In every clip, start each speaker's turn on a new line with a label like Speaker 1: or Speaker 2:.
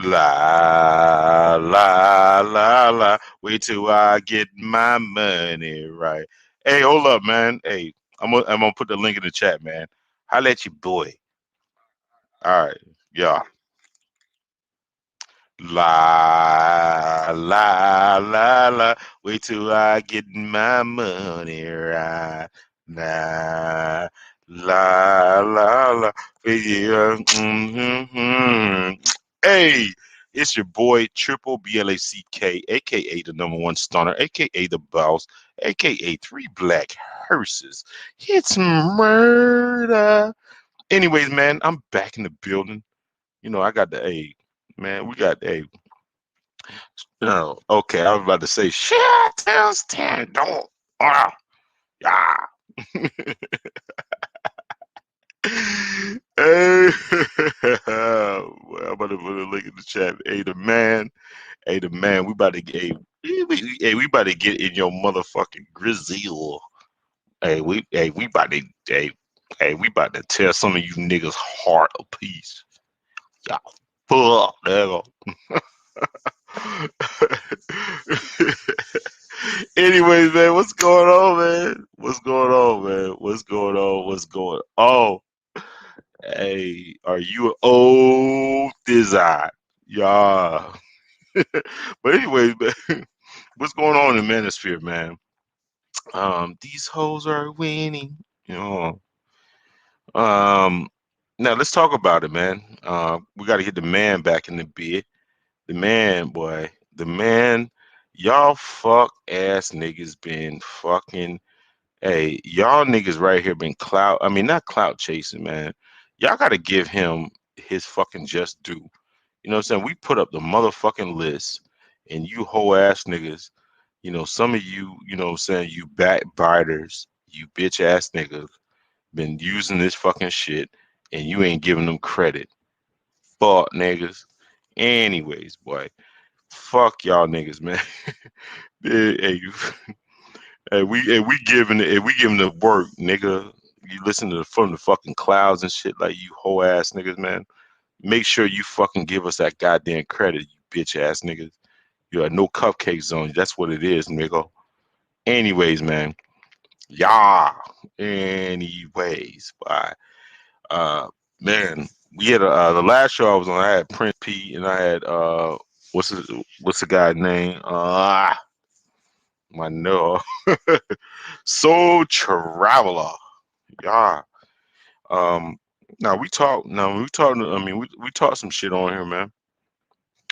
Speaker 1: La la la la. Wait till I get my money right. Hey, hold up, man. Hey, I'm gonna put the link in the chat, man. Holla at your boy. All right, yeah. La la la la. Wait till I get my money right. La la la la. Yeah. Hey, it's your boy Triple BLACK, aka the number one stunner, aka the boss, aka three black hearses. It's murder. Anyways, man, I'm back in the building. You know, I got the A. Man, we got a no, okay. I was about to say shit. Tells ten. Don't. Yeah. Hey, well, I'm about to put a link in the chat. Hey, the man. Hey, the man. We about to get. Hey, we about to get in your motherfucking grizzle. We about to. We about to tear some of you niggas heart a piece. Y'all fuck, nigga. Anyways, man, what's going on, man? What's going on, man? What's going on? What's going on? Hey, are you an old design? Yeah. But anyways, man, what's going on in the manosphere, man? These hoes are winning. You know. Um, Now let's talk about it, man. We got to get the man back in the bed. The man, boy, the man, y'all fuck ass niggas been fucking. Hey, y'all niggas right here been clout. I mean, not clout chasing, man. Y'all got to give him his fucking just due. You know what I'm saying? We put up the motherfucking list, and you whole ass niggas, some of you, you know what I'm saying, you backbiters, you bitch ass niggas, been using this fucking shit, and you ain't giving them credit. Fuck niggas. Anyways, boy. Fuck y'all niggas, man. Hey, we giving the work, nigga. You listen to from the fucking clouds and shit like you whole ass niggas, man. Make sure you fucking give us that goddamn credit, you bitch ass niggas. You have no cupcake zone. That's what it is, nigga. Anyways, man. Yeah. Anyways, bye. Uh, man, we had the last show I was on. I had Prince P, and I had what's the guy's name? My no. Soul Traveler. Yeah. Um. Now we talk. Now we talk. I mean, we talked some shit on here, man.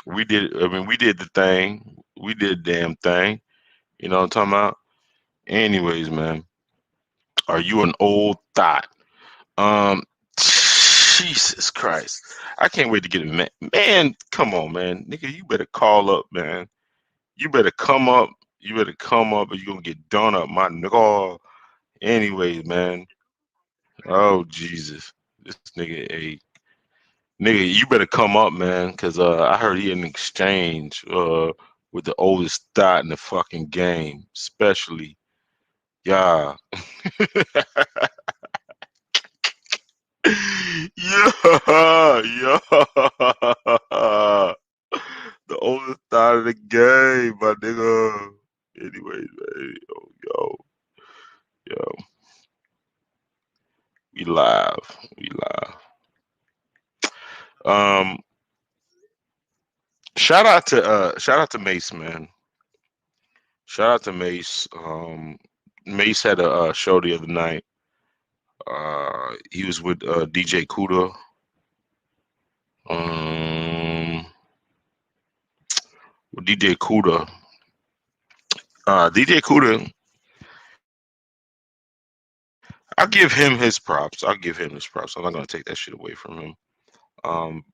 Speaker 1: We did. I mean, we did the thing. We did the damn thing. You know what I'm talking about? Anyways, man, are you an old thought? Um. Jesus Christ. I can't wait to get it, man. Man, come on, man. Nigga, you better call up, man. You better come up. You better come up or you're gonna get done up, my nigga. Anyways, man. Oh Jesus. This nigga, hey. Nigga, you better come up, man, cause I heard he in exchange with the oldest thought in the fucking game, especially. Yeah. Yeah, yeah. The oldest thought of the game, my nigga. Anyways, man, yo, we live, we live. Um, shout out to Mace, man. Shout out to Mace. Mace had a show the other night. He was with DJ Kuda. Um, with DJ Kuda. DJ Kuda. I'll give him his props. I'll give him his props. I'm not gonna take that shit away from him. Um,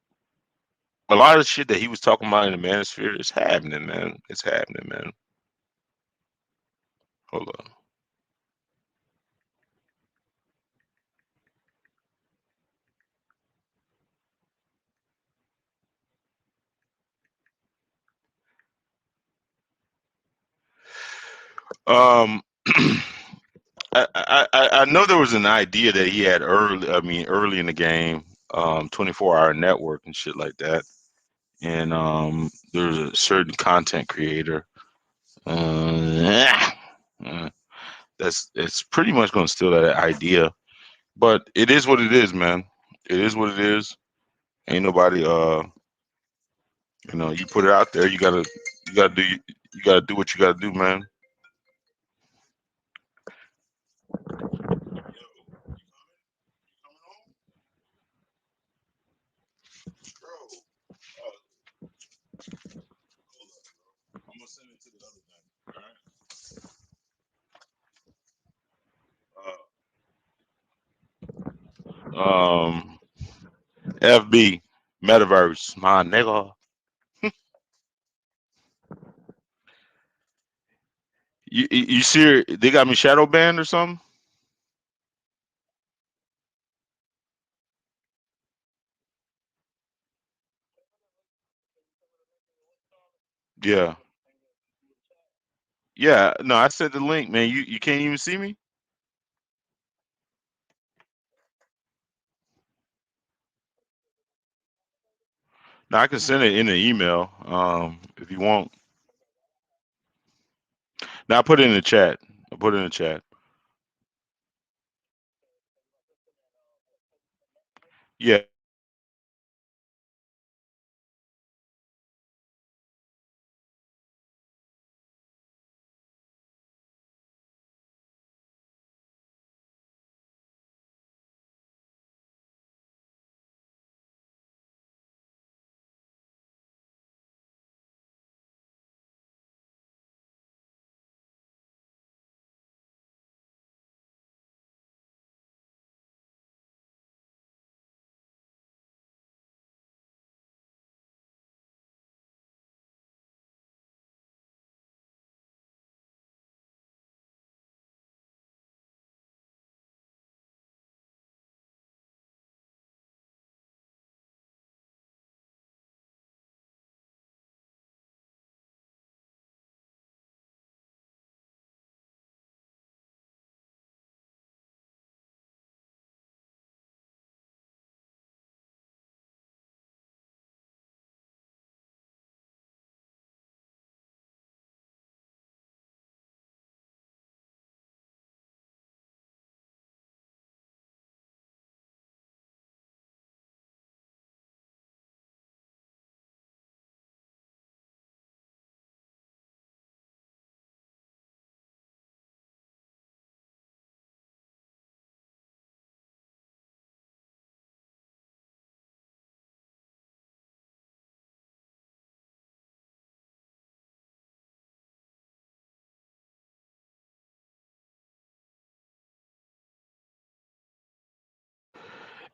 Speaker 1: a lot of shit that he was talking about in the manosphere is happening, man. It's happening, man. Hold on. I know there was an idea that he had early. I mean, early in the game, 24-hour network and shit like that. and there's a certain content creator. Uh, uh, that's it's pretty much gonna steal that idea, but it is what it is, man. It is what it is. Ain't nobody you put it out there. You gotta do what you gotta do, man. I'm gonna send it to the other thing. All right. FB Metaverse, my nigga. You see, they got me shadow banned or something? Yeah, yeah. No, I sent the link, man. You can't even see me. No, I can send it in an email. If you want. Now I put it in the chat. I put it in the chat. Yeah.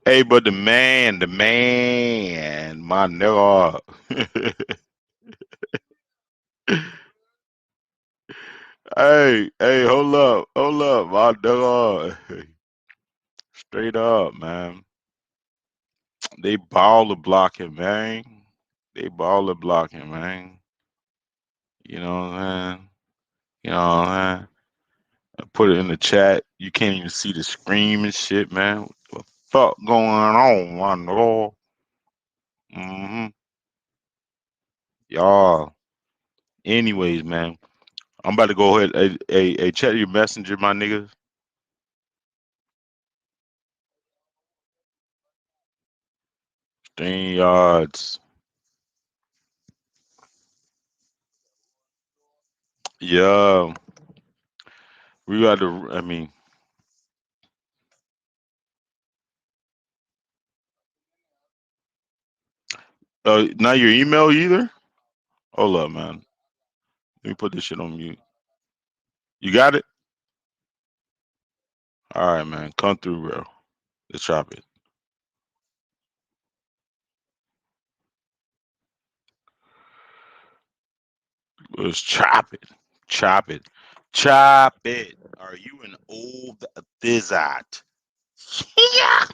Speaker 1: Hey, but the man, my nigga. Hey, hold up, my nigga. Straight up, man. They baller blocking, man. They baller blocking, man. You know what I'm saying? You know what I'm saying? I put it in the chat. You can't even see the scream and shit, man. What the fuck going on, my nigga? Mm-hmm. Y'all. Anyways, man. I'm about to go ahead. Hey, check your messenger, my niggas. Stream yards. Yeah. We got to, I mean, not your email either? Hold up, man. Let me put this shit on mute. You got it? All right, man. Come through, bro. Let's chop it. Let's chop it. Chop it. Chop it. Are you an old thizzot? Yeah.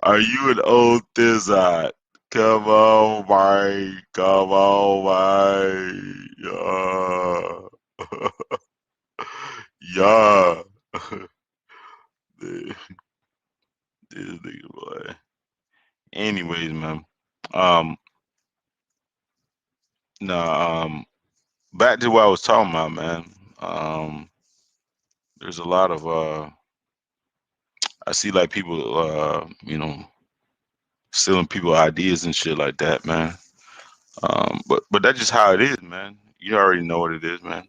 Speaker 1: Are you an old thizzot? Come on, Mike. Come on, Mike. Yeah. Yeah. This nigga boy. Anyways, man. Um, nah. Back to what I was talking about, man. Um, there's a lot of I see like people, stealing people ideas and shit like that, man. But that's just how it is, man. You already know what it is, man.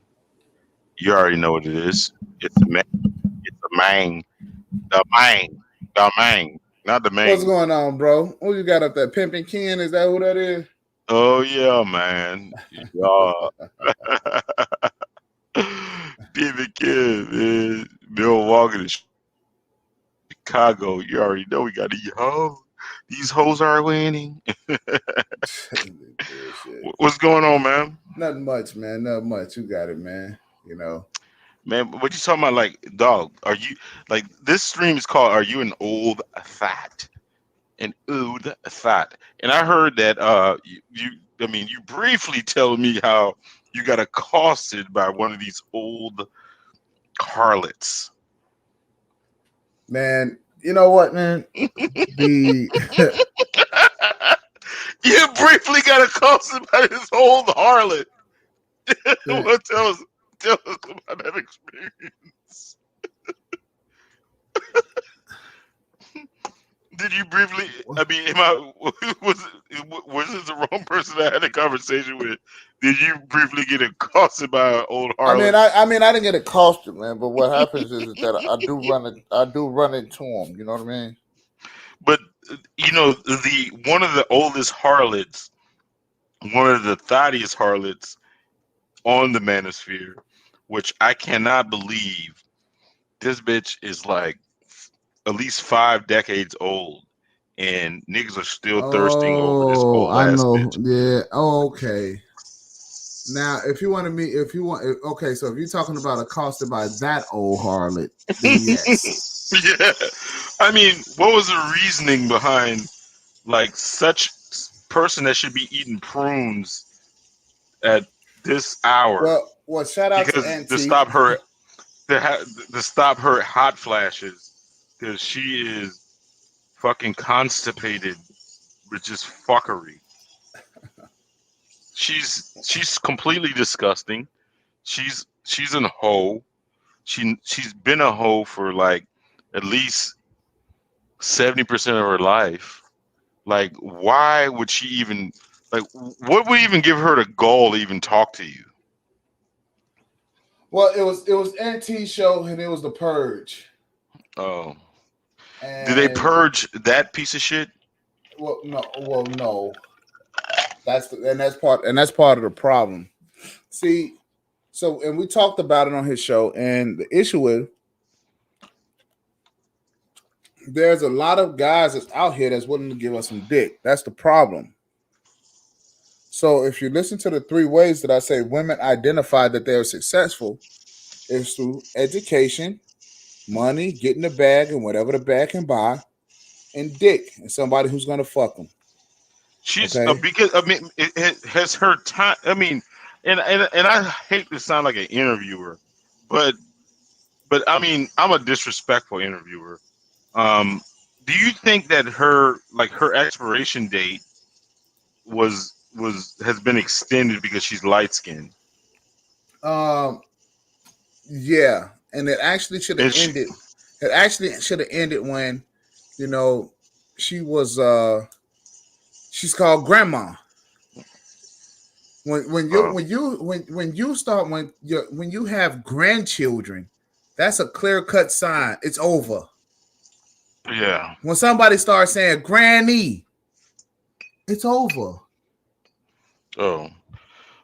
Speaker 1: You already know what it is. It's a man. It's a man. The man. The man. Not the
Speaker 2: What's
Speaker 1: man.
Speaker 2: going on, bro? Who you got up there? Pimpin' Ken? Is that who that is?
Speaker 1: Oh yeah, man. Yeah. David Kidd, man. Milwaukee to Chicago. You already know we got these hoes. These hoes are winning.
Speaker 2: Bullshit.
Speaker 1: What's going on, man?
Speaker 2: Nothing much, man. Nothing much. You got it, man. You know.
Speaker 1: Man, what you talking about? Like, dog, are you like this stream is called "Are You an Old Thot?" An old thot, and I heard that I mean, you briefly tell me how you got accosted by one of these old harlots.
Speaker 2: Man, you know what, man? The
Speaker 1: You briefly got accosted by this old harlot. What tell us about that experience? Did you briefly? I mean, am I was this the wrong person I had a conversation with? Did you briefly get accosted by an old harlot?
Speaker 2: I mean, I didn't get accosted, man. But what happens is that I do run into them. You know what I mean?
Speaker 1: But the one of the oldest harlots, one of the thottiest harlots on the manosphere, which I cannot believe this bitch is like at least 5 decades old, and niggas are still thirsting over this
Speaker 2: Oh,
Speaker 1: old
Speaker 2: I
Speaker 1: ass
Speaker 2: know.
Speaker 1: bitch.
Speaker 2: Yeah. Oh, okay. Now, if you want to meet, if you want, okay. So if you're talking about accosted by that old harlot, then yes.
Speaker 1: Yeah, I mean, what was the reasoning behind like such person that should be eating prunes at this hour?
Speaker 2: Well, shout out to
Speaker 1: Because to
Speaker 2: Auntie.
Speaker 1: stop her to stop her hot flashes, because she is fucking constipated with just fuckery. She's completely disgusting. She's a hoe. She's been a hoe for like at least 70% of her life. Like, why would she even like? What would even give her the gall to even talk to you?
Speaker 2: Well, it was Auntie's show, and it was the Purge,
Speaker 1: Oh, did they
Speaker 2: and
Speaker 1: purge that piece of shit?
Speaker 2: no. That's part of the problem. See, so and we talked about it on his show, and the issue is there's a lot of guys that's out here that's willing to give us some dick. That's the problem. So if you listen to the three ways that I say women identify that they are successful, is through education, money, getting the bag and whatever the bag can buy, and dick, and somebody who's gonna fuck them.
Speaker 1: She's
Speaker 2: Okay.
Speaker 1: because I mean, it has her time. I mean, and I hate to sound like an interviewer, but I mean, I'm a disrespectful interviewer. Um, do you think that her expiration date was has been extended because she's light skinned?
Speaker 2: Um. Yeah, and it actually should have
Speaker 1: And she,
Speaker 2: ended. It actually should have ended when, you know, she was. She's called grandma.
Speaker 1: oh
Speaker 2: When you start when you have grandchildren, that's a clear cut sign. It's over.
Speaker 1: yeah,
Speaker 2: When somebody starts saying granny, it's over.
Speaker 1: oh,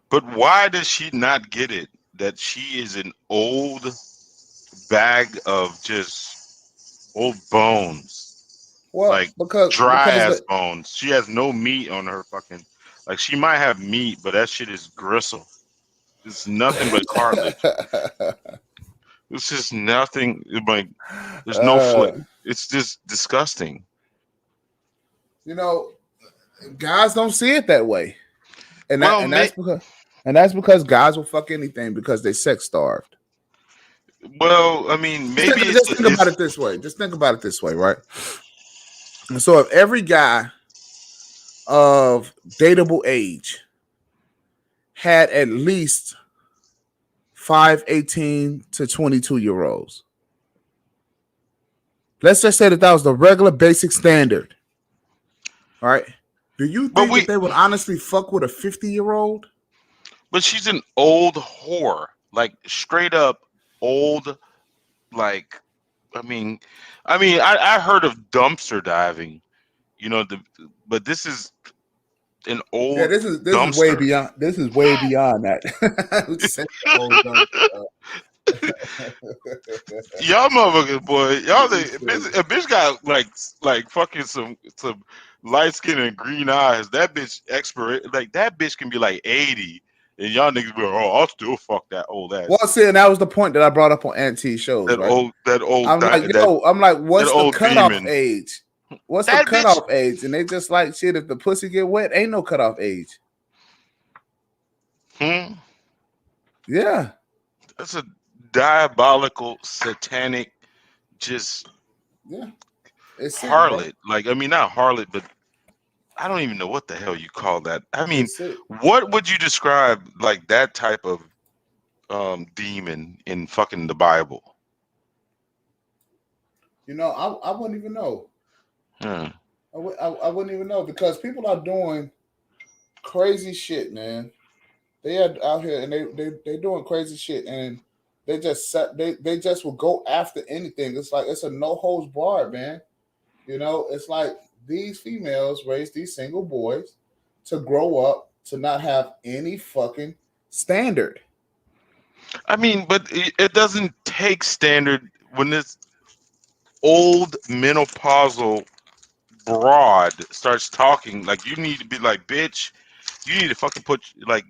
Speaker 1: but why does she not get it that she is an old bag of just old bones,
Speaker 2: Well,
Speaker 1: like dry ass bones? She has no meat on her fucking. Like she might have meat, but that shit is gristle. It's nothing but cartilage. It's just nothing. Like there's no
Speaker 2: uh,
Speaker 1: flavor. It's just disgusting.
Speaker 2: you know, guys don't see it that way,
Speaker 1: Well,
Speaker 2: and that's because guys will fuck anything because they sex starved.
Speaker 1: Well, I mean,
Speaker 2: Just
Speaker 1: maybe
Speaker 2: think, just think about it this way. Just think about it this way, right? And so if every guy of dateable age had at least 5 18 to 22 year olds, let's just say that that was the regular basic standard, right? Do you
Speaker 1: but
Speaker 2: think that they would honestly fuck with a 50-year-old?
Speaker 1: but she's an old whore, like straight up old. Like, I mean, I heard of dumpster diving, but this is an
Speaker 2: Yeah,
Speaker 1: old
Speaker 2: this is way
Speaker 1: dumpster.
Speaker 2: beyond. This is way beyond that. What you say, old dumb,
Speaker 1: Y'all motherfuckers, boy, y'all
Speaker 2: you
Speaker 1: a
Speaker 2: crazy.
Speaker 1: bitch got like fucking some light skin and green eyes. That bitch expert, like that bitch can be like 80, and y'all niggas be like, oh, I'll still fuck that old
Speaker 2: Well,
Speaker 1: ass,
Speaker 2: see, and that was the point that I brought up on anti shows, right?
Speaker 1: that
Speaker 2: I'm like,
Speaker 1: that
Speaker 2: what's the
Speaker 1: old
Speaker 2: cutoff
Speaker 1: demon.
Speaker 2: age? What's the
Speaker 1: That bitch,
Speaker 2: cutoff age? And they just like shit. If the pussy get wet, ain't no cutoff age.
Speaker 1: hmm,
Speaker 2: Yeah,
Speaker 1: that's a diabolical, satanic, just
Speaker 2: yeah, it's sick, bro.
Speaker 1: harlot. Like, I mean, not harlot, but I don't even know what the hell you call that. I mean,
Speaker 2: It's sick.
Speaker 1: what would you describe like that type of demon in fucking the Bible?
Speaker 2: I wouldn't even know.
Speaker 1: Hmm.
Speaker 2: I wouldn't even know because people are doing crazy shit, man. They are out here and they doing crazy shit, and they just will go after anything. It's like it's a no holds barred, man. It's like these females raise these single boys to grow up to not have any fucking standard.
Speaker 1: I mean, but it doesn't take standard when this old menopausal broad starts talking. Like, you need to be like, bitch, you need to fucking like,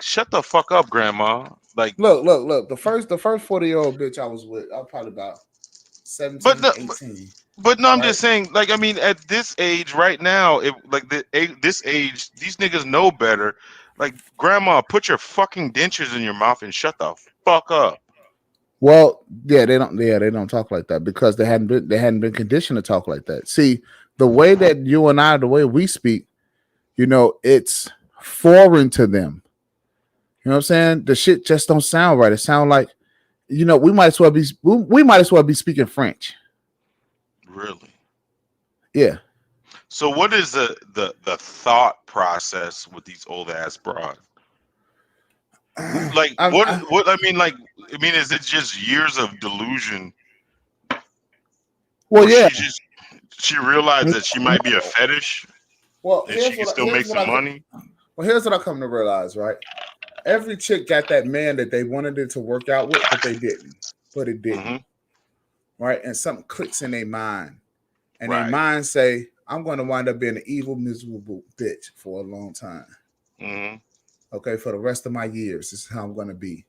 Speaker 1: shut the fuck up, grandma. Like,
Speaker 2: Look. The first 40-year-old bitch I was with, I was probably about
Speaker 1: but
Speaker 2: 17,
Speaker 1: no,
Speaker 2: 18.
Speaker 1: but no, I'm
Speaker 2: Right?
Speaker 1: just saying, like, I mean, at this age right now, this age, these niggas know better. Like, grandma, put your fucking dentures in your mouth and shut the fuck up.
Speaker 2: Well, yeah, they don't talk like that because they hadn't been conditioned to talk like that. See, the way that you and I, the way we speak, it's foreign to them. You know what I'm saying? The shit just don't sound right. It sound like, we might as well be speaking French.
Speaker 1: Really?
Speaker 2: Yeah.
Speaker 1: So, what is the thought process with these old ass broads? Like,
Speaker 2: I'm,
Speaker 1: what I mean, like, I mean, is it just years of delusion,
Speaker 2: well,
Speaker 1: or
Speaker 2: yeah.
Speaker 1: she realized
Speaker 2: No,
Speaker 1: that she might be a
Speaker 2: no.
Speaker 1: fetish
Speaker 2: Well,
Speaker 1: and she can still make some money?
Speaker 2: here's what I come to realize. Right, every chick got that man that they wanted it to work out with, but they didn't. But it didn't.
Speaker 1: Mm-hmm.
Speaker 2: Right, and something clicks in their mind, and their
Speaker 1: Right.
Speaker 2: mind say, "I'm going to wind up being an evil, miserable bitch for a long time."
Speaker 1: Mm-hmm.
Speaker 2: Okay, for the rest of my years, this is how I'm going to be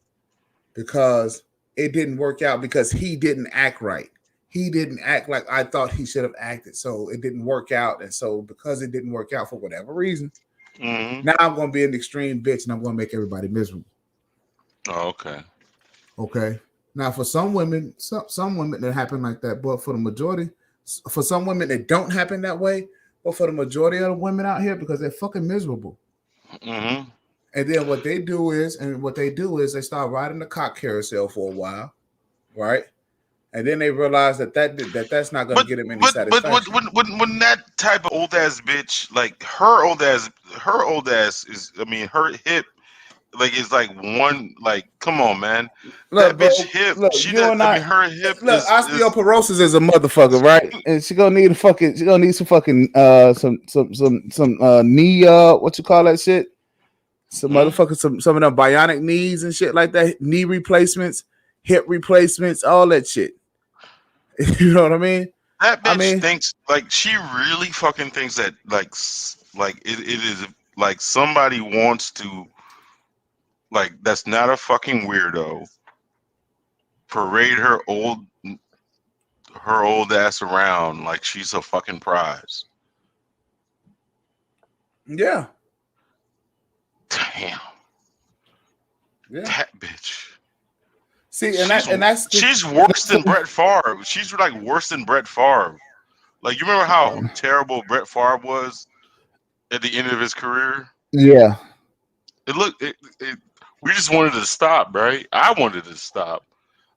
Speaker 2: because it didn't work out because he didn't act right. He didn't act like I thought he should have acted, so it didn't work out. And so, because it didn't work out for whatever reason,
Speaker 1: Mm-hmm.
Speaker 2: now I'm going to be an extreme bitch and I'm going to make everybody miserable.
Speaker 1: Oh, okay.
Speaker 2: Okay. Now, for some women, some women that happen like that, but for the majority, for some women that don't happen that way, but for the majority of the women out here, because they're fucking miserable.
Speaker 1: Mm-hmm.
Speaker 2: And then what they do is they start riding the cock carousel for a while, right? And then they realize that's not going to
Speaker 1: But
Speaker 2: get them any
Speaker 1: but
Speaker 2: satisfaction.
Speaker 1: when that type of old ass bitch, like her old ass is, I mean, her hip, like, is like one, like, come on, man, that
Speaker 2: Look,
Speaker 1: bitch
Speaker 2: bro.
Speaker 1: hip,
Speaker 2: Look,
Speaker 1: she
Speaker 2: you
Speaker 1: does,
Speaker 2: and
Speaker 1: I
Speaker 2: I.
Speaker 1: mean, her hip
Speaker 2: Look,
Speaker 1: is
Speaker 2: osteoporosis is a motherfucker, right? And she gonna need some fucking some knee what you call that shit? Some
Speaker 1: hmm?
Speaker 2: motherfuckers, some of them bionic knees and shit like that, knee replacements, hip replacements, all that shit. You know what I mean?
Speaker 1: That
Speaker 2: I
Speaker 1: bitch
Speaker 2: mean,
Speaker 1: thinks, like, she really fucking thinks that, like, like it is like somebody wants to, like, that's not a fucking weirdo, parade her old ass around like she's a fucking prize.
Speaker 2: yeah,
Speaker 1: Damn,
Speaker 2: yeah.
Speaker 1: that bitch.
Speaker 2: See,
Speaker 1: She's
Speaker 2: and that's the
Speaker 1: she's worse
Speaker 2: that's
Speaker 1: than
Speaker 2: the,
Speaker 1: Brett Favre. She's like worse than Brett Favre. Like you remember how terrible Brett Favre was at the end of his career?
Speaker 2: yeah.
Speaker 1: It looked we just wanted to stop, right? I wanted to stop.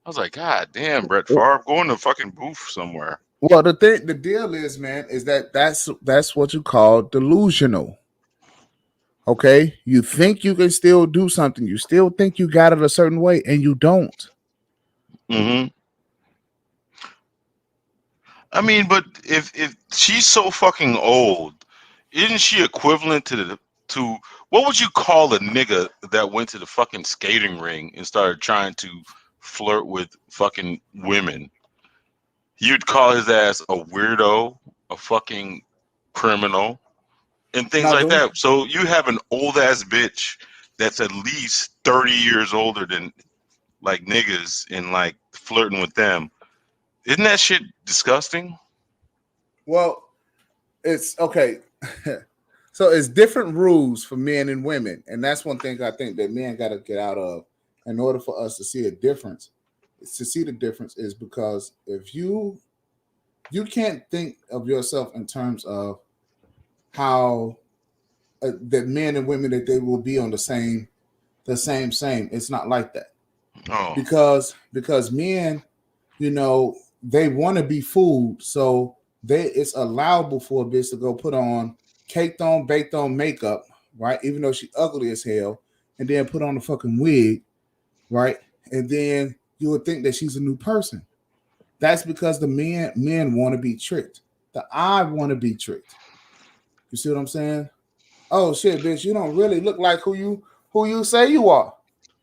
Speaker 1: I was like, God damn, Brett Favre, go in the fucking booth somewhere.
Speaker 2: Well, the deal is, man, is that that's what you call delusional. Okay, you think you can still do something, you still think you got it a certain way, and you don't.
Speaker 1: Hmm. I mean, but if she's so fucking old, isn't she equivalent to the to what would you call a nigga that went to the fucking skating ring and started trying to flirt with fucking women? You'd call his ass a weirdo, a fucking criminal, and things
Speaker 2: Now,
Speaker 1: like
Speaker 2: do
Speaker 1: that. So you have an old ass bitch that's at least 30 years older than like niggas and like flirting with them. Isn't that shit disgusting?
Speaker 2: well, it's okay. So it's different rules for men and women, and that's one thing I think that men got to get out of in order for us to see a difference. To see the difference is because if you can't think of yourself in terms of how that men and women that they will be on the same. It's not like that
Speaker 1: Oh,
Speaker 2: because men, they want to be fooled, so it's allowable for a bitch to go put on caked on, baked on makeup, right? Even though she ugly as hell, and then put on a fucking wig, right? And then you would think that she's a new person. That's because the men want to be tricked. The I want to be tricked. You see what I'm saying? Oh shit, bitch, you don't really look like who you say you are.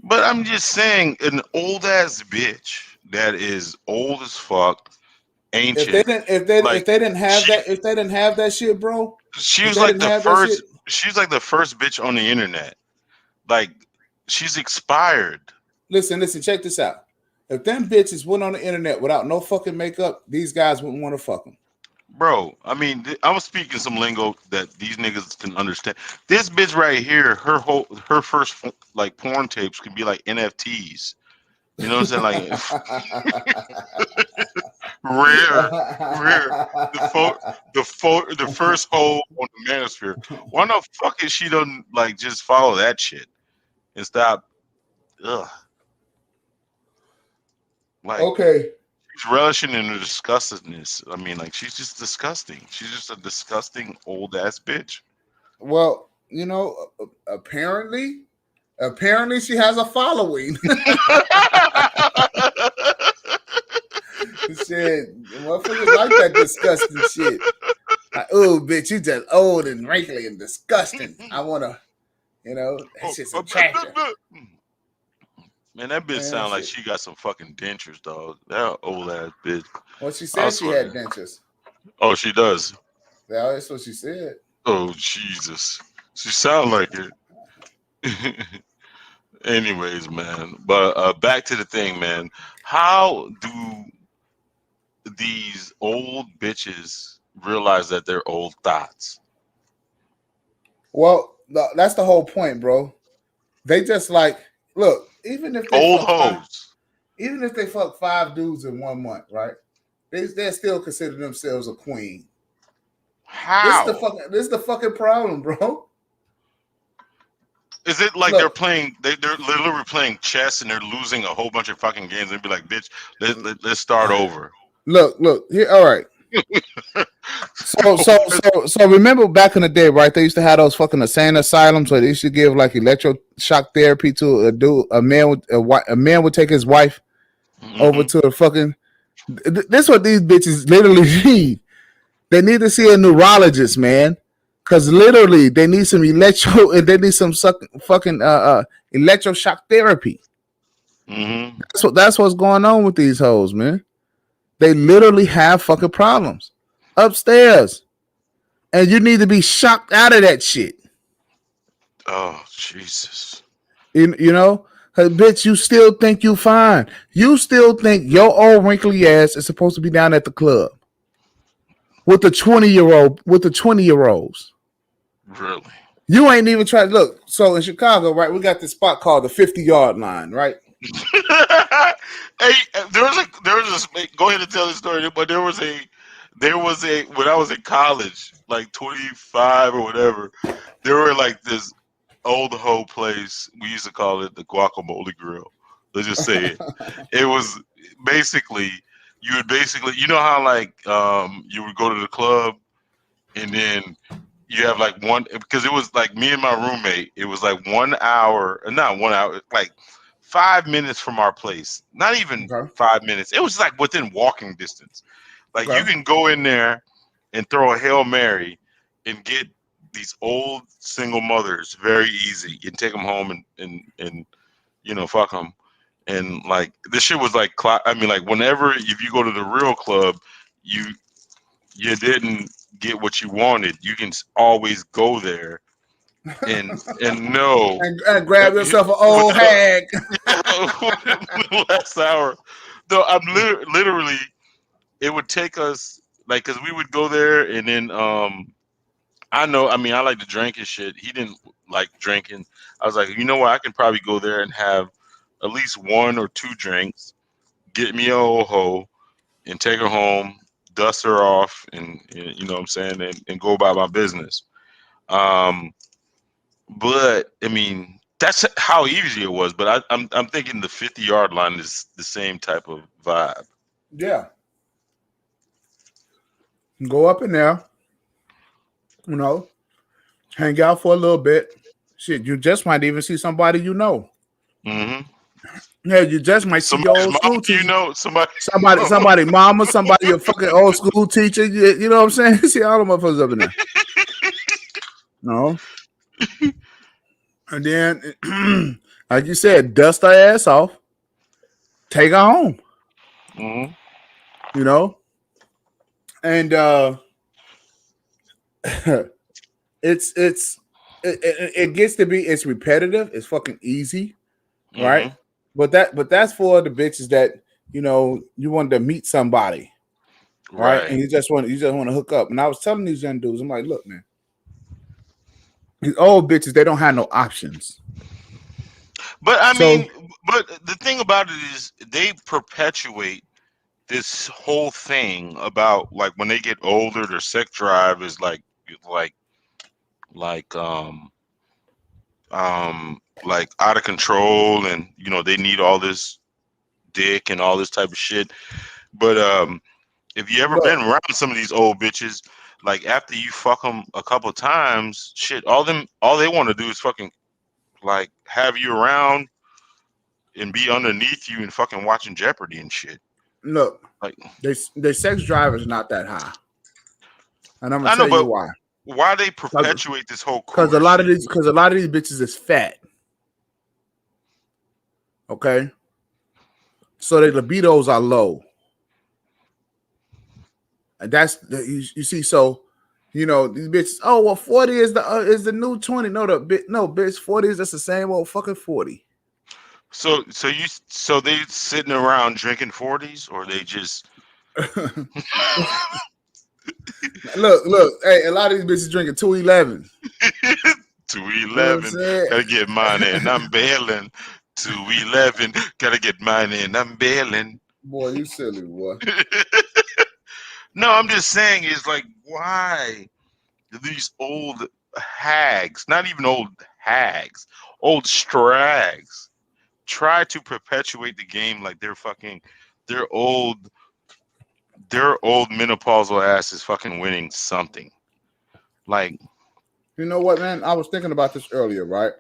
Speaker 1: but I'm just saying, an old ass bitch that is old as fuck,
Speaker 2: If they
Speaker 1: ancient,
Speaker 2: didn't if they
Speaker 1: like
Speaker 2: if they didn't have
Speaker 1: she
Speaker 2: that if they didn't have that shit, bro,
Speaker 1: she
Speaker 2: if
Speaker 1: was
Speaker 2: they
Speaker 1: like
Speaker 2: didn't
Speaker 1: the
Speaker 2: have that shit,
Speaker 1: first. She was like the first bitch on the internet. Like she's expired,
Speaker 2: listen, check this out. If them bitches went on the internet without no fucking makeup, these guys wouldn't want to fuck them.
Speaker 1: bro. I mean, I'm speaking some lingo that these niggas can understand. This bitch right here, her first like porn tapes can be like NFTs. You know what I'm saying? Like rare, rare. The first hole on the manosphere. Why the fuck is she doesn't like just follow that shit and stop? Ugh, like
Speaker 2: Okay,
Speaker 1: she's relishing in her disgustedness. I mean, like she's just disgusting. She's just a disgusting old ass bitch.
Speaker 2: well, apparently she has a following. Shit, motherfuckers like that disgusting shit. Like, oh, bitch, you just old and wrinkly and disgusting. I wanna, that
Speaker 1: Oh,
Speaker 2: shit's attractive.
Speaker 1: man, that bitch
Speaker 2: Man,
Speaker 1: sound like
Speaker 2: shit.
Speaker 1: she got some fucking dentures, dog. That old ass bitch.
Speaker 2: Well, she
Speaker 1: I
Speaker 2: said she had
Speaker 1: swear.
Speaker 2: dentures.
Speaker 1: Oh, she does.
Speaker 2: That's what she said.
Speaker 1: Oh, Jesus. She sound like it. Anyways, man. But back to the thing, man. How do these old bitches realize that they're old thoughts?
Speaker 2: Well, that's the whole point, bro. They just like look.
Speaker 1: Old hoes.
Speaker 2: Even if they fuck 5 dudes in 1 month, right? They still consider themselves a queen.
Speaker 1: How?
Speaker 2: This is the fucking problem, bro.
Speaker 1: Is it like they're
Speaker 2: Look,
Speaker 1: playing? They're literally playing chess and they're losing a whole bunch of fucking games and be like, "Bitch, let's start over."
Speaker 2: look. Here, all right. So remember back in the day, right? They used to have those fucking insane asylums where they used to give like electroshock therapy to a dude. A man would take his wife over
Speaker 1: Hmm.
Speaker 2: to a fucking. This is what these bitches literally need. They need to see a neurologist, man, because literally they need some and they need some fucking electroshock therapy.
Speaker 1: Hmm.
Speaker 2: That's what's going on with these hoes, man. They literally have fucking problems upstairs, and you need to be shocked out of that shit.
Speaker 1: Oh Jesus!
Speaker 2: You know, bitch, you still think you fine. You still think your old wrinkly ass is supposed to be down at the club with the 20-year olds.
Speaker 1: Really?
Speaker 2: You ain't even tried to look. So in Chicago, right, we got this spot called the 50-yard line, right?
Speaker 1: Hey, there was a go ahead and tell the story, but there was a when I was in college, like 25 or whatever, there were like this old hoe place. We used to call it the guacamole grill. Let's just say it. It was basically you would basically you know how like you would go to the club and then you have like one because it was like me and my roommate. It was like 1 hour, not 1 hour, like 5 minutes from our place. Not even
Speaker 2: Okay.
Speaker 1: 5 minutes. It was like within walking distance. Like you
Speaker 2: Okay.
Speaker 1: can go in there and throw a Hail Mary and get these old single mothers very easy and take them home and fuck them. And like this shit was like I mean like whenever if you go to the real club, you you didn't get what you wanted. You can always go there and know
Speaker 2: And grab yourself an old
Speaker 1: within
Speaker 2: hag.
Speaker 1: the last hour. Though I'm literally, it would take us like because we would go there and then I know I mean I like to drink and shit. He didn't like drinking. I was like, you know what? I can probably go there and have at least one or two drinks, get me a old hoe, and take her home, dust her off, and you know what I'm saying, and go about my business. Um, but I mean, that's how easy it was. But I'm thinking the 50-yard line is the same type of vibe.
Speaker 2: Yeah. Go up in there, you know, hang out for a little bit. Shit, you just might even see somebody you know.
Speaker 1: Hmm.
Speaker 2: Yeah, you just might see your
Speaker 1: Somebody's
Speaker 2: old
Speaker 1: mama,
Speaker 2: school teacher.
Speaker 1: somebody.
Speaker 2: Somebody mama, somebody your fucking old school teacher. You know what I'm saying? See all the motherfuckers up in there. No. And then, like you said, dust her ass off, take her home,
Speaker 1: Hmm.
Speaker 2: you know? And it's it gets to be it's repetitive, it's fucking easy, right?
Speaker 1: Hmm.
Speaker 2: But that's for the bitches that you want to meet somebody, right? And
Speaker 1: Right.
Speaker 2: you just want to hook up. And I was telling these young dudes, I'm like, look, man, these old bitches, they don't have no options.
Speaker 1: But I
Speaker 2: So
Speaker 1: mean, but the thing about it is they perpetuate this whole thing about like when they get older, their sex drive is like like like out of control, and they need all this dick and all this type of shit. But if you ever been
Speaker 2: look,
Speaker 1: around some of these old bitches, like after you fuck them a couple times, shit, all they want to do is fucking like have you around and be underneath you and fucking watching Jeopardy and shit.
Speaker 2: look,
Speaker 1: Like
Speaker 2: their sex drive is not that high, and I'm gonna
Speaker 1: I know,
Speaker 2: tell you
Speaker 1: but
Speaker 2: why.
Speaker 1: why they perpetuate this whole
Speaker 2: Because
Speaker 1: cougar shit?
Speaker 2: a lot of these bitches is fat. Okay, so their libidos are low, and you see. So these bitches. Oh well, 40 is the new 20. No, no bitch. 40 is just the same old fucking 40.
Speaker 1: So they sitting around drinking 40s, or they just
Speaker 2: Look. Hey, a lot of these bitches drinking 211.
Speaker 1: to
Speaker 2: You know what I'm
Speaker 1: 11, gotta get mine in. I'm bailing. To 11, gotta get mine in. I'm bailing.
Speaker 2: Boy, you silly boy.
Speaker 1: No, I'm just saying is like why these old hags, not even old hags, old strags, try to perpetuate the game like their old their old menopausal ass is fucking winning something. Like,
Speaker 2: You know what, man? I was thinking about this earlier, right?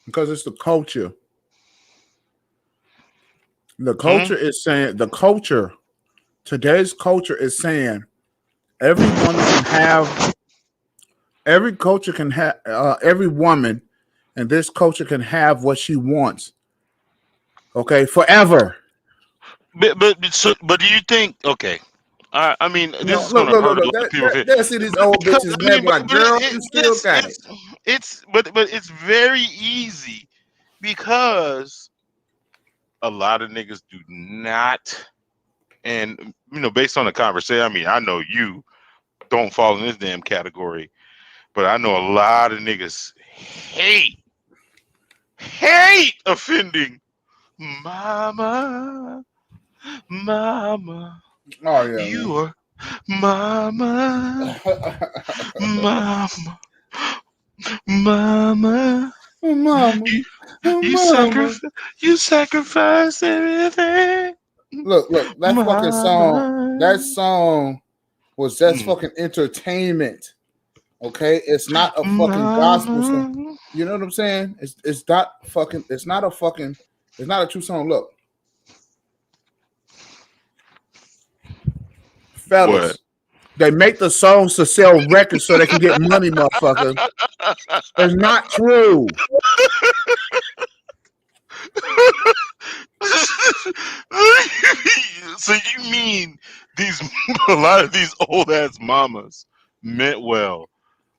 Speaker 2: Because it's the culture. The
Speaker 1: hmm?
Speaker 2: culture is saying today's culture is saying every woman can have every woman and this culture can have what she wants. Okay, forever.
Speaker 1: But do you think? Okay, I mean, this is gonna
Speaker 2: Look,
Speaker 1: hurt a
Speaker 2: look.
Speaker 1: lot of people.
Speaker 2: They see these old
Speaker 1: Because
Speaker 2: bitches
Speaker 1: I
Speaker 2: and they
Speaker 1: mean,
Speaker 2: be like,
Speaker 1: but
Speaker 2: "Girl, you still got it."
Speaker 1: it's but it's very easy because a lot of niggas do not, and based on the conversation, I mean, I know you don't fall in this damn category, but I know a lot of niggas hate, hate offending mama, mama.
Speaker 2: Oh yeah,
Speaker 1: You
Speaker 2: man.
Speaker 1: are mama, mama, mama.
Speaker 2: Mama,
Speaker 1: You, you
Speaker 2: mama.
Speaker 1: sacrifice, you sacrifice everything,
Speaker 2: Look, that fucking song. That
Speaker 1: mama,
Speaker 2: song was just
Speaker 1: mm,
Speaker 2: fucking entertainment. Okay, it's not a fucking gospel song.
Speaker 1: mama.
Speaker 2: You know what I'm saying? It's not fucking. It's not a fucking. It's not a true song. Look,
Speaker 1: What?
Speaker 2: fellas, they make the songs to sell records so they can get money, motherfucker. It's not true.
Speaker 1: So you mean these a lot of these old ass mamas meant well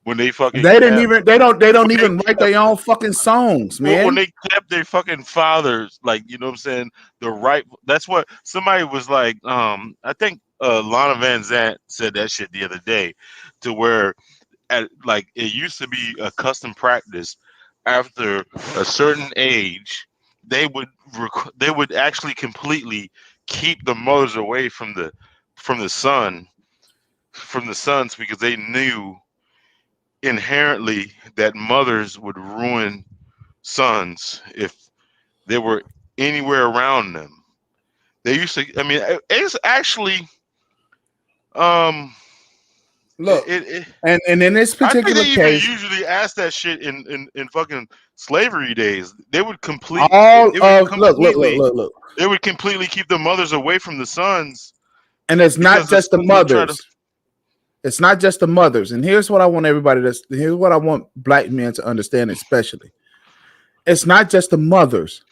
Speaker 1: when they fucking
Speaker 2: They didn't
Speaker 1: kept
Speaker 2: even. They
Speaker 1: when
Speaker 2: don't
Speaker 1: they
Speaker 2: even write their own fucking songs,
Speaker 1: when
Speaker 2: man.
Speaker 1: they kept their fucking fathers, like, you know what I'm saying, the right. That's what somebody was like. I think Lana Van Zant said that shit the other day, to where like it used to be a custom practice after a certain age they would they would actually completely keep the mothers away from the son from the sons, because they knew inherently that mothers would ruin sons if they were anywhere around them. They used to, I mean, it's actually um
Speaker 2: Look,
Speaker 1: it
Speaker 2: and in this
Speaker 1: I think
Speaker 2: particular
Speaker 1: they even
Speaker 2: case,
Speaker 1: usually asked that shit in fucking slavery days. They would complete
Speaker 2: all
Speaker 1: it would
Speaker 2: of
Speaker 1: completely
Speaker 2: look,
Speaker 1: they would completely keep the mothers away from the sons,
Speaker 2: and it's not
Speaker 1: because the
Speaker 2: just the
Speaker 1: sons would try to.
Speaker 2: mothers. It's not just the mothers. And here's what I want everybody to. Here's what I want black men to understand, especially. It's not just the mothers.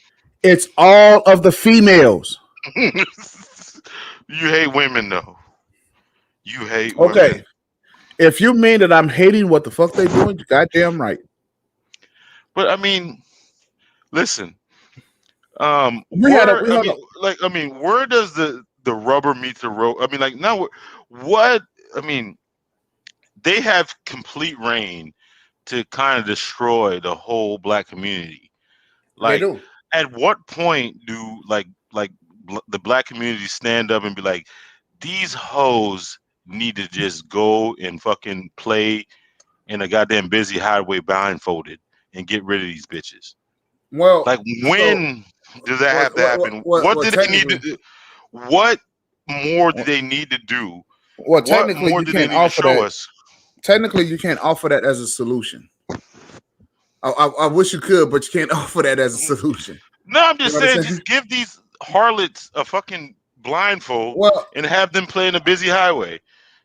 Speaker 2: It's all of the females.
Speaker 1: You hate women though. You hate
Speaker 2: Okay.
Speaker 1: women.
Speaker 2: If you mean that I'm hating what the fuck they doing, you goddamn right.
Speaker 1: But I mean, listen.
Speaker 2: We
Speaker 1: Where, I
Speaker 2: had
Speaker 1: mean,
Speaker 2: a
Speaker 1: like, I mean, where does the rubber meet the road? I mean, like, now, what? I mean, they have complete reign to kind of destroy the whole black community.
Speaker 2: they
Speaker 1: Like,
Speaker 2: do.
Speaker 1: at what point do the black community stand up and be like, these hoes need to just go and fucking play in a goddamn busy highway blindfolded and get rid of these bitches?
Speaker 2: Well,
Speaker 1: Like,
Speaker 2: so
Speaker 1: when does that have to happen? What do they need to
Speaker 2: technically,
Speaker 1: do? What more do they need to do? What
Speaker 2: technically
Speaker 1: more
Speaker 2: you
Speaker 1: do they
Speaker 2: can't
Speaker 1: need to
Speaker 2: offer
Speaker 1: show
Speaker 2: that.
Speaker 1: us?
Speaker 2: Technically, you can't offer that as a solution. I wish you could, but you can't offer that as a solution.
Speaker 1: No, I'm
Speaker 2: You
Speaker 1: just
Speaker 2: know what I'm
Speaker 1: saying,
Speaker 2: saying?
Speaker 1: just give these harlots a fucking blindfold
Speaker 2: Well,
Speaker 1: and have them play in a busy highway.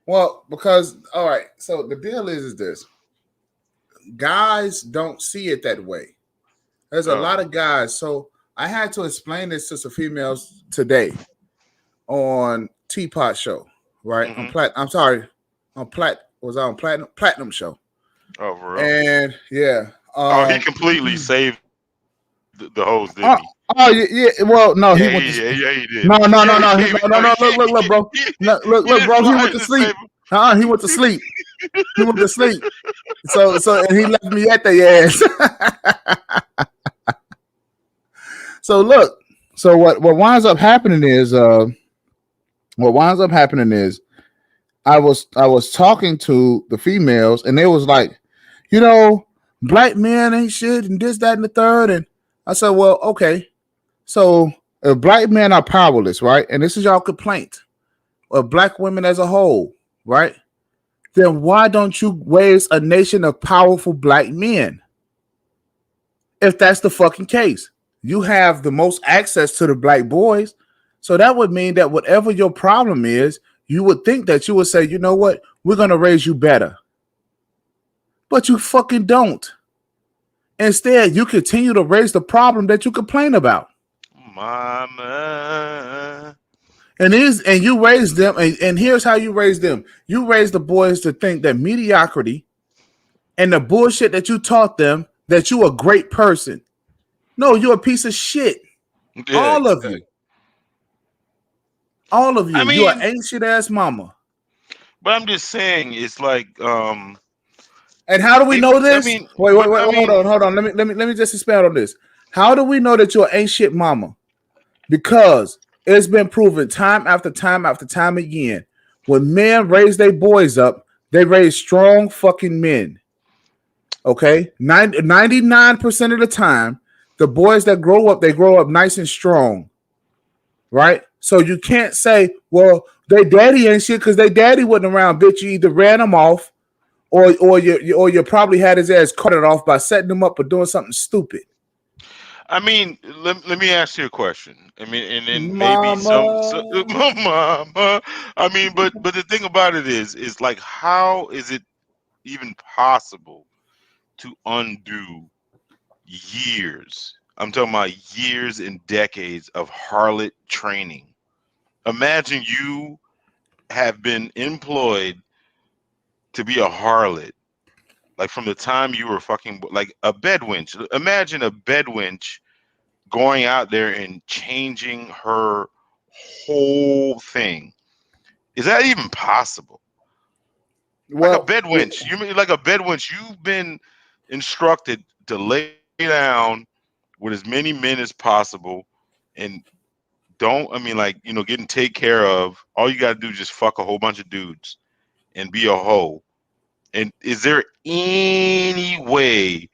Speaker 2: because all right. So the deal is this: guys don't see it that way. There's a lot
Speaker 1: Oh,
Speaker 2: of guys. So I had to explain this to some females today on Teapot Show, right? On
Speaker 1: mm-hmm.
Speaker 2: I'm sorry, on was I on Platinum Show,
Speaker 1: Oh, for real?
Speaker 2: and yeah,
Speaker 1: Oh, he completely saved the hose, didn't
Speaker 2: oh,
Speaker 1: he?
Speaker 2: oh yeah, yeah. Well, no, he
Speaker 1: Yeah,
Speaker 2: went to
Speaker 1: he did.
Speaker 2: no, no, no,
Speaker 1: Yeah, he
Speaker 2: no,
Speaker 1: gave
Speaker 2: no,
Speaker 1: it.
Speaker 2: no,
Speaker 1: No,
Speaker 2: no. Look, bro. No,
Speaker 1: he
Speaker 2: look,
Speaker 1: didn't
Speaker 2: bro. He went
Speaker 1: slide
Speaker 2: to
Speaker 1: to save
Speaker 2: sleep.
Speaker 1: him.
Speaker 2: He went to sleep. He went to sleep. So, and he left me at their ass. So look, so what winds up happening is I was talking to the females and they was like, you know, black men ain't shit and this, that, and the third. And I said, well, okay. So if black men are powerless, right? And this is y'all complaint of black women as a whole, right? Then why don't you raise a nation of powerful black men? If that's the fucking case, you have the most access to the black boys. So that would mean that whatever your problem is, you would think that you would say, you know what, we're going to raise you better. But you fucking don't. Instead, you continue to raise the problem that you complain about.
Speaker 1: Mama.
Speaker 2: And you raise them, and here's how you raise them. You raise the boys to think that mediocrity and the bullshit that you taught them, that you a great person. No, you're a piece of shit.
Speaker 1: Yeah,
Speaker 2: All of you. All of
Speaker 1: I
Speaker 2: you. You're an
Speaker 1: mean,
Speaker 2: ancient ass mama.
Speaker 1: but I'm just saying, it's like,
Speaker 2: And how do we know
Speaker 1: I
Speaker 2: this?
Speaker 1: mean,
Speaker 2: Wait, wait,
Speaker 1: but
Speaker 2: wait,
Speaker 1: I
Speaker 2: hold
Speaker 1: mean,
Speaker 2: on, hold on. Let me just expand on this. How do we know that you ain't shit mama? Because it's been proven time after time after time again. When men raise their boys up, they raise strong fucking men. Okay? 99% of the time, the boys that grow up, they grow up nice and strong. Right? So you can't say, well, they daddy ain't shit because they daddy wasn't around, bitch. You either ran them off or you probably had his ass cut it off by setting him up or doing something stupid.
Speaker 1: I mean, let me ask you a question. I mean, and then maybe
Speaker 2: Mama.
Speaker 1: mama. I mean, but the thing about it is like, how is it even possible to undo years? I'm talking about years and decades of harlot training. Imagine you have been employed to be a harlot, like from the time you were fucking like a bedwench. Imagine a bedwench going out there and changing her whole thing. Is that even possible? Like a
Speaker 2: Well,
Speaker 1: bedwench. You mean like a bedwench? You've been instructed to lay down with as many men as possible and don't, I mean, like, getting taken care of. All you got to do is just fuck a whole bunch of dudes and be a hoe. And is there any way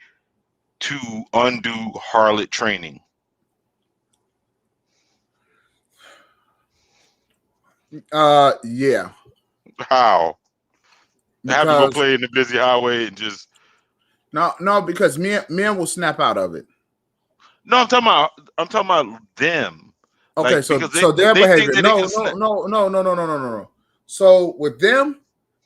Speaker 1: to undo harlot training?
Speaker 2: yeah,
Speaker 1: How? Have to go
Speaker 2: because
Speaker 1: play in the busy highway and just.
Speaker 2: no, because men will snap out of it.
Speaker 1: No, I'm talking about them.
Speaker 2: Okay,
Speaker 1: Like,
Speaker 2: so
Speaker 1: because they
Speaker 2: so their
Speaker 1: they think
Speaker 2: behavior.
Speaker 1: that they
Speaker 2: No,
Speaker 1: can
Speaker 2: no,
Speaker 1: snap.
Speaker 2: no, no, no, no, no, no, no, no. So with them,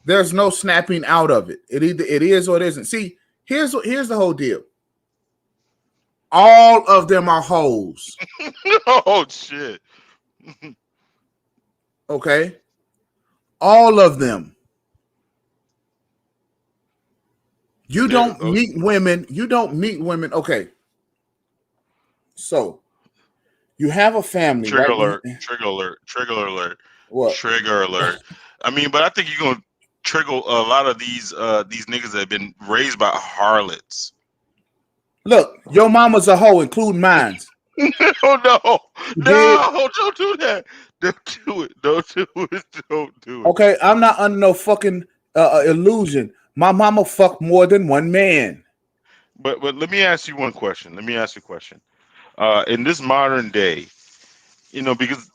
Speaker 2: there's no snapping out of it. It either it is or it isn't. See, here's the whole deal. All of them are hoes.
Speaker 1: Oh shit.
Speaker 2: Okay, all of them. You
Speaker 1: There,
Speaker 2: don't meet women. You don't meet women. Okay, so you have a family,
Speaker 1: trigger
Speaker 2: right?
Speaker 1: alert, trigger alert, trigger alert,
Speaker 2: What?
Speaker 1: trigger alert. I mean, but I think you're gonna trigger a lot of these niggas that have been raised by harlots.
Speaker 2: Look, your mama's a hoe, including mine.
Speaker 1: Oh no,
Speaker 2: You did.
Speaker 1: no, don't do that. Don't do it. Don't do it. Don't do it.
Speaker 2: Okay, I'm not under no fucking illusion. My mama fucked more than one man.
Speaker 1: But let me ask you one question. Let me ask you a question. In this modern day, because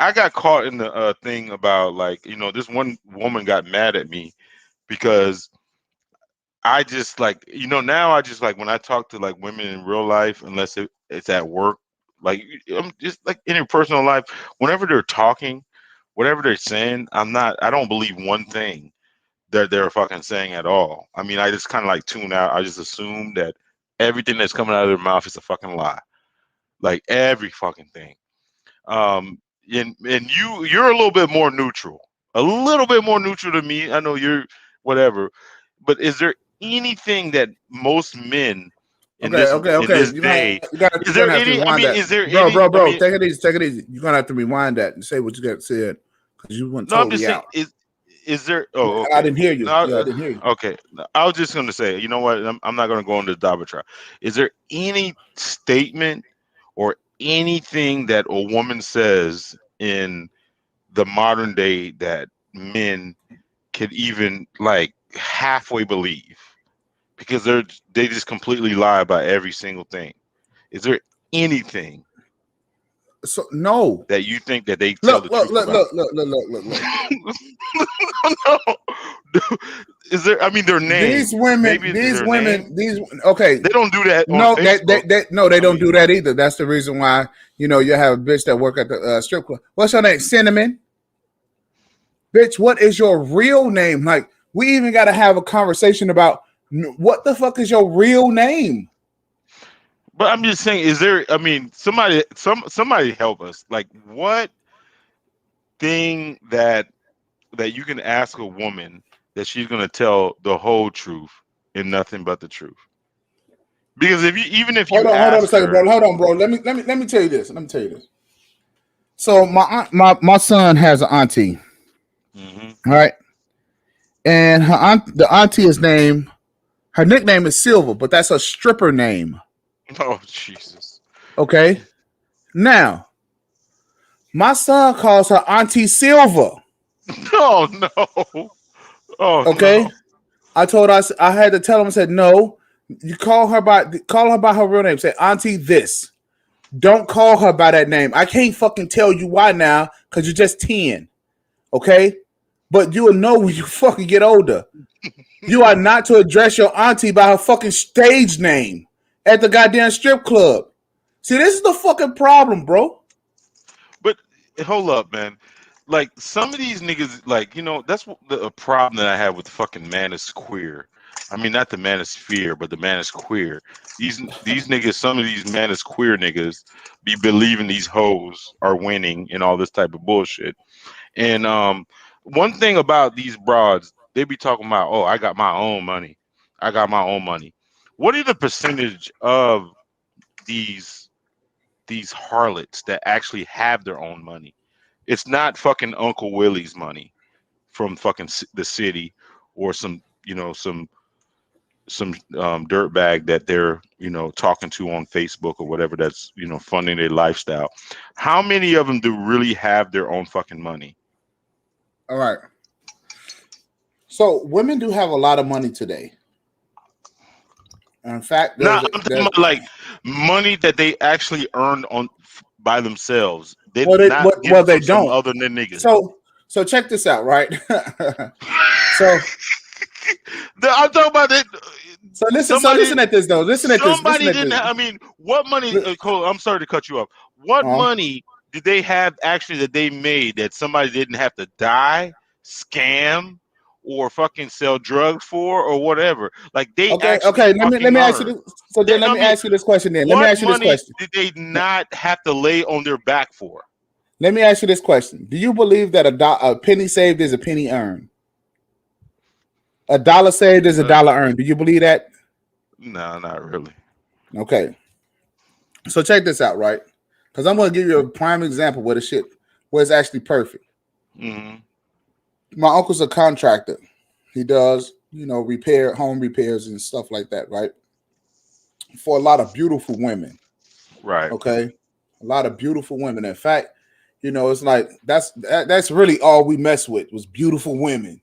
Speaker 1: I got caught in the thing about, like, this one woman got mad at me because I just, like, now I just, like, when I talk to, like, women in real life, unless it's at work, like, I'm just like in your personal life, whenever they're talking, whatever they're saying, I don't believe one thing that they're fucking saying at all. I mean, I just kind of like tune out. I just assume that everything that's coming out of their mouth is a fucking lie, like every fucking thing. And you're a little bit more neutral, a little bit more neutral to me. I know you're whatever, but is there anything that most men in
Speaker 2: Okay,
Speaker 1: this
Speaker 2: okay,
Speaker 1: in
Speaker 2: okay.
Speaker 1: this day,
Speaker 2: You're
Speaker 1: is
Speaker 2: gonna
Speaker 1: there
Speaker 2: have to
Speaker 1: any? I
Speaker 2: rewind
Speaker 1: mean,
Speaker 2: that,
Speaker 1: is there
Speaker 2: bro,
Speaker 1: any?
Speaker 2: bro,
Speaker 1: I
Speaker 2: bro.
Speaker 1: mean,
Speaker 2: Take it easy, take it easy. You're gonna have to rewind that and say what you got said because you went
Speaker 1: no, I'm just
Speaker 2: totally
Speaker 1: saying.
Speaker 2: out.
Speaker 1: Is there? Oh,
Speaker 2: I
Speaker 1: okay.
Speaker 2: didn't hear you.
Speaker 1: No,
Speaker 2: Yeah, I didn't hear you.
Speaker 1: okay. I was just gonna say, you know what? I'm not gonna go into the diatribe. Is there any statement or anything that a woman says in the modern day that men could even like halfway believe, because they just completely lie about every single thing? Is there anything
Speaker 2: So no.
Speaker 1: that you think that they tell
Speaker 2: Look,
Speaker 1: the
Speaker 2: look,
Speaker 1: truth
Speaker 2: look,
Speaker 1: about?
Speaker 2: look, look, look, look, look, look.
Speaker 1: No. Is there? I mean, their
Speaker 2: These
Speaker 1: names.
Speaker 2: women,
Speaker 1: Maybe
Speaker 2: these
Speaker 1: their
Speaker 2: women,
Speaker 1: name.
Speaker 2: these okay.
Speaker 1: They don't do that on
Speaker 2: No,
Speaker 1: Facebook.
Speaker 2: no, they
Speaker 1: I
Speaker 2: don't do
Speaker 1: mean,
Speaker 2: that either. That's the reason why you have a bitch that work at the strip club. What's her name? Cinnamon. Bitch, what is your real name? Like, we even got to have a conversation about what the fuck is your real name?
Speaker 1: but I'm just saying, is there? I mean, somebody help us. Like, what thing that you can ask a woman that she's gonna tell the whole truth and nothing but the truth? Because even if you
Speaker 2: Hold on a
Speaker 1: ask
Speaker 2: second, bro.
Speaker 1: her.
Speaker 2: Hold on, bro. Let me tell you this. Let me tell you this. So my son has an auntie,
Speaker 1: Hmm.
Speaker 2: all right, and the auntie is named Her nickname is Silver, but that's her stripper name.
Speaker 1: Oh Jesus.
Speaker 2: Okay. Now, my son calls her Auntie Silver.
Speaker 1: Oh no. Oh
Speaker 2: Okay.
Speaker 1: no.
Speaker 2: I told us I had to tell him. I said, no, you call her by her real name. Say Auntie this. Don't call her by that name. I can't fucking tell you why now because you're just 10. Okay. But you will know when you fucking get older. You are not to address your auntie by her fucking stage name at the goddamn strip club. See, this is the fucking problem, bro.
Speaker 1: But hold up, man. Like some of these niggas, like that's a problem that I have with the fucking manosphere. I mean, not the manosphere, but the manosphere. These niggas, some of these manosphere niggas, be believing these hoes are winning and all this type of bullshit. And one thing about these broads, they be talking about, oh, I got my own money. I got my own money. What is the percentage of these these harlots that actually have their own money? It's not fucking Uncle Willie's money from fucking the city or some dirt bag that they're talking to on Facebook or whatever that's funding their lifestyle. How many of them do really have their own fucking money?
Speaker 2: All right. So women do have a lot of money today. In fact,
Speaker 1: No, I'm talking about like money that they actually earned on by themselves. They not getting
Speaker 2: they
Speaker 1: from some
Speaker 2: don't.
Speaker 1: other nigga.
Speaker 2: So check this out, right? so
Speaker 1: I'm talking about that.
Speaker 2: listen at this though. Listen at this.
Speaker 1: Somebody didn't. I mean, what money? Cole, I'm sorry to cut you off. What money did they have actually that they made that somebody didn't have to die, scam, or fucking sell drugs for, or whatever? Like they actually
Speaker 2: okay. Let
Speaker 1: fucking
Speaker 2: me ask you
Speaker 1: earned.
Speaker 2: this. So then let me ask you this question. Then let me
Speaker 1: What
Speaker 2: ask you this
Speaker 1: money
Speaker 2: question.
Speaker 1: did they not have to lay on their back for?
Speaker 2: Let me ask you this question. Do you believe that a penny saved is a penny earned? A dollar saved is a dollar earned. Do you believe that?
Speaker 1: No, not really.
Speaker 2: Okay. So check this out, right? Because I'm going to give you a prime example where it's actually perfect.
Speaker 1: Mm-hmm.
Speaker 2: My uncle's a contractor. He does, home repairs and stuff like that, right? For a lot of beautiful women.
Speaker 1: Right.
Speaker 2: Okay. A lot of beautiful women. In fact, it's like that's really all we mess with was beautiful women.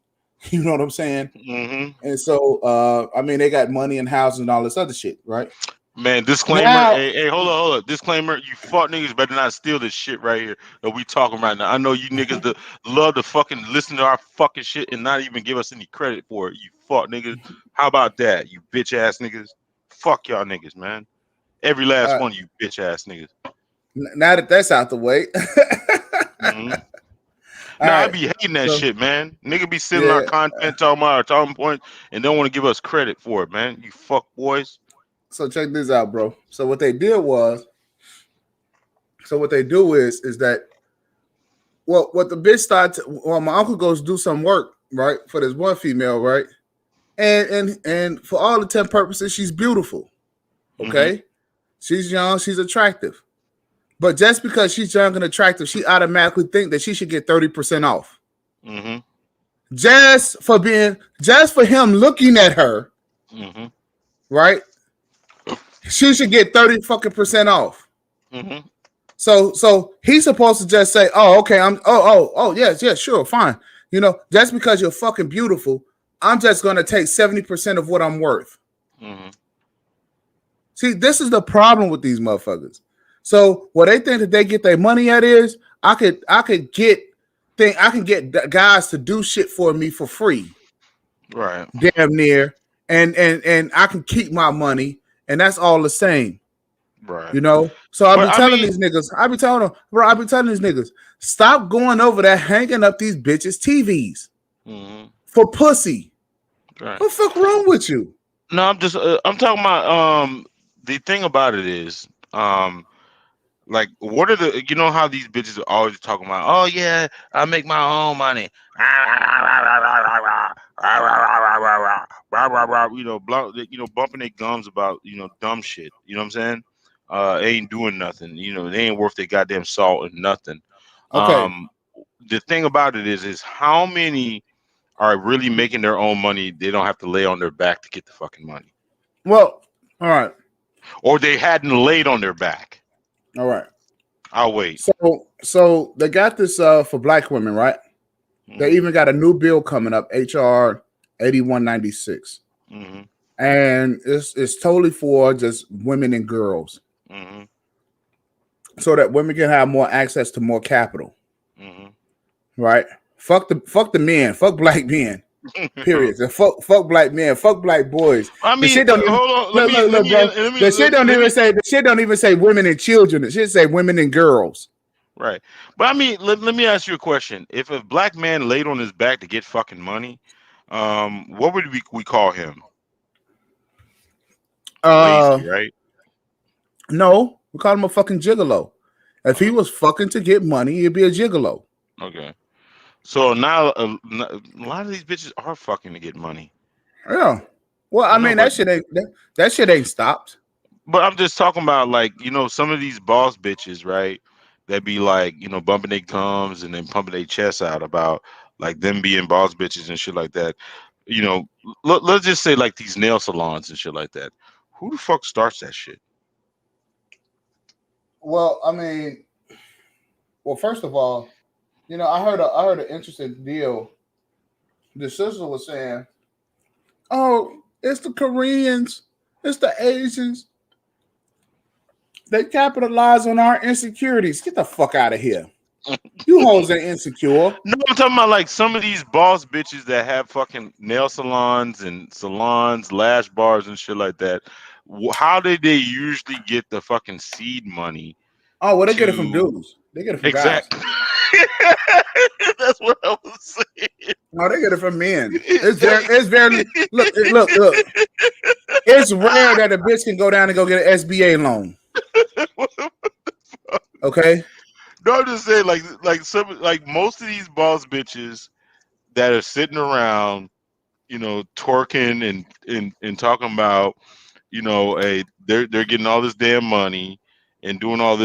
Speaker 2: You know what I'm saying?
Speaker 1: Mm-hmm.
Speaker 2: And so, I mean, they got money and houses and all this other shit, right?
Speaker 1: Man, disclaimer.
Speaker 2: Now,
Speaker 1: Hey, hold up. Disclaimer. You fuck niggas better not steal this shit right here that we talking right now. I know you niggas that love to fucking listen to our fucking shit and not even give us any credit for it. You fuck niggas. How about that, you bitch ass niggas? Fuck y'all niggas, man. Every last one of you bitch ass niggas.
Speaker 2: now that that's out the way.
Speaker 1: Mm-hmm.
Speaker 2: All
Speaker 1: Now I
Speaker 2: right.
Speaker 1: be hating that
Speaker 2: So,
Speaker 1: shit, man. Nigga be sitting our
Speaker 2: yeah.
Speaker 1: content talking about our talking points and don't want to give us credit for it, man. You fuck boys.
Speaker 2: So check this out, bro. So what they did was, so what they do is that, well, what the bitch started. Well, my uncle goes do some work, right, for this one female, right, and for all intent purposes, she's beautiful.
Speaker 1: Mm-hmm.
Speaker 2: Okay, she's young, she's attractive, but just because she's young and attractive, she automatically think that she should get 30% off.
Speaker 1: Mm-hmm.
Speaker 2: Just for him looking at her,
Speaker 1: Mm-hmm.
Speaker 2: right? She should get 30 fucking percent off.
Speaker 1: Mm-hmm.
Speaker 2: So he's supposed to just say, "Oh, okay, yes, sure, fine." Just because you're fucking beautiful, I'm just gonna take 70% of what I'm worth.
Speaker 1: Mm-hmm.
Speaker 2: See, this is the problem with these motherfuckers. So what they think that they get their money at is, I can get guys to do shit for me for free,
Speaker 1: Right.
Speaker 2: damn near, and I can keep my money, and that's all the same.
Speaker 1: Right.
Speaker 2: So I've
Speaker 1: But
Speaker 2: been
Speaker 1: I
Speaker 2: telling
Speaker 1: mean,
Speaker 2: these niggas, I've been telling these niggas, stop going over there hanging up these bitches' TVs
Speaker 1: mm-hmm.
Speaker 2: for pussy.
Speaker 1: Right.
Speaker 2: What the fuck wrong with you?
Speaker 1: No, I'm talking about the thing about it is like what are the how these bitches are always talking about, oh yeah, I make my own money. Bumping their gums about dumb shit. You know what I'm saying? Ain't doing nothing. They ain't worth their goddamn salt and nothing.
Speaker 2: Okay.
Speaker 1: The thing about it is how many are really making their own money. They don't have to lay on their back to get the fucking money,
Speaker 2: Well, all right,
Speaker 1: or they hadn't laid on their back.
Speaker 2: all right.
Speaker 1: I'll wait.
Speaker 2: So they got this for black women, right? They
Speaker 1: Hmm.
Speaker 2: even got a new bill coming up, HR 8196.
Speaker 1: Hmm.
Speaker 2: And it's totally for just women and girls,
Speaker 1: Hmm.
Speaker 2: so that women can have more access to more capital,
Speaker 1: Hmm.
Speaker 2: right? Fuck the men, fuck black men, period. And fuck black men, fuck black boys.
Speaker 1: I
Speaker 2: The
Speaker 1: mean,
Speaker 2: shit don't even
Speaker 1: hold on. Let
Speaker 2: look,
Speaker 1: me
Speaker 2: look,
Speaker 1: let
Speaker 2: look,
Speaker 1: me
Speaker 2: bro.
Speaker 1: let me
Speaker 2: The shit don't
Speaker 1: let
Speaker 2: even
Speaker 1: me
Speaker 2: say women and children. The shit say women and girls.
Speaker 1: right. But I mean, let me ask you a question. If a black man laid on his back to get fucking money, what would we call him?
Speaker 2: Uh
Speaker 1: Lazy, right?
Speaker 2: no, we call him a fucking gigolo. If he
Speaker 1: Uh,
Speaker 2: was fucking to get money, he'd be a gigolo.
Speaker 1: okay. So now a lot of these bitches are fucking to get money.
Speaker 2: Yeah. Well,
Speaker 1: I
Speaker 2: I
Speaker 1: know,
Speaker 2: mean
Speaker 1: but
Speaker 2: that shit ain't stopped.
Speaker 1: I'm just talking about, like, some of these boss bitches, right? That be like, bumping their gums and then pumping their chests out about like them being boss bitches and shit like that. You know, let's just say like these nail salons and shit like that. Who the fuck starts that shit?
Speaker 2: Well, I mean, well, first of all, I heard an interesting deal. The sister was saying, "Oh, it's the Koreans, it's the Asians. They capitalize on our insecurities. Get the fuck out of here. You hoes ain't insecure.
Speaker 1: No, I'm talking about like some of these boss bitches that have fucking nail salons and salons, lash bars and shit like that. How did they usually get the fucking seed money
Speaker 2: Oh, well, they get it from
Speaker 1: to
Speaker 2: dudes. They get it from guys.
Speaker 1: exact? That's what I was saying.
Speaker 2: No, they get it from men. It's very look. It's rare that a bitch can go down and go get an SBA loan. Okay.
Speaker 1: No, I'm just saying, like some, like most of these boss bitches that are sitting around, twerking and talking about, they're getting all this damn money and doing all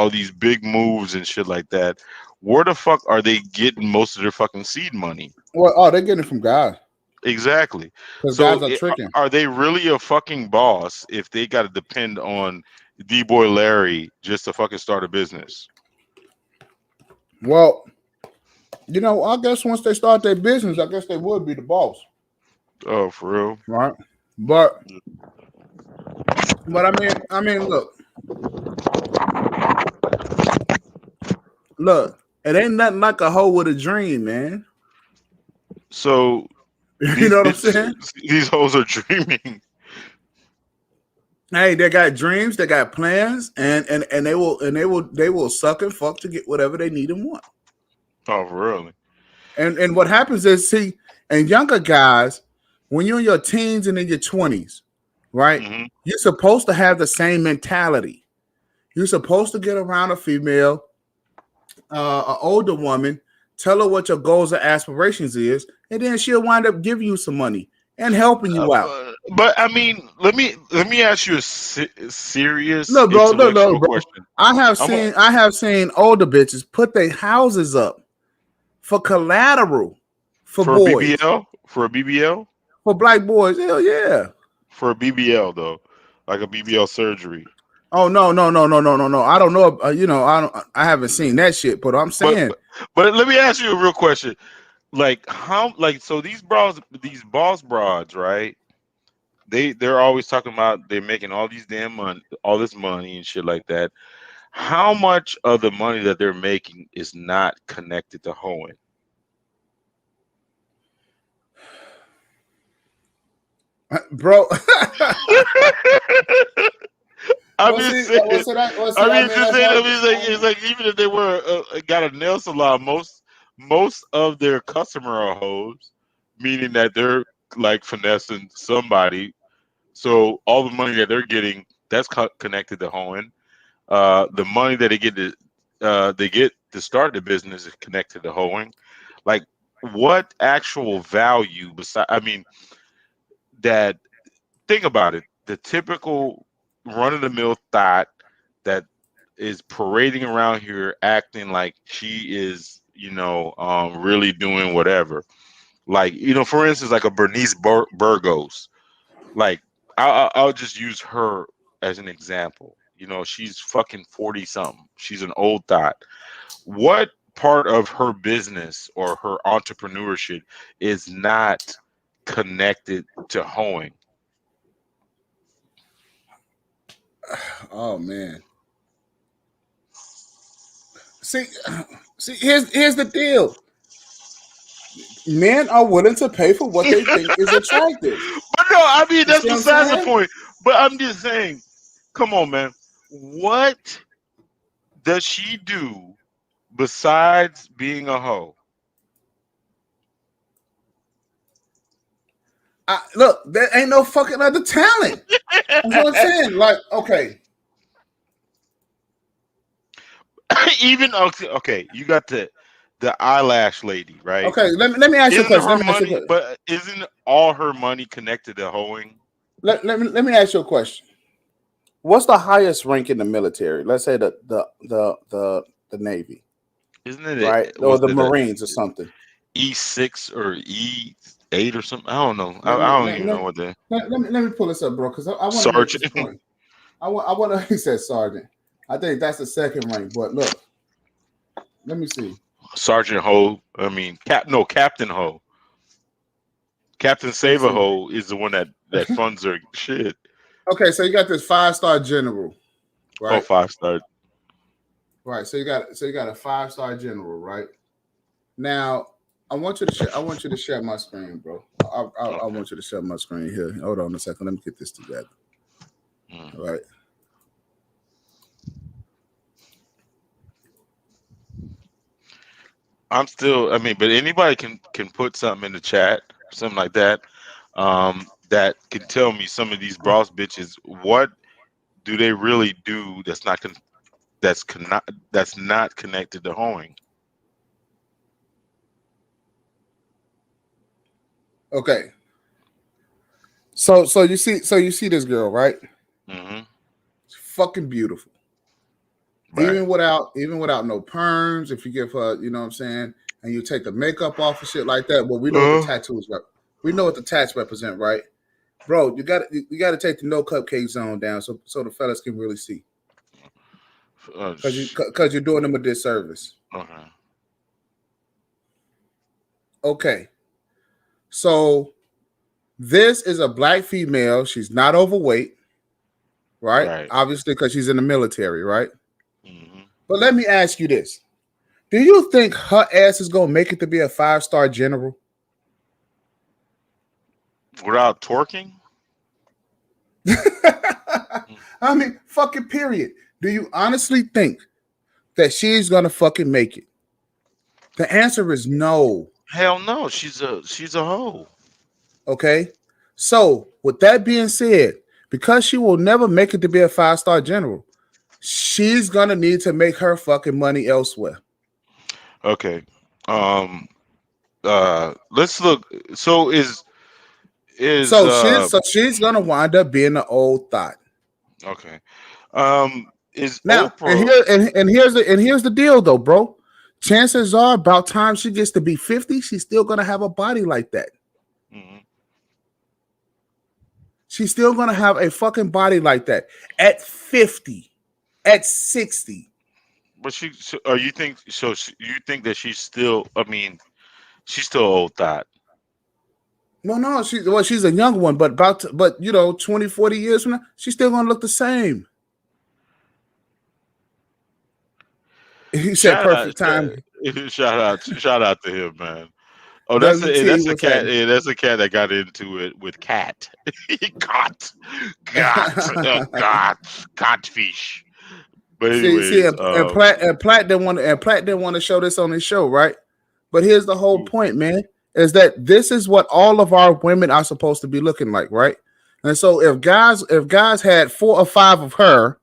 Speaker 1: these big moves and shit like that. Where the fuck are they getting most of their fucking seed money?
Speaker 2: Well, oh, they get it from guys
Speaker 1: Exactly.
Speaker 2: because
Speaker 1: So
Speaker 2: guys are tricking.
Speaker 1: are they really a fucking boss if they got to depend on D boy Larry just to fucking start a business?
Speaker 2: Well, I guess once they start their business, I guess they would be the boss,
Speaker 1: Oh, for real?
Speaker 2: right? But I mean, look, it ain't nothing like a hoe with a dream, man.
Speaker 1: So
Speaker 2: You
Speaker 1: these
Speaker 2: know what I'm
Speaker 1: bitches,
Speaker 2: saying?
Speaker 1: these hoes are dreaming.
Speaker 2: Hey, they got dreams, they got plans, and they will suck and fuck to get whatever they need and want.
Speaker 1: Oh, really?
Speaker 2: And what happens is, see, and younger guys, when you're in your teens and in your 20s, right?
Speaker 1: Hmm.
Speaker 2: You're supposed to have the same mentality. You're supposed to get around a female, an older woman, tell her what your goals and aspirations is, and then she'll wind up giving you some money and helping you out.
Speaker 1: But I mean, let me ask you a serious
Speaker 2: Look,
Speaker 1: intellectual
Speaker 2: bro.
Speaker 1: question.
Speaker 2: I have
Speaker 1: I'm a,
Speaker 2: seen I have seen older bitches put their houses up for collateral for
Speaker 1: for a
Speaker 2: boys,
Speaker 1: BBL, for a BBL,
Speaker 2: for black boys. Hell yeah.
Speaker 1: for a BBL though, like a BBL surgery.
Speaker 2: Oh no. I don't know. I haven't seen that shit. But I'm
Speaker 1: But
Speaker 2: saying,
Speaker 1: but let me ask you a real question. Like how, like, so these bras, these boss broads, right? They're always talking about they're making all these damn money, all this money and shit like that. How much of the money that they're making is not connected to hoeing?
Speaker 2: bro.
Speaker 1: I'm
Speaker 2: well,
Speaker 1: just
Speaker 2: see,
Speaker 1: saying. I mean,
Speaker 2: I
Speaker 1: it's
Speaker 2: mean,
Speaker 1: just
Speaker 2: that's
Speaker 1: saying. I
Speaker 2: hard.
Speaker 1: mean, it's like even if they were got a nail salon, most of their customer are hoes, meaning that they're like finessing somebody. So all the money that they're getting, that's connected to hoeing. The money that they get to start the business is connected to hoeing. Like, what actual value beside? I mean, that think about it. The typical run of the mill thought that is parading around here acting like she is, really doing whatever. Like, for instance, like a Bernice Burgos. Like, I'll just use her as an example. She's fucking 40 something. She's an old thought. What part of her business or her entrepreneurship is not connected to hoeing?
Speaker 2: Oh man. See, see, here's the deal. Men are willing to pay for what they think is attractive.
Speaker 1: But no, I mean
Speaker 2: You
Speaker 1: that's
Speaker 2: see what I'm
Speaker 1: besides the
Speaker 2: saying?
Speaker 1: point. But I'm just saying, come on, man. What does she do besides being a hoe?
Speaker 2: Look, there ain't no fucking other talent. That's what I'm saying. Like, okay,
Speaker 1: Even okay, you got the eyelash lady, right?
Speaker 2: okay. Let me ask you a
Speaker 1: Isn't
Speaker 2: question.
Speaker 1: her
Speaker 2: Let me ask you a
Speaker 1: money?
Speaker 2: question.
Speaker 1: But isn't all her money connected to hoeing?
Speaker 2: Let me ask you a question. What's the highest rank in the military? Let's say the Navy,
Speaker 1: Isn't it?
Speaker 2: right, or
Speaker 1: Was
Speaker 2: the
Speaker 1: it a
Speaker 2: Marines or something.
Speaker 1: E6 or E8 or something? I don't know. I,
Speaker 2: Let me
Speaker 1: I don't
Speaker 2: let,
Speaker 1: even
Speaker 2: let,
Speaker 1: know what the
Speaker 2: let me pull this up, bro, because I want to make this
Speaker 1: sergeant
Speaker 2: point. I want to. He said sergeant. I think that's the second rank. But look, let me see.
Speaker 1: Sergeant Ho. I mean, Captain Ho. Captain
Speaker 2: Let me
Speaker 1: Saver
Speaker 2: see.
Speaker 1: Ho is the one that funds her shit.
Speaker 2: Okay, so you got this 5-star general,
Speaker 1: Oh,
Speaker 2: right?
Speaker 1: 5 star.
Speaker 2: Right. So you got a 5-star general, right? Now, I want you to share my screen, bro. I
Speaker 1: Okay.
Speaker 2: want you to share my screen here. Hold on a second. Let me get this together.
Speaker 1: Mm.
Speaker 2: All right.
Speaker 1: I'm still. I mean, but anybody can put something in the chat, something like that. That can tell me some of these boss bitches. What do they really do? That's not connected to hoeing.
Speaker 2: Okay. So you see this girl, right?
Speaker 1: Hmm.
Speaker 2: She's fucking beautiful.
Speaker 1: Right.
Speaker 2: Even without no perms, if you give her, you know what I'm saying, and you take the makeup off and shit like that, well, we know what the
Speaker 1: Uh,
Speaker 2: tattoos rep. We know what the tats represent, right? Bro, you got to take the no cupcake zone down so the fellas can really see, cuz you
Speaker 1: sh-
Speaker 2: cuz you're doing them a disservice.
Speaker 1: okay.
Speaker 2: Okay. So this is a black female. She's not overweight, right?
Speaker 1: Right.
Speaker 2: Obviously cuz she's in the military, right?
Speaker 1: Hmm.
Speaker 2: But let me ask you this. Do you think her ass is going to make it to be a 5-star general?
Speaker 1: Without twerking.
Speaker 2: I mean, fucking period. Do you honestly think that she's gonna fucking make it? The answer is no.
Speaker 1: Hell no. She's a hoe.
Speaker 2: Okay. So, with that being said, because she will never make it to be a 5-star general, she's gonna need to make her fucking money elsewhere.
Speaker 1: Okay. Um. Let's look. So is
Speaker 2: So she's gonna wind up being an old thought.
Speaker 1: okay. Is
Speaker 2: Now, and
Speaker 1: Oprah?
Speaker 2: here and here's the deal though, bro. Chances are about time she gets to be 50, she's still gonna have a body like that.
Speaker 1: Mhm.
Speaker 2: She's still gonna have a fucking body like that at 50, at 60.
Speaker 1: But you think so? You think that she's still? I mean, she's still old thought.
Speaker 2: No, she's a young one, but 20, 40 years from now, she's still gonna look the same. He said
Speaker 1: Shout out,
Speaker 2: perfect time.
Speaker 1: shout out to him, man. Oh,
Speaker 2: WT
Speaker 1: that's a
Speaker 2: was
Speaker 1: cat.
Speaker 2: saying.
Speaker 1: Yeah, that's a cat that got into it with cat. cat, cat, catfish. But
Speaker 2: see,
Speaker 1: anyways,
Speaker 2: and Platt didn't want to show this on his show, right? But here's the whole
Speaker 1: who-
Speaker 2: point, man, is that this is what all of our women are supposed to be looking like, right? And so if guys had 4 or 5 of her,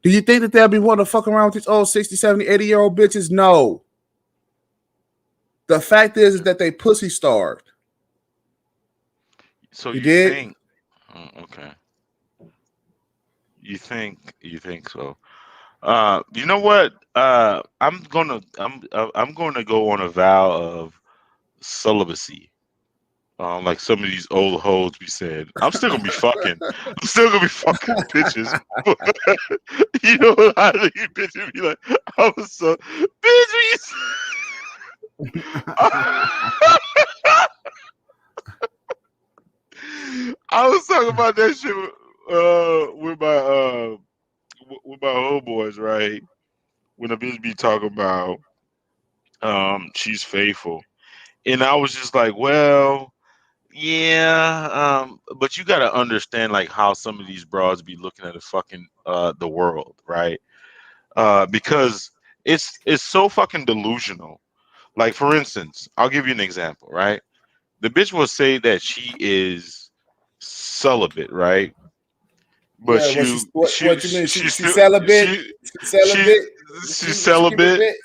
Speaker 2: do you think that they'll be wanting to fuck around with these old 60, 70, 80-year-old bitches? No. The fact is that they pussy starved.
Speaker 1: so
Speaker 2: You
Speaker 1: you
Speaker 2: did?
Speaker 1: think? Okay, you think so? You know what? I'm gonna go on a vow of celibacy. Like some of these old hoes be saying, I'm still gonna be fucking. I'm still gonna be fucking bitches. You know what I think bitches be like, I was so bitch. I was talking about that shit with my homeboys, right? When the bitch be talking about she's faithful. And I was just like, well, yeah, but you gotta understand like how some of these broads be looking at the fucking the world, right? Because it's so fucking delusional. Like for instance, I'll give you an example, right? The bitch will say that she is celibate, right? But
Speaker 2: Yeah,
Speaker 1: she she
Speaker 2: what you mean?
Speaker 1: she
Speaker 2: She
Speaker 1: still
Speaker 2: celibate? She
Speaker 1: she
Speaker 2: celibate?
Speaker 1: she's
Speaker 2: She keep it
Speaker 1: celibate.
Speaker 2: bit?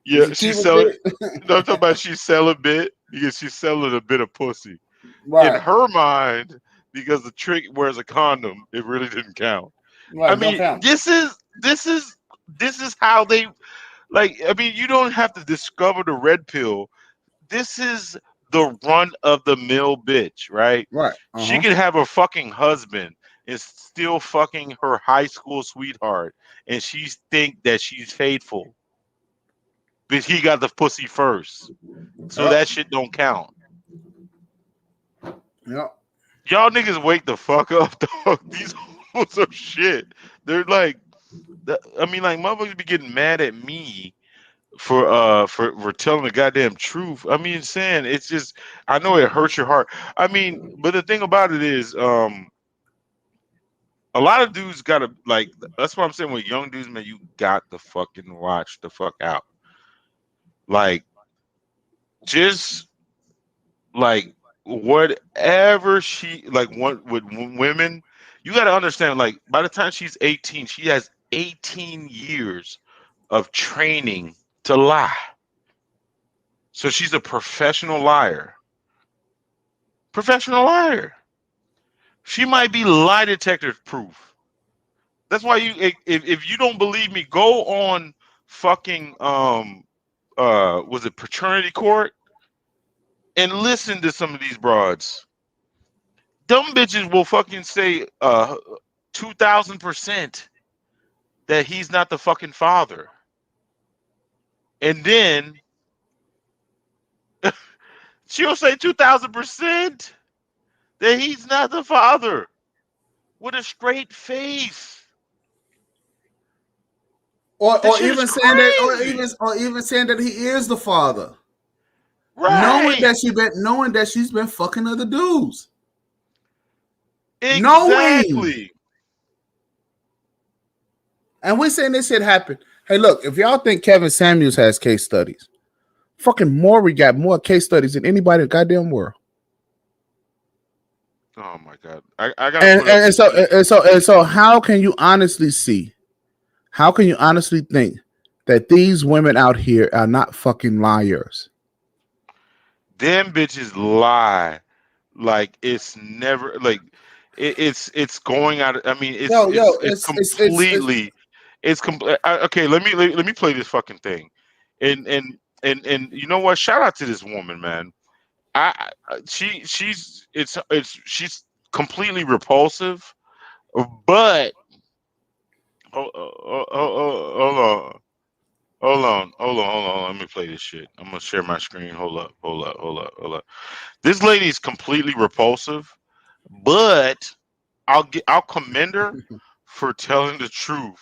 Speaker 1: Yeah,
Speaker 2: She
Speaker 1: she's
Speaker 2: keep it
Speaker 1: selling.
Speaker 2: bit?
Speaker 1: No, I'm talking about she's celibate because she's selling a bit of pussy. In
Speaker 2: Right,
Speaker 1: her mind, because the trick wears a condom, it really didn't count. I
Speaker 2: right. Don't
Speaker 1: mean,
Speaker 2: count.
Speaker 1: this is how they like. I mean, you don't have to discover the red pill. This is the run of the mill bitch, right?
Speaker 2: Right. Uh
Speaker 1: She
Speaker 2: huh.
Speaker 1: could have a fucking husband and still fucking her high school sweetheart, and she think that she's faithful, but he got the pussy first, so
Speaker 2: Yep.
Speaker 1: that shit don't count.
Speaker 2: Yep.
Speaker 1: Y'all niggas wake the fuck up, dog. These hoes are shit. They're like, I mean, like motherfuckers be getting mad at me for telling the goddamn truth. I mean, saying it's just, I know it hurts your heart. I mean, but the thing about it is, a lot of dudes gotta like. That's what I'm saying with young dudes, man. You got to fucking watch the fuck out. Like, just like whatever she like what with women, you got to understand like by the time she's 18 she has 18 years of training to lie, so she's a professional liar. She might be lie detector proof. That's why you if you don't believe me, go on fucking was it paternity court and listen to some of these broads. Dumb bitches will fucking say 2,000% that he's not the fucking father. And then she'll say 2,000% that he's not the father with a straight face. This
Speaker 2: Or
Speaker 1: shit is
Speaker 2: even saying that,
Speaker 1: crazy.
Speaker 2: or even saying that he is the father,
Speaker 1: Right.
Speaker 2: knowing that she's been fucking other dudes, knowing.
Speaker 1: Exactly.
Speaker 2: And we're saying this shit happened. Hey, look, if y'all think Kevin Samuels has case studies, fucking Maury got more case studies than anybody in the goddamn world.
Speaker 1: Oh my god. I gotta put up this shit.
Speaker 2: And so how can you honestly see? How can you honestly think that these women out here are not fucking liars?
Speaker 1: Them bitches lie like it's never like it's going out. I mean, it's
Speaker 2: Yo,
Speaker 1: it's it's
Speaker 2: it's
Speaker 1: completely it's complete. Okay, let me play this fucking thing, and you know what? Shout out to this woman, man. She's completely repulsive, but hold on. Hold on. Let me play this shit. I'm gonna share my screen. Hold up. This lady is completely repulsive, but I'll commend her for telling the truth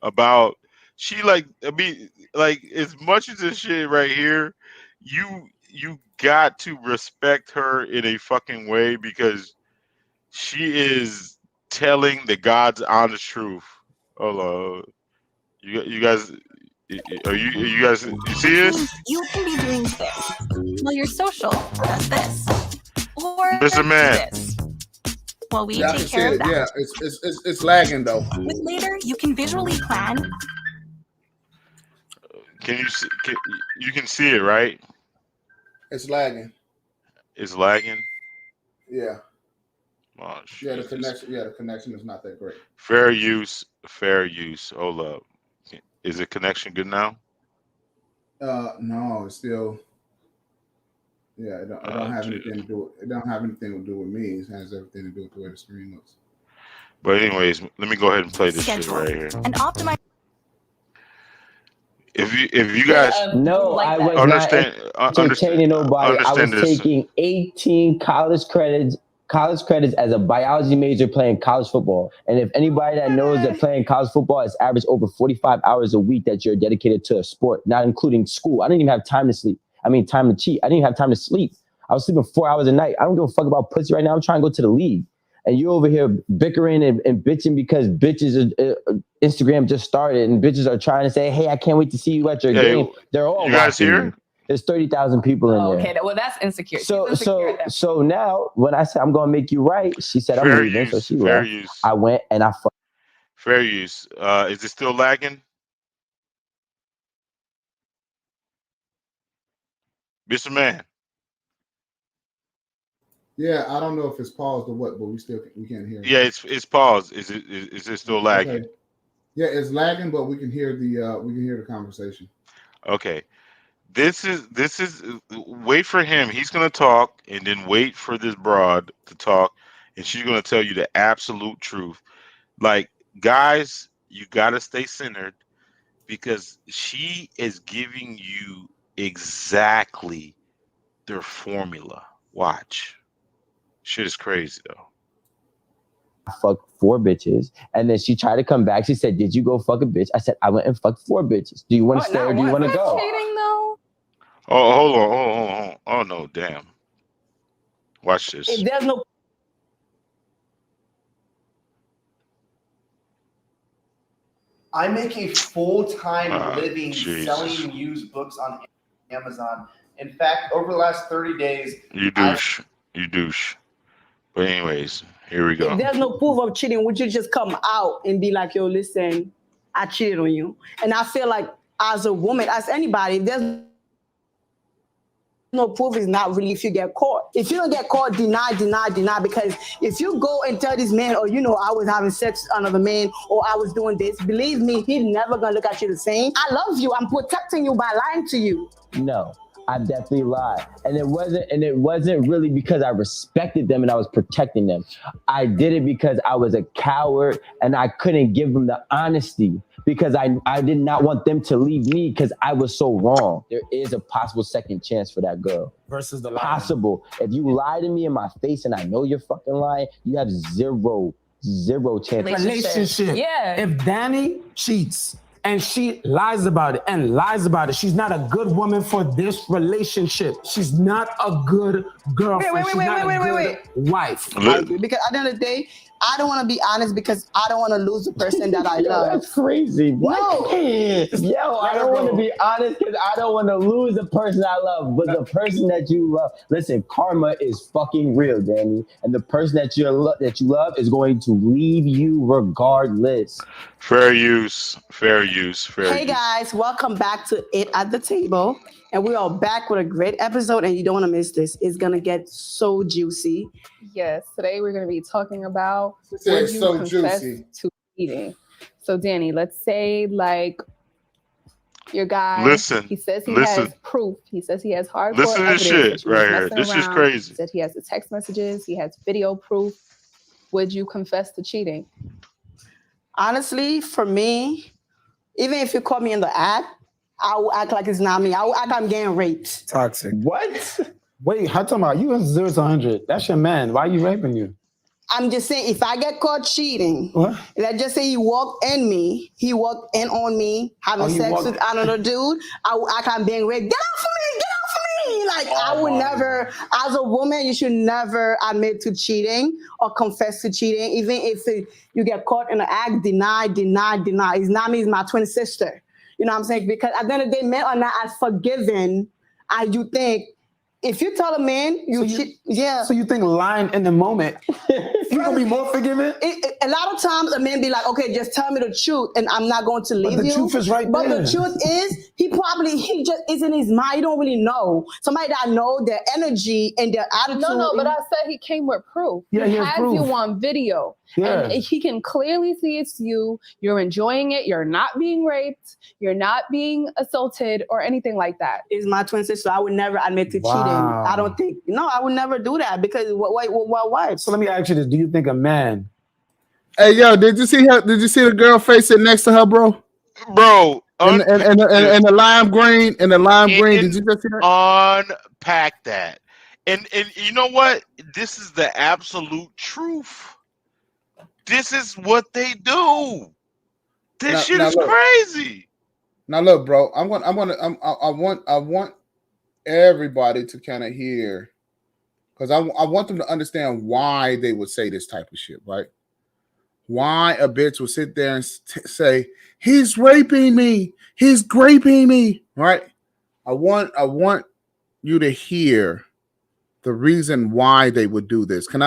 Speaker 1: about she like I mean like as much as this shit right here, you got to respect her in a fucking way because she is telling the God's honest truth. Hold on, you guys, are you guys you see
Speaker 3: Which
Speaker 1: this,
Speaker 3: means you can be doing this while you're social, that's this, or
Speaker 1: Mr. Man?
Speaker 3: this. While we
Speaker 2: yeah, I
Speaker 3: take
Speaker 2: can see
Speaker 3: care of
Speaker 2: it.
Speaker 3: that.
Speaker 2: Yeah, it's lagging though.
Speaker 3: With later, you can visually plan.
Speaker 1: Can you see, you can see it right?
Speaker 2: It's lagging.
Speaker 1: It's lagging.
Speaker 2: Yeah,
Speaker 1: Oh
Speaker 2: yeah.
Speaker 1: shit! This
Speaker 2: The connection is not that great.
Speaker 1: fair use, fair use. Hold up. Is the connection good now?
Speaker 2: No, it's still. Yeah, it don't
Speaker 1: Oh,
Speaker 2: have
Speaker 1: Jesus.
Speaker 2: anything to do. It don't have anything to do with me. It has everything to do with the way the screen looks.
Speaker 1: But anyways, let me go ahead and play this shit
Speaker 3: Schedule
Speaker 1: right here.
Speaker 3: and optimize.
Speaker 1: If you guys
Speaker 4: No, I was not
Speaker 1: understand
Speaker 4: entertaining nobody. I
Speaker 1: understand
Speaker 4: was
Speaker 1: this,
Speaker 4: taking 18 college credits as a biology major playing college football. And if anybody that knows that playing college football is average over 45 hours a week that you're dedicated to a sport, not including school. I didn't even have time to sleep. I mean, time to cheat. I didn't even have time to sleep. I was sleeping 4 hours a night. I don't give a fuck about pussy right now. I'm trying to go to the league. And you over here bickering and bitching because bitches Instagram just started and bitches are trying to say, hey, I can't wait to see you at your
Speaker 1: hey,
Speaker 4: game. They're all
Speaker 1: you guys
Speaker 4: watching
Speaker 1: here?
Speaker 4: you. There's 30,000 people in there.
Speaker 3: Okay, well that's insecure.
Speaker 4: So now when I said I'm gonna make you right, she said I'm
Speaker 1: Fair
Speaker 4: leaving. So
Speaker 1: use,
Speaker 4: she
Speaker 1: fair
Speaker 4: left.
Speaker 1: use,
Speaker 4: I went and I fucked.
Speaker 1: fair use. Is it still lagging, Mr. Man?
Speaker 2: Yeah, I don't know if it's paused or what, but we can't hear
Speaker 1: Yeah,
Speaker 2: it.
Speaker 1: it's paused. Is it still lagging?
Speaker 2: Okay. Yeah, it's lagging, but we can hear the conversation.
Speaker 1: Okay. This is wait for him. He's gonna talk, and then wait for this broad to talk, and she's gonna tell you the absolute truth. Like, guys, you gotta stay centered because she is giving you exactly their formula. Watch. Shit is crazy though.
Speaker 4: I fucked 4 bitches. And then she tried to come back. She said, did you go fuck a bitch? I said, I went and fucked 4 bitches. Do you want to stay or do you want to go?
Speaker 3: Cheating though.
Speaker 1: Oh, hold on, hold on, hold on. Oh no, damn. Watch
Speaker 5: If
Speaker 1: this.
Speaker 5: there's no
Speaker 6: I make a full-time living
Speaker 1: Jesus.
Speaker 6: selling used books on Amazon. In fact, over the last 30 days,
Speaker 1: You
Speaker 6: I've
Speaker 1: douche. You douche. But anyways, here we
Speaker 5: if
Speaker 1: go.
Speaker 5: there's no proof of cheating, would you just come out and be like, yo, listen, I cheated on you? And I feel like as a woman, as anybody, if there's no proof, is not really if you get caught. If you don't get caught, deny, deny, deny. Because if you go and tell this man, or I was having sex with another man, or I was doing this, believe me, he's never gonna look at you the same. I love you. I'm protecting you by lying to you.
Speaker 4: No, I definitely lied. And it wasn't really because I respected them and I was protecting them. I did it because I was a coward and I couldn't give them the honesty because I did not want them to leave me because I was so wrong. There is a possible second chance for that girl.
Speaker 7: Versus the lie.
Speaker 4: Possible. If you lie to me in my face and I know you're fucking lying, you have zero chance.
Speaker 7: Relationship.
Speaker 3: Yeah.
Speaker 7: If Danny cheats and she lies about it, she's not a good woman for this relationship. She's not a good girlfriend. She's not a good wife.
Speaker 5: I agree. Because at the end of the day, I don't want to be honest because I don't want to lose the person that I love.
Speaker 4: That's crazy. What?
Speaker 5: No.
Speaker 4: Yo, I don't want to be honest because I don't want to lose the person I love. But the person that you love, listen, karma is fucking real, Danny. And the person that you love is going to leave you regardless.
Speaker 1: Fair use. Fair use. Fair
Speaker 5: Hey
Speaker 1: use.
Speaker 5: guys, welcome back to It at the Table. And we are back with a great episode, and you don't want to miss this. It's going to get so juicy.
Speaker 8: Yes, today we're going to be talking about
Speaker 2: It's
Speaker 8: would you
Speaker 2: so
Speaker 8: confess
Speaker 2: juicy.
Speaker 8: to cheating. So, Danny, let's say like your guy,
Speaker 1: Listen,
Speaker 8: he says he
Speaker 1: listen.
Speaker 8: has proof. He says he has hardcore
Speaker 1: Listen to
Speaker 8: evidence
Speaker 1: this shit
Speaker 8: that you was
Speaker 1: right here.
Speaker 8: messing
Speaker 1: This is
Speaker 8: around.
Speaker 1: crazy.
Speaker 8: He said he has the text messages. He has video proof. Would you confess to cheating?
Speaker 5: Honestly, for me, even if you caught me in the act, I will act like it's not me. I will act like I'm getting raped.
Speaker 7: Toxic.
Speaker 4: What?
Speaker 7: Wait, how talking about you was 0 to 100? That's your man. Why are you raping you?
Speaker 5: I'm just saying, if I get caught cheating,
Speaker 7: What?
Speaker 5: let's just say he walked in on me, having sex with another dude, I will act like I'm being raped. Get out from me! Get out from me! Like, I would never, as a woman, you should never admit to cheating or confess to cheating. Even if you get caught in an act, deny. It's not me, it's my twin sister. You know what I'm saying? Because at the end of the day, men are not as forgiving as you think. If you tell a man
Speaker 7: So you think lying in the moment You gonna be more forgiving?
Speaker 5: A lot of times a man be like, okay, just tell me the truth and I'm not going to leave
Speaker 7: But the
Speaker 5: you.
Speaker 7: truth is right
Speaker 5: But
Speaker 7: there.
Speaker 5: the truth is, he just is in his mind. He don't really know. Somebody that know their energy and their attitude.
Speaker 8: No, but I said he came with proof.
Speaker 7: Yeah,
Speaker 8: he
Speaker 7: he has
Speaker 8: has
Speaker 7: proof.
Speaker 8: you on video.
Speaker 7: Yeah.
Speaker 8: And he can clearly see it's you. You're enjoying it. You're not being raped. You're not being assaulted or anything like that.
Speaker 5: Is my twin sister. I would never admit to cheating. I don't think. No, I would never do that because what?
Speaker 7: So let me ask you this: do you think a man?
Speaker 2: Hey, yo, did you see her? Did you see the girl face sitting next to her, bro?
Speaker 1: Bro,
Speaker 2: And the lime green and the lime green. Did you just see that?
Speaker 1: Unpack that. And you know what? This is the absolute truth. This is what they do. This shit is crazy.
Speaker 2: Now look, bro. I want everybody to kind of hear, because I want them to understand why they would say this type of shit, right? Why a bitch would sit there and say, he's raping me, he's graping me, right? I want you to hear the reason why they would do this. Can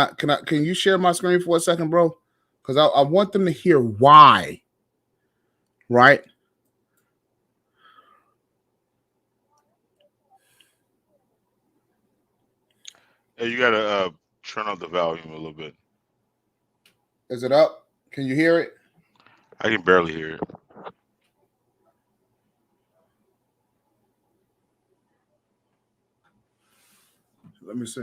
Speaker 2: you share my screen for a second, bro? Because I want them to hear why, right?
Speaker 1: Hey, you gotta turn up the volume a little bit.
Speaker 2: Is it up? Can you hear it?
Speaker 1: I can barely hear it.
Speaker 2: Let me see.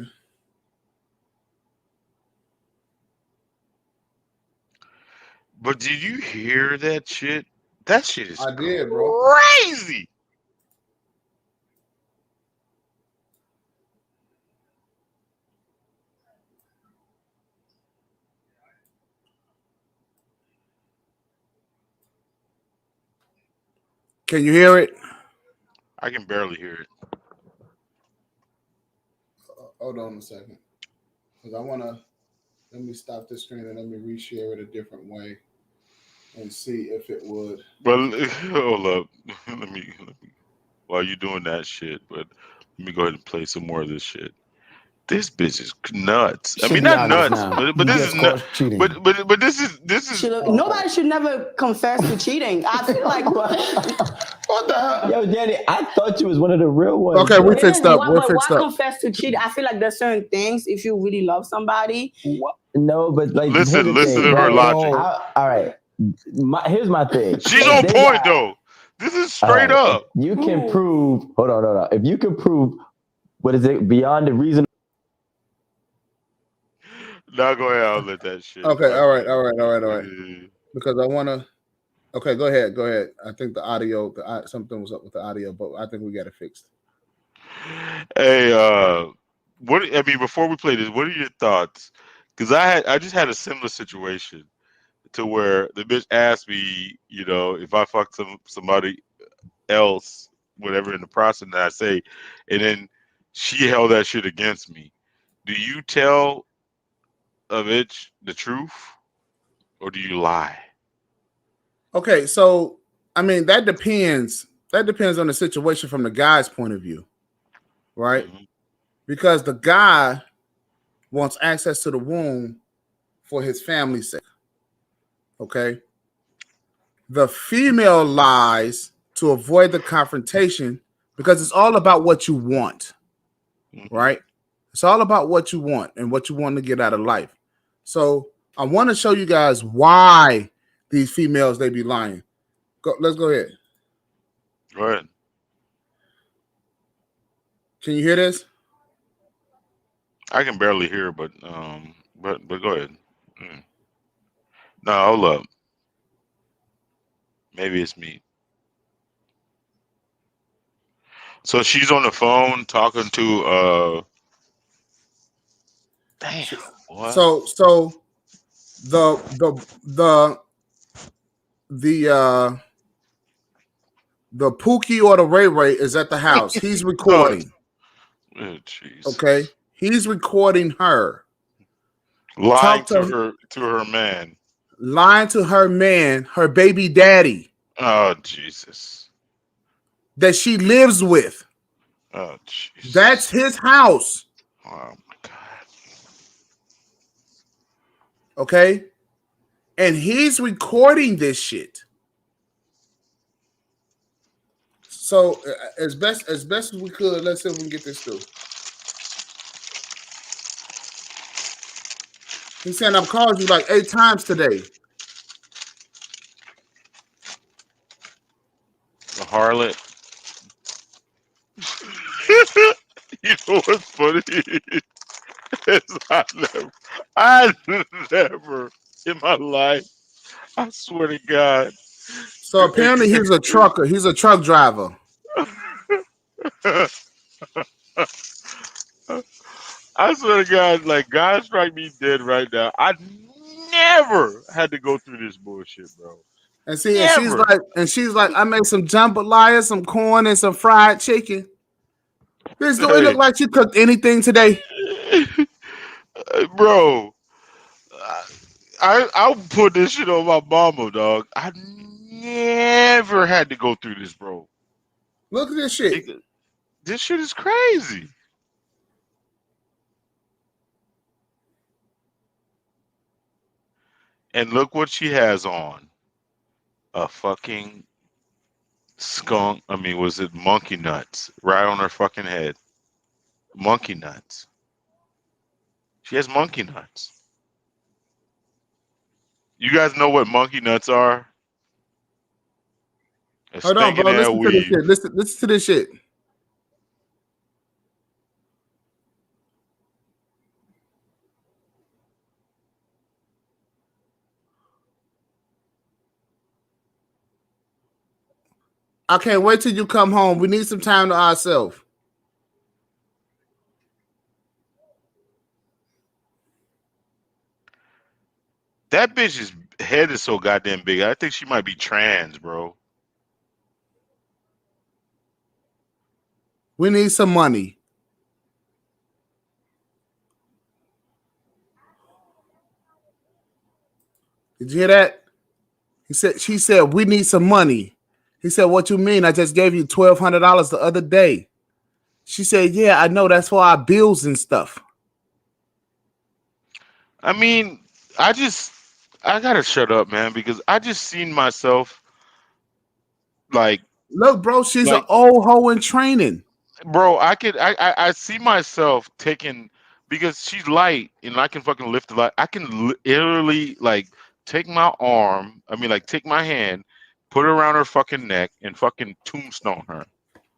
Speaker 1: But did you hear that shit? That shit is crazy.
Speaker 2: Can you hear it?
Speaker 1: I can barely hear it.
Speaker 2: Hold on a second. Because let me stop this screen and let me reshare it a different way and see if it would.
Speaker 1: But hold up. Let me while you doing that shit, but let me go ahead and play some more of this shit. This bitch is nuts. I mean, not nuts, but this is nuts. But this is.
Speaker 5: Nobody should never confess to cheating. I feel like
Speaker 2: what the hell?
Speaker 4: Yo, Danny, I thought you was one of the real ones.
Speaker 2: Okay, we fixed up. We're fixed up.
Speaker 5: Why confess to cheating? I feel like there's certain things if you really love somebody.
Speaker 4: No, but like
Speaker 1: listen to her logic.
Speaker 4: All right, here's my thing.
Speaker 1: She's on point though. This is straight up.
Speaker 4: You can prove. Hold on. If you can prove, what is it, beyond the reason?
Speaker 1: Now go ahead. I'll let that shit.
Speaker 2: Okay. All right. Because I want to. Okay, go ahead. I think the audio, something was up with the audio, but I think we got it fixed.
Speaker 1: Hey, before we play this, what are your thoughts? Because I just had a similar situation to where the bitch asked me, if I fucked somebody else, whatever in the process, and I say, and then she held that shit against me. Do you tell a bitch the truth, or do you lie?
Speaker 2: Okay, so I mean that depends. That depends on the situation from the guy's point of view, right? Mm-hmm. Because the guy wants access to the womb for his family's sake. Okay. The female lies to avoid the confrontation because it's all about what you want, right? It's all about what you want and what you want to get out of life. So I want to show you guys why these females, they be lying. Let's go ahead.
Speaker 1: Go ahead.
Speaker 2: Can you hear this?
Speaker 1: I can barely hear, but go ahead. No, hold up. Maybe it's me. So she's on the phone talking to damn. What?
Speaker 2: So the Pookie or the Ray Ray is at the house. He's recording.
Speaker 1: Oh, jeez.
Speaker 2: Okay, he's recording her.
Speaker 1: Lying to her man.
Speaker 2: Lying to her man, her baby daddy.
Speaker 1: Oh, Jesus.
Speaker 2: That she lives with.
Speaker 1: Oh, Jesus.
Speaker 2: That's his house.
Speaker 1: Oh, my God.
Speaker 2: Okay, and he's recording this shit. So as best as we could, let's see if we can get this through. He's saying I've called you like 8 times today.
Speaker 1: The harlot. You know what's funny? Is I never in my life, I swear to God.
Speaker 2: So apparently he's a trucker. He's a truck driver.
Speaker 1: I swear to God, like God strike me dead right now. I never had to go through this bullshit, bro.
Speaker 2: And see,
Speaker 1: Never.
Speaker 2: and she's like, I made some jambalaya, some corn, and some fried chicken. Bitch, do it look like she cooked anything today?
Speaker 1: Bro, I'll put this shit on my mama, dog. I never had to go through this, bro.
Speaker 2: Look at this shit.
Speaker 1: This shit is crazy. And look what she has on. A fucking skunk. I mean, was it monkey nuts right on her fucking head? Monkey nuts. She has monkey nuts. You guys know what monkey nuts are? A
Speaker 2: Hold on,
Speaker 1: stinking
Speaker 2: bro.
Speaker 1: ass
Speaker 2: Listen to this
Speaker 1: weed.
Speaker 2: shit. Listen to this shit. I can't wait till you come home. We need some time to ourselves.
Speaker 1: That bitch's head is so goddamn big. I think she might be trans, bro.
Speaker 2: We need some money. Did you hear that? She said, we need some money. He said, what you mean? I just gave you $1,200 the other day. She said, yeah, I know. That's for our bills and stuff.
Speaker 1: I mean, I gotta shut up, man, because I just seen myself like,
Speaker 2: look, bro, she's an
Speaker 1: like,
Speaker 2: old hoe in training.
Speaker 1: bro, I see myself taking, because she's light and I can fucking lift the light. I can literally like take my arm, I mean like take my hand, put it around her fucking neck and fucking tombstone her.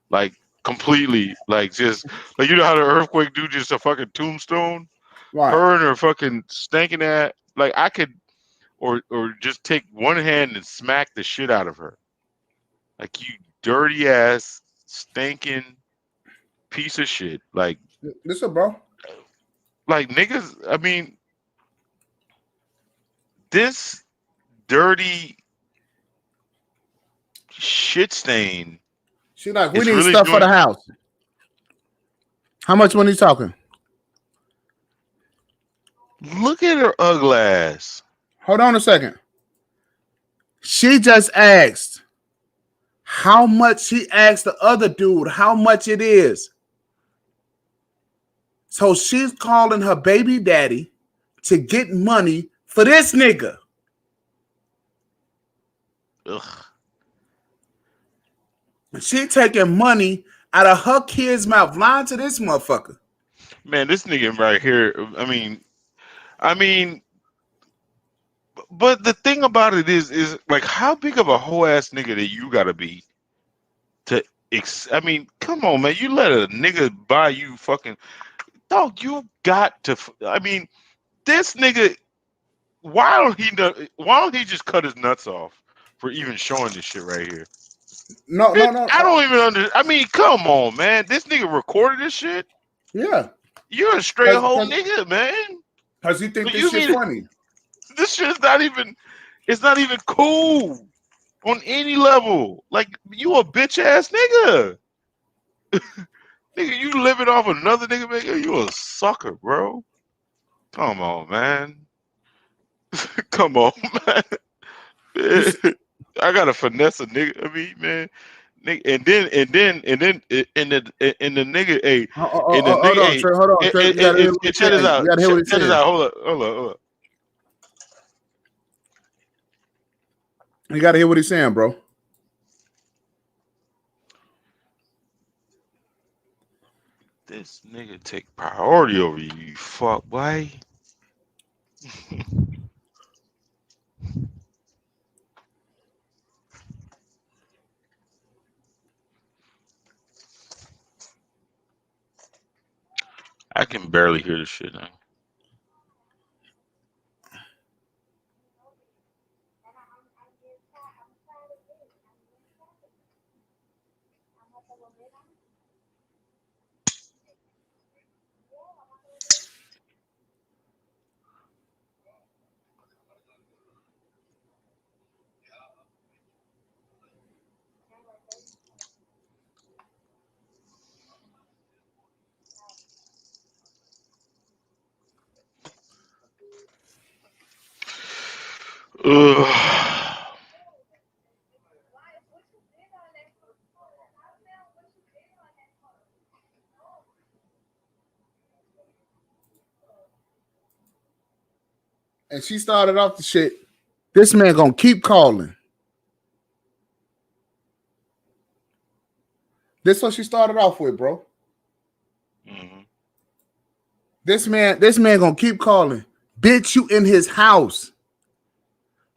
Speaker 1: Like completely, like just like, you know how the earthquake do, just a fucking tombstone?
Speaker 2: Right.
Speaker 1: Her and her fucking stinking at, like I could, or just take one hand and smack the shit out of her. Like, you dirty ass stinking piece of shit. Like,
Speaker 2: listen, bro.
Speaker 1: Like niggas, I mean, this dirty shit stain.
Speaker 2: She like, we need
Speaker 1: really
Speaker 2: stuff for the house. How much money you talking?
Speaker 1: Look at her ugly ass.
Speaker 2: Hold on a second. She just asked how much. She asked the other dude how much it is. So she's calling her baby daddy to get money for this nigga.
Speaker 1: Ugh.
Speaker 2: She taking money out of her kid's mouth, lying to this motherfucker.
Speaker 1: Man, this nigga right here. I mean, but the thing about it is like, how big of a whole ass nigga that you gotta be to? I mean, come on, man. You let a nigga buy you fucking dog. You got to. I mean, this nigga. Why don't he just cut his nuts off for even showing this shit right here?
Speaker 2: No.
Speaker 1: I don't even understand. I mean, come on, man. This nigga recorded this shit.
Speaker 2: Yeah.
Speaker 1: You're a straight whole nigga, man.
Speaker 2: Because he think this shit's funny.
Speaker 1: This shit's not even. It's not even cool on any level. Like, you a bitch ass nigga. Nigga, you living off another nigga, you a sucker, bro. Come on, man. Come on, man. I gotta finesse a nigga. I mean, man, nigga, and then the nigga, hey,
Speaker 2: hold on, Trey. You gotta hear what he's saying.
Speaker 1: Check this out. Hold up.
Speaker 2: You got to hear what he's saying, bro.
Speaker 1: This nigga take priority over you, you fuck boy. I can barely hear this shit now. Ugh.
Speaker 2: And she started off the shit. This man gonna keep calling. This what she started off with, bro.
Speaker 1: Mm-hmm.
Speaker 2: This man gonna keep calling. Bitch, you in his house.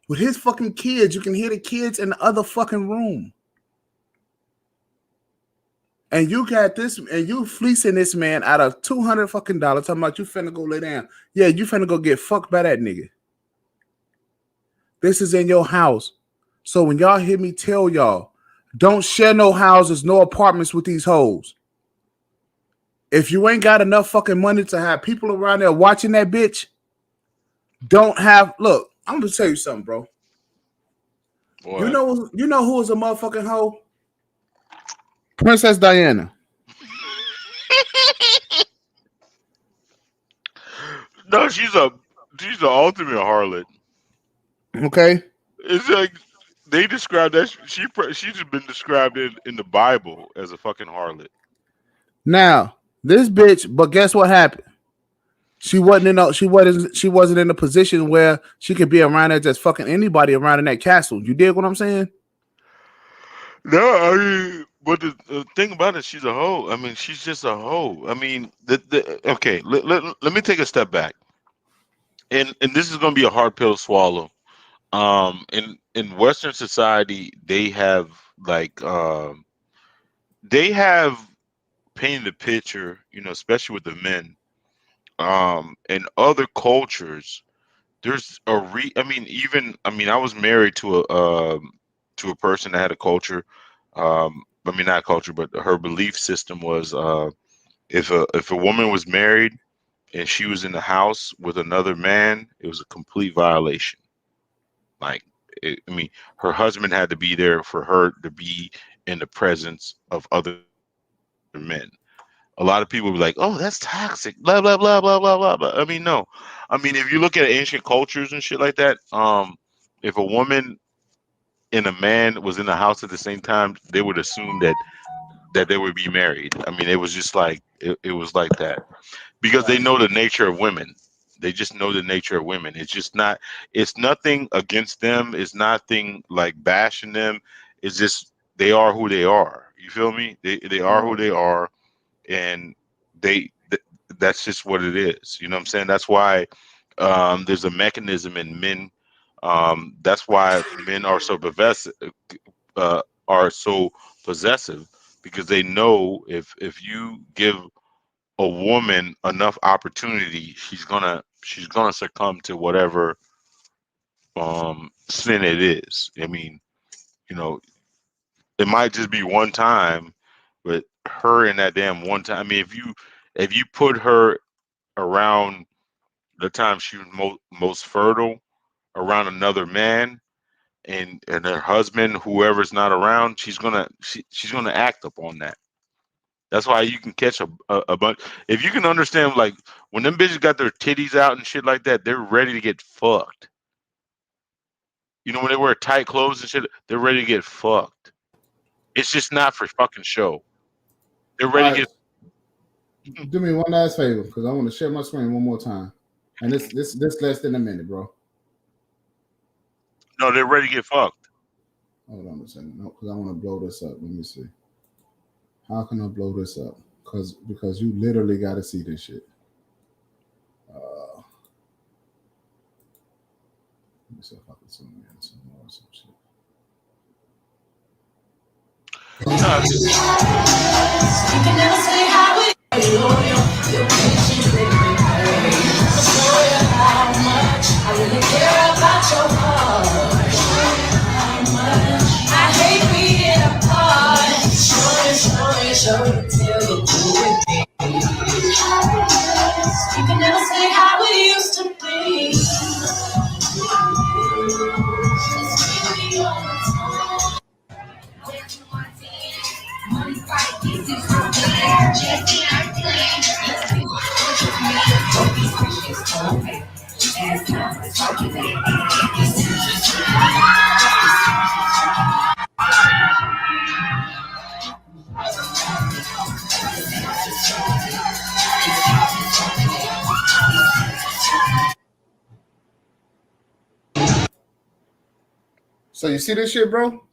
Speaker 2: With his fucking kids. You can hear the kids in the other fucking room. And you got this, and you fleecing this man out of $200 fucking dollars, talking about you finna go lay down. Yeah, you finna go get fucked by that nigga. This is in your house. So when y'all hear me tell y'all, don't share no houses, no apartments with these hoes. If you ain't got enough fucking money to have people around there watching that bitch, don't have. Look, I'm gonna tell you something, bro.
Speaker 1: What?
Speaker 2: You know who is a motherfucking hoe? Princess Diana.
Speaker 1: No, she's the ultimate harlot.
Speaker 2: Okay.
Speaker 1: It's like they describe that she's just been described in the Bible as a fucking harlot.
Speaker 2: Now, this bitch, but guess what happened? She wasn't in a position where she could be around there just fucking anybody around in that castle. You dig what I'm saying?
Speaker 1: No, I mean, but the thing about it, she's a hoe. I mean, she's just a hoe. I mean, okay, let me take a step back, and this is gonna be a hard pill to swallow. In Western society, they have like they have painted a picture, especially with the men. In other cultures, there's I mean, I was married to a person that had a culture. I mean, not a culture, but her belief system was if a woman was married and she was in the house with another man, it was a complete violation. Like, I mean, her husband had to be there for her to be in the presence of other men. A lot of people be like, "Oh, that's toxic." Blah blah blah blah blah blah. Blah. I mean, no. I mean, if you look at ancient cultures and shit like that, if a woman and a man was in the house at the same time, they would assume that they would be married. I mean, it was just like it was like that because they know the nature of women. They just know the nature of women. It's just not. It's nothing against them. It's nothing like bashing them. It's just they are who they are. You feel me? They are who they are, and that's just what it is. You know what I'm saying? That's why there's a mechanism in men. That's why men are so possessive because they know if you give a woman enough opportunity, she's gonna succumb to whatever sin it is. I mean, you know, it might just be one time, but her in that damn one time. I mean, if you put her around the time she was most fertile around another man and her husband, whoever's not around, she's gonna act upon that. That's why you can catch a bunch. If you can understand, like when them bitches got their titties out and shit like that, they're ready to get fucked. You know, when they wear tight clothes and shit, they're ready to get fucked. It's just not for fucking show. They're
Speaker 2: All
Speaker 1: ready to
Speaker 2: right.
Speaker 1: get.
Speaker 2: Do me one last favor because I want to share my screen one more time. And this less than a minute, bro.
Speaker 1: No, they're ready to get fucked.
Speaker 2: Hold on a second. No, because I want to blow this up. Let me see. How can I blow this up? Because you literally got to see this shit. Let me see if I can zoom in some more some shit.
Speaker 3: You can never say how it used to be.
Speaker 2: So you see this shit, bro?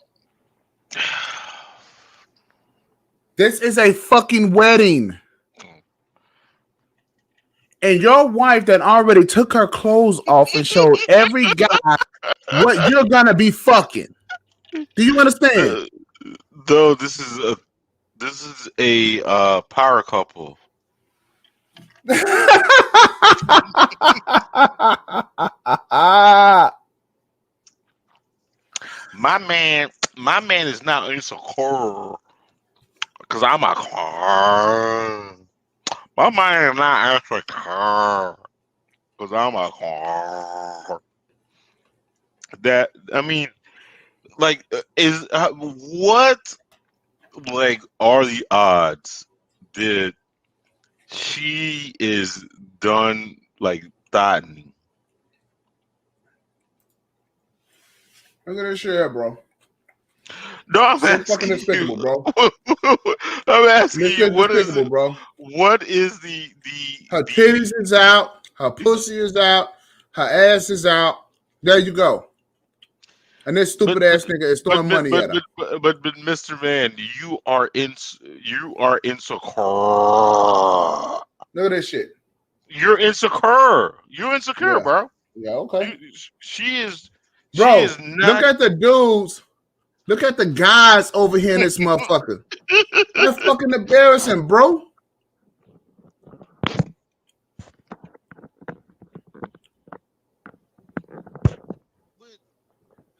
Speaker 2: This is a fucking wedding. And your wife that already took her clothes off and showed every guy what you're gonna be fucking. Do you understand?
Speaker 1: Though this is a power couple. My man is not insecure because I'm a car. My man is not insecure because I'm a car. That I mean, like, is what like are the odds that she is done like thotting?
Speaker 2: Look at this shit, bro.
Speaker 1: No, I'm
Speaker 2: So fucking
Speaker 1: asking
Speaker 2: despicable,
Speaker 1: you.
Speaker 2: bro.
Speaker 1: I'm asking
Speaker 2: This
Speaker 1: you.
Speaker 2: is despicable, bro.
Speaker 1: What is the
Speaker 2: Her titties is out. Her pussy is out. Her ass is out. There you go. And this stupid ass nigga is throwing money at her.
Speaker 1: but Mr. Man, you are insecure.
Speaker 2: Look at this shit.
Speaker 1: You're insecure. You're insecure,
Speaker 2: Yeah.
Speaker 1: bro.
Speaker 2: Yeah, okay.
Speaker 1: She is.
Speaker 2: Bro,
Speaker 1: She is not.
Speaker 2: look at the dudes. Look at the guys over here in this motherfucker. That's fucking embarrassing, bro.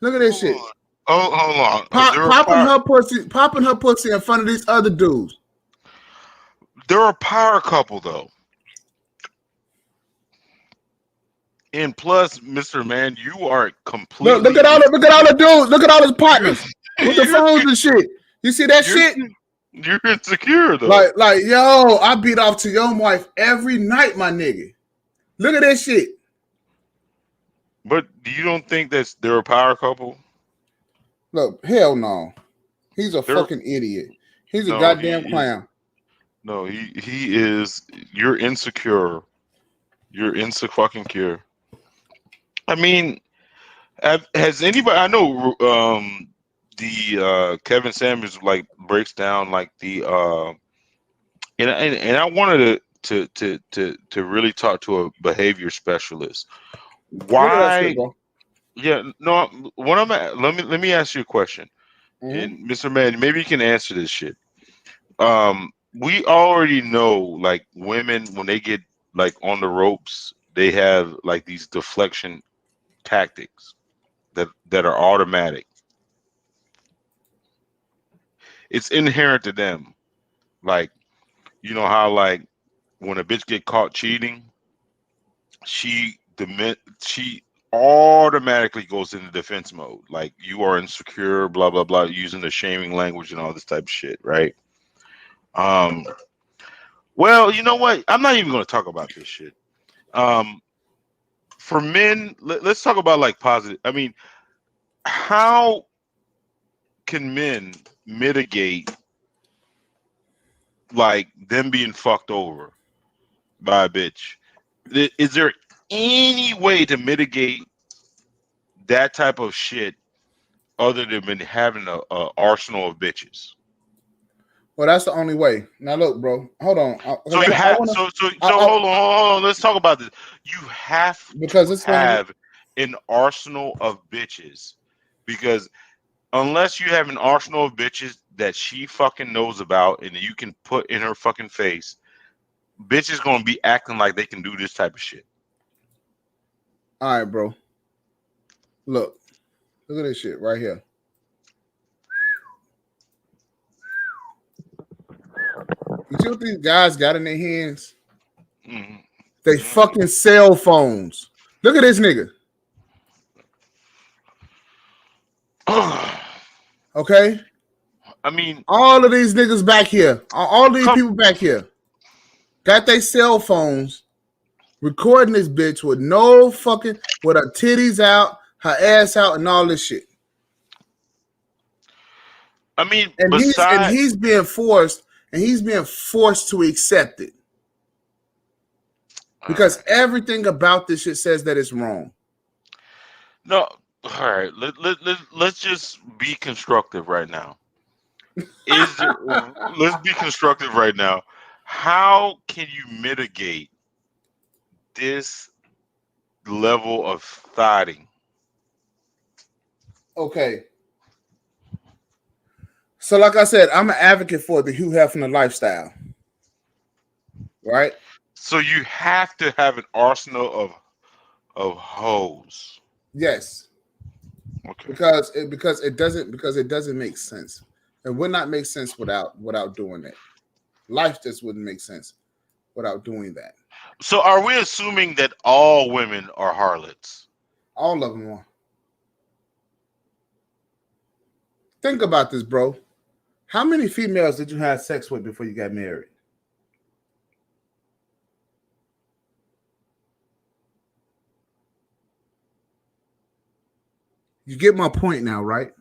Speaker 2: Look at this shit.
Speaker 1: Oh, hold on.
Speaker 2: Popping her pussy in front of these other dudes.
Speaker 1: They're a power couple, though. And plus, Mr. Man, you are completely.
Speaker 2: Look at all the dudes. Look at all his partners with the phones and shit. You see that shit?
Speaker 1: You're insecure, though.
Speaker 2: Like, yo, I beat off to your wife every night, my nigga. Look at this shit.
Speaker 1: But you don't think that they're a power couple?
Speaker 2: Look, hell no. He's a fucking idiot. He's a goddamn clown.
Speaker 1: No, he is. You're insecure. You're insecure. I mean, has anybody? I know the Kevin Samuels like breaks down like the and I wanted to really talk to a behavior specialist. Why? Yeah, no. What I'm at, let me ask you a question, and Mr. Man, maybe you can answer this shit. We already know like women when they get like on the ropes, they have like these deflection tactics that are automatic. It's inherent to them. Like, you know how like when a bitch get caught cheating, she automatically goes into defense mode. Like you are insecure, blah blah blah, using the shaming language and all this type of shit, right? Well, you know what? I'm not even going to talk about this shit. For men, let's talk about like positive. I mean, how can men mitigate like them being fucked over by a bitch? Is there any way to mitigate that type of shit other than having a arsenal of bitches.
Speaker 2: Well, that's the only way. Now, look, bro. Hold on.
Speaker 1: So you have so hold on. Let's talk about this. You have
Speaker 2: because
Speaker 1: to
Speaker 2: it's going to be
Speaker 1: have an arsenal of bitches because unless you have an arsenal of bitches that she fucking knows about and that you can put in her fucking face, bitches gonna be acting like they can do this type of shit.
Speaker 2: all right, bro. Look at this shit right here. You see what these guys got in their hands?
Speaker 1: Mm-hmm.
Speaker 2: They fucking cell phones. Look at this nigga. Okay?
Speaker 1: I mean,
Speaker 2: all of these niggas back here, all these people back here, got their cell phones recording this bitch with no fucking, with her titties out, her ass out, and all this shit.
Speaker 1: I mean,
Speaker 2: and he's being forced to accept it because everything about this shit says that it's wrong.
Speaker 1: No, all right. Let's just be constructive right now. Let's be constructive right now. How can you mitigate this level of thotting?
Speaker 2: Okay. So, like I said, I'm an advocate for the Hugh Hefner lifestyle. Right?
Speaker 1: So you have to have an arsenal of hoes.
Speaker 2: Yes.
Speaker 1: Okay.
Speaker 2: Because it doesn't make sense. It would not make sense without doing that. Life just wouldn't make sense without doing that.
Speaker 1: So are we assuming that all women are harlots?
Speaker 2: All of them are. Think about this, bro. How many females did you have sex with before you got married? You get my point now, right?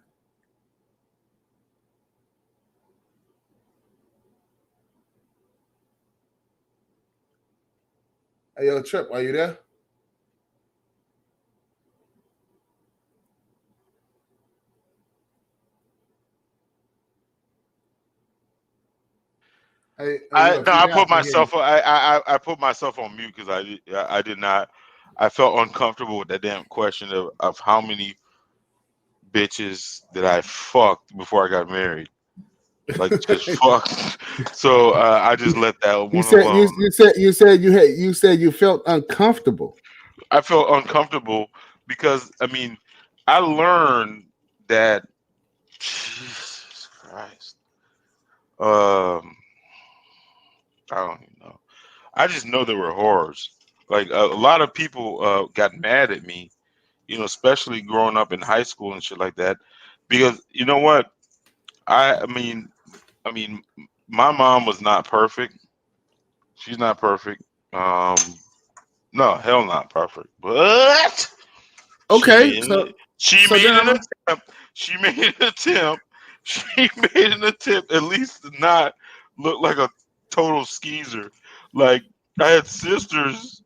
Speaker 2: Hey, yo, Trip, are you there?
Speaker 1: I put myself. I put myself on mute because I did not. I felt uncomfortable with that damn question of how many bitches that I fucked before I got married. Like just fuck. So I just let that one alone.
Speaker 2: You said you felt uncomfortable.
Speaker 1: I felt uncomfortable because I mean I learned that Jesus Christ. I don't even know. I just know there were horrors. Like a lot of people got mad at me, especially growing up in high school and shit like that, because you know what? I mean, my mom was not perfect. She's not perfect. No, hell, not perfect. But
Speaker 2: Okay,
Speaker 1: she made an attempt. She made an attempt. She made an attempt, at least to not look like a total skeezer. Like I had sisters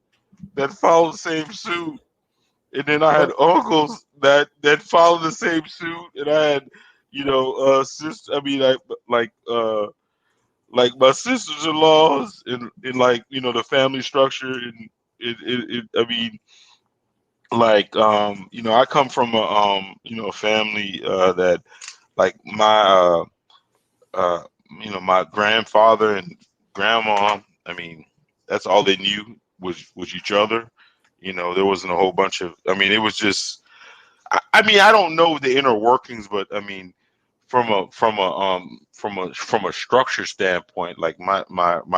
Speaker 1: that followed the same suit, and then I had uncles that followed the same suit, and I had, sister. I mean, like my sisters-in-laws, in like the family structure, and I mean, like I come from a family that like my grandfather and grandma. I mean, that's all they knew was each other. There wasn't a whole bunch of. I mean, it was just. I mean, I don't know the inner workings, but I mean, from a structure standpoint, like my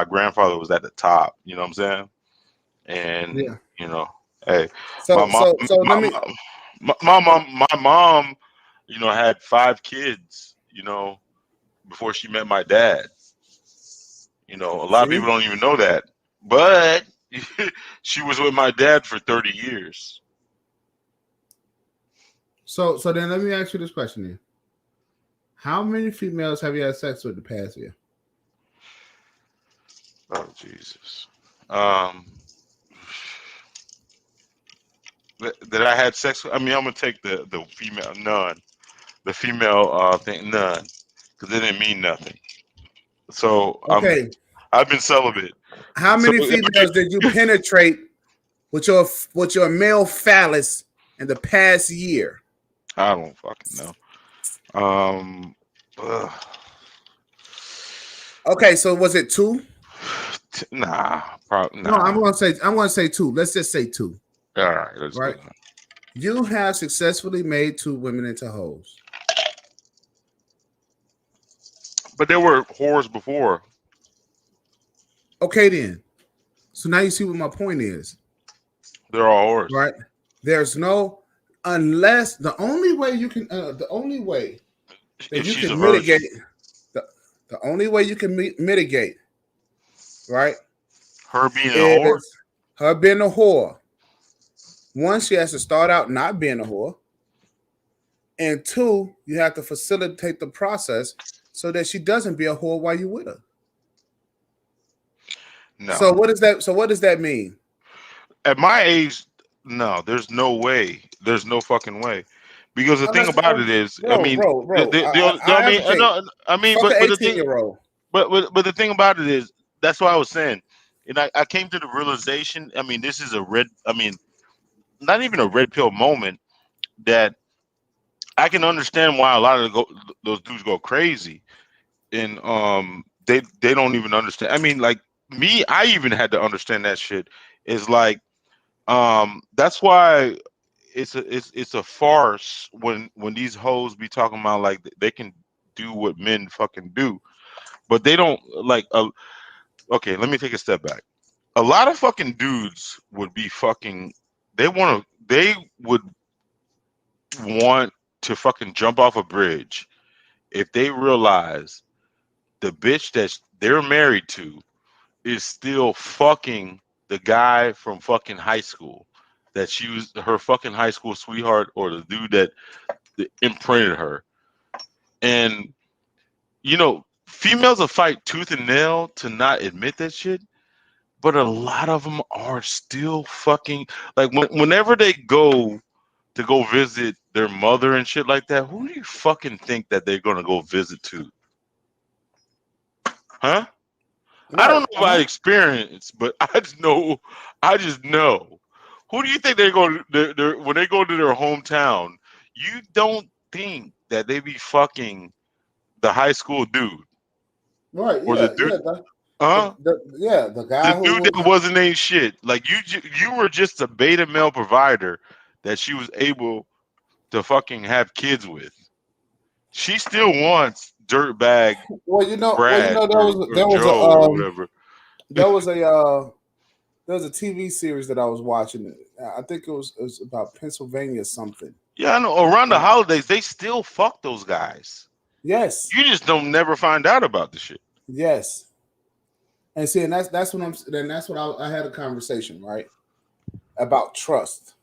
Speaker 1: grandfather was at the top. You know what I'm saying? And hey, my mom, my mom, had 5 kids. Before she met my dad. A lot of people don't even know that, but she was with my dad for 30 years.
Speaker 2: So then let me ask you this question here. How many females have you had sex with the past year?
Speaker 1: Oh, Jesus. That I had sex with? I mean, I'm going to take the female. None. the female thing, none, because it didn't mean nothing. So
Speaker 2: Okay.
Speaker 1: I've been celibate.
Speaker 2: How
Speaker 1: So
Speaker 2: many females did you penetrate with your male phallus in the past year?
Speaker 1: I don't fucking know. Ugh.
Speaker 2: Okay, so was it 2?
Speaker 1: Nah, probably
Speaker 2: No, I'm
Speaker 1: nah.
Speaker 2: gonna say 2. Let's just say 2.
Speaker 1: All right, let's
Speaker 2: Right.
Speaker 1: go.
Speaker 2: You have successfully made 2 women into hoes.
Speaker 1: But there were whores before.
Speaker 2: Okay, then. So now you see what my point is.
Speaker 1: They're all whores.
Speaker 2: Right. There's no, unless the only way you can, the only way that
Speaker 1: If
Speaker 2: you
Speaker 1: she's a
Speaker 2: can
Speaker 1: virgin.
Speaker 2: mitigate, the only way you can mitigate, right,
Speaker 1: Her being a whore.
Speaker 2: is her being a whore. One, she has to start out not being a whore. And 2, you have to facilitate the process so that she doesn't be a whore while you're with her.
Speaker 1: No.
Speaker 2: So what does that mean?
Speaker 1: At my age, no, there's no way. There's no fucking way. Because the thing about it is, I mean, but the thing,
Speaker 2: year-old.
Speaker 1: but the thing about it is, that's what I was saying, and I came to the realization. I mean, this is not even a red pill moment, that I can understand why a lot of those dudes go crazy, and they don't even understand. I mean, like me, I even had to understand that shit. Is like, that's why it's a farce when these hoes be talking about like they can do what men fucking do, but they don't like. Okay, let me take a step back. A lot of fucking dudes would be fucking. They would want to fucking jump off a bridge if they realize the bitch that they're married to is still fucking the guy from fucking high school, that she was her fucking high school sweetheart, or the dude that imprinted her. And females will fight tooth and nail to not admit that shit, but a lot of them are still fucking, like, whenever they go to go visit their mother and shit like that. Who do you fucking think that they're gonna go visit to? Huh? I don't know about experience, but I just know. Who do you think they're going to, when they go to their hometown? You don't think that they be fucking the high school dude,
Speaker 2: right?
Speaker 1: Or
Speaker 2: Yeah,
Speaker 1: the dude,
Speaker 2: the guy
Speaker 1: the
Speaker 2: who
Speaker 1: dude that wasn't ain't shit. Like you were just a beta male provider that she was able to fucking have kids with. She still wants dirtbag Brad or Joe or whatever.
Speaker 2: there was a TV series that I was watching. I think it was about Pennsylvania something.
Speaker 1: Yeah, I know. Around the holidays, they still fuck those guys.
Speaker 2: Yes.
Speaker 1: You just don't never find out about the shit.
Speaker 2: Yes. And see, and that's what I had a conversation, right? About trust.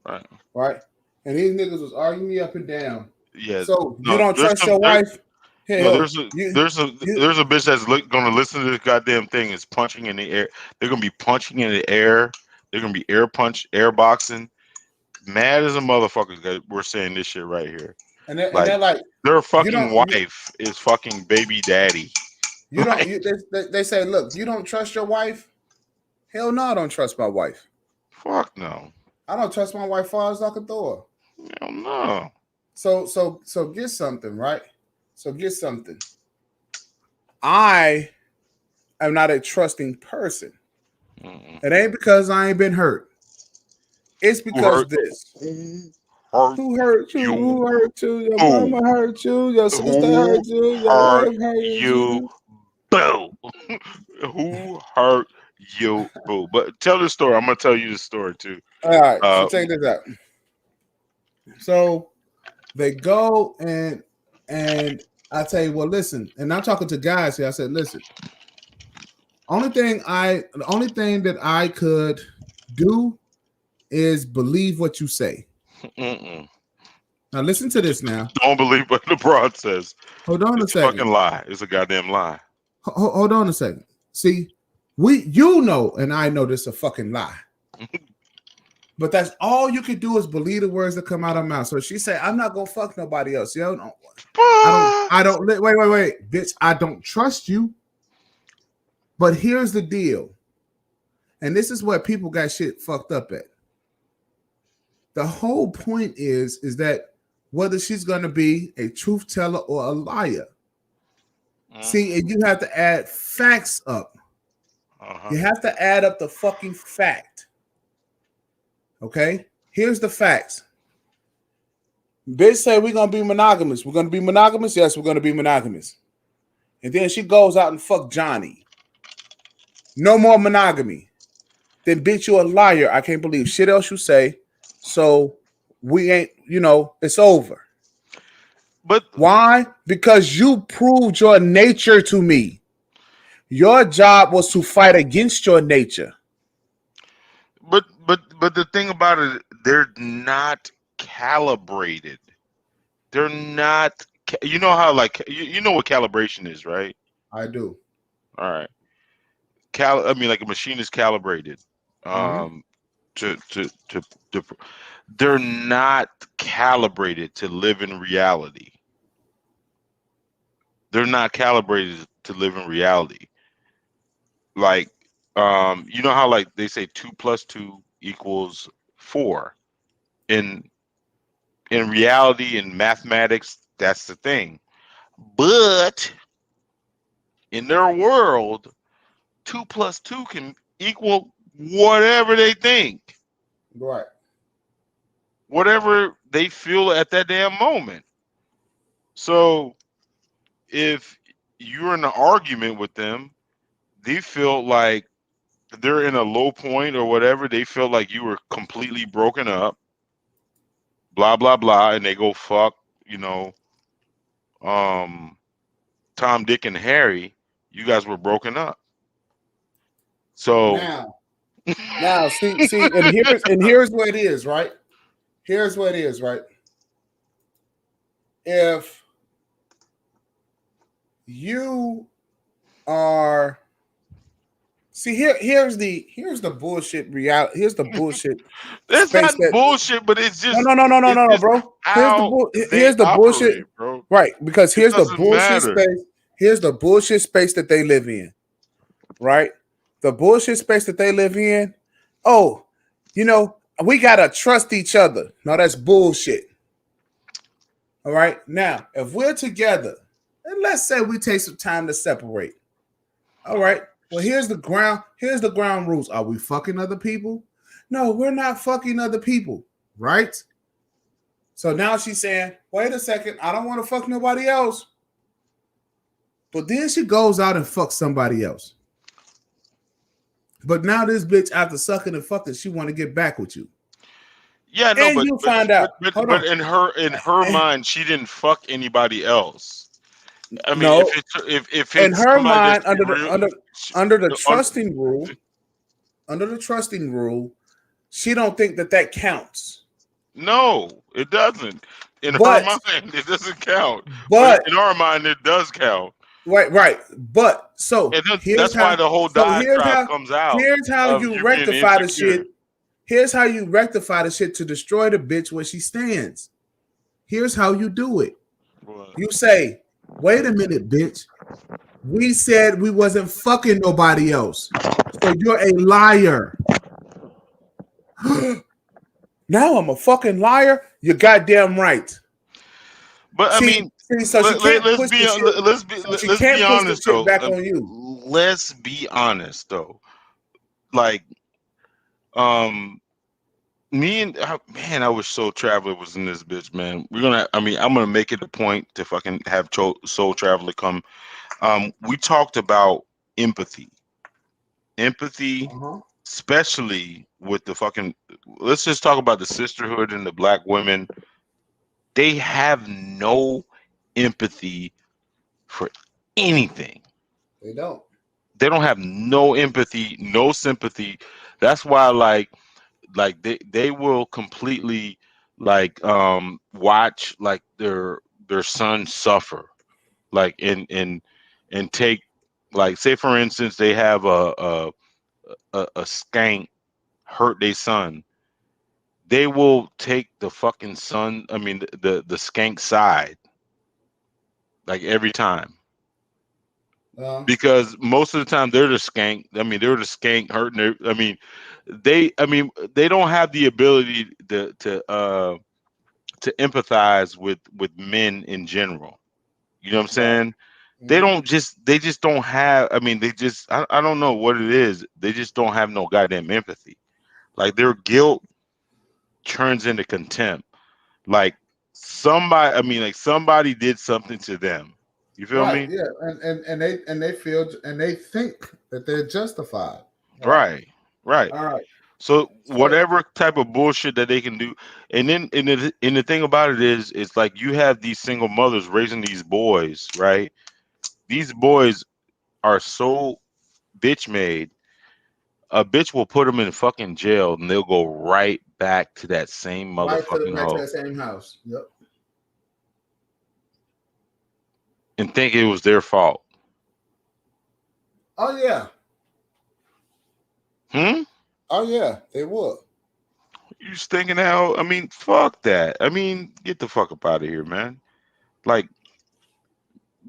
Speaker 1: Right.
Speaker 2: Right. And these niggas was arguing me up and down.
Speaker 1: Yeah.
Speaker 2: So you don't trust your wife?
Speaker 1: There's a bitch that's gonna listen to this goddamn thing. Is punching in the air. They're gonna be punching in the air. They're gonna be air boxing. Mad as a motherfucker that we're saying this shit right here.
Speaker 2: And they're like,
Speaker 1: their fucking wife is fucking baby daddy.
Speaker 2: You don't. They say, look, you don't trust your wife? Hell no, I don't trust my wife.
Speaker 1: Fuck no.
Speaker 2: I don't trust my wife far as I can throw her.
Speaker 1: Hell no.
Speaker 2: So get something, right? So get something. I am not a trusting person. It ain't because I ain't been hurt. It's because Who hurt you? Who hurt you? Your mama hurt you. Your sister hurt you. Your wife hurt you.
Speaker 1: Boo. Who hurt you? Boo. But tell the story. I'm gonna tell you the story too.
Speaker 2: All right. So check this out. So they go and I tell you, well, listen, and I'm talking to guys here. I said, listen, the only thing that I could do is believe what you say. Now listen to this. Now
Speaker 1: don't believe what LeBron says.
Speaker 2: Hold on a second.
Speaker 1: Fucking lie. It's a goddamn lie.
Speaker 2: Hold on a second. See, you know, and I know this is a fucking lie. But that's all you can do is believe the words that come out of her mouth. So she say, "I'm not gonna fuck nobody else." Yo, no, I don't. Wait, bitch. I don't trust you. But here's the deal, and this is where people got shit fucked up at. The whole point is that whether she's gonna be a truth teller or a liar. See, and you have to add facts up. You have to add up the fucking fact. Okay? Here's the facts. Bitch say we're gonna be monogamous. We're gonna be monogamous? Yes, we're gonna be monogamous. And then she goes out and fuck Johnny. No more monogamy. Then bitch, you a liar. I can't believe shit else you say. So we ain't, it's over.
Speaker 1: But
Speaker 2: why? Because you proved your nature to me. Your job was to fight against your nature.
Speaker 1: But the thing about it, they're not calibrated. They're not. You know how you know what calibration is, right?
Speaker 2: I do.
Speaker 1: All right. I mean, like a machine is calibrated. They're not calibrated to live in reality. They're not calibrated to live in reality. Like, you know how like they say 2 + 2 = 4. In reality, in mathematics, that's the thing. But in their world, 2 + 2 can equal whatever they think.
Speaker 2: Right.
Speaker 1: Whatever they feel at that damn moment. So if you're in an argument with them, they feel like they're in a low point or whatever. They feel like you were completely broken up, blah, blah, blah. And they go, fuck, Tom, Dick, and Harry, you guys were broken up. So
Speaker 2: now see, and here's what it is, right? Here's what it is, right? If you are here's the bullshit reality. Here's the bullshit.
Speaker 1: That's not bullshit, but it's just
Speaker 2: no, bro. Here's the bullshit,
Speaker 1: bro.
Speaker 2: Right? Because here's the bullshit
Speaker 1: matter.
Speaker 2: space. Here's the bullshit space that they live in, right? The bullshit space that they live in. Oh, we gotta trust each other. No, that's bullshit. All right. Now, if we're together, and let's say we take some time to separate. All right. Well, here's the ground rules. Are we fucking other people? No, we're not fucking other people, right? So now she's saying, wait a second, I don't want to fuck nobody else. But then she goes out and fucks somebody else. But now this bitch, after sucking and fucking, she want to get back with you.
Speaker 1: Yeah, no,
Speaker 2: and
Speaker 1: but
Speaker 2: you find out.
Speaker 1: But in her mind, she didn't fuck anybody else. I mean,
Speaker 2: no,
Speaker 1: if it's
Speaker 2: in her mind, under the trusting rule, she don't think that counts.
Speaker 1: No, it doesn't. In her mind, it doesn't count. But in our mind, it does count.
Speaker 2: Right. But so
Speaker 1: that's why the whole diatribe comes out.
Speaker 2: Here's how you rectify the shit. Here's how you rectify the shit to destroy the bitch where she stands. Here's how you do it.
Speaker 1: What?
Speaker 2: You say, wait a minute, bitch. We said we wasn't fucking nobody else. So you're a liar. Now I'm a fucking liar? You're goddamn right.
Speaker 1: But I mean,
Speaker 2: so let's be
Speaker 1: honest though.
Speaker 2: Back on you.
Speaker 1: Let's be honest though. Like, me and man, I wish Soul Traveler was in this bitch, man. I'm gonna make it a point to fucking have Soul Traveler come. We talked about empathy, especially with the fucking. Let's just talk about the sisterhood and the black women. They have no empathy for anything.
Speaker 2: They don't.
Speaker 1: They don't have no empathy, no sympathy. That's why, like they will completely watch like their son suffer, like and take, like, say for instance they have a skank hurt their son, they will take the fucking son. I mean, the skank side, like every time. Because most of the time they're the skank. I mean, they're the skank hurting. I mean, they don't have the ability to empathize with men in general. You know what I'm saying? They just don't have. I mean, I don't know what it is. They just don't have no goddamn empathy. Like their guilt turns into contempt. Like somebody did something to them. You feel
Speaker 2: Right,
Speaker 1: me?
Speaker 2: yeah, and they feel and they think that they're justified.
Speaker 1: Right. Right.
Speaker 2: All right.
Speaker 1: So
Speaker 2: So
Speaker 1: whatever type of bullshit that they can do, and the thing about it is, it's like you have these single mothers raising these boys, right? These boys are so bitch made. A bitch will put them in fucking jail, and they'll go right back to that same
Speaker 2: right to
Speaker 1: motherfucking
Speaker 2: back to
Speaker 1: hoe
Speaker 2: that same house. Yep.
Speaker 1: and think it was their fault.
Speaker 2: Oh yeah.
Speaker 1: Hmm.
Speaker 2: Oh yeah. They would.
Speaker 1: You just thinking how? I mean, fuck that. I mean, get the fuck up out of here, man. Like,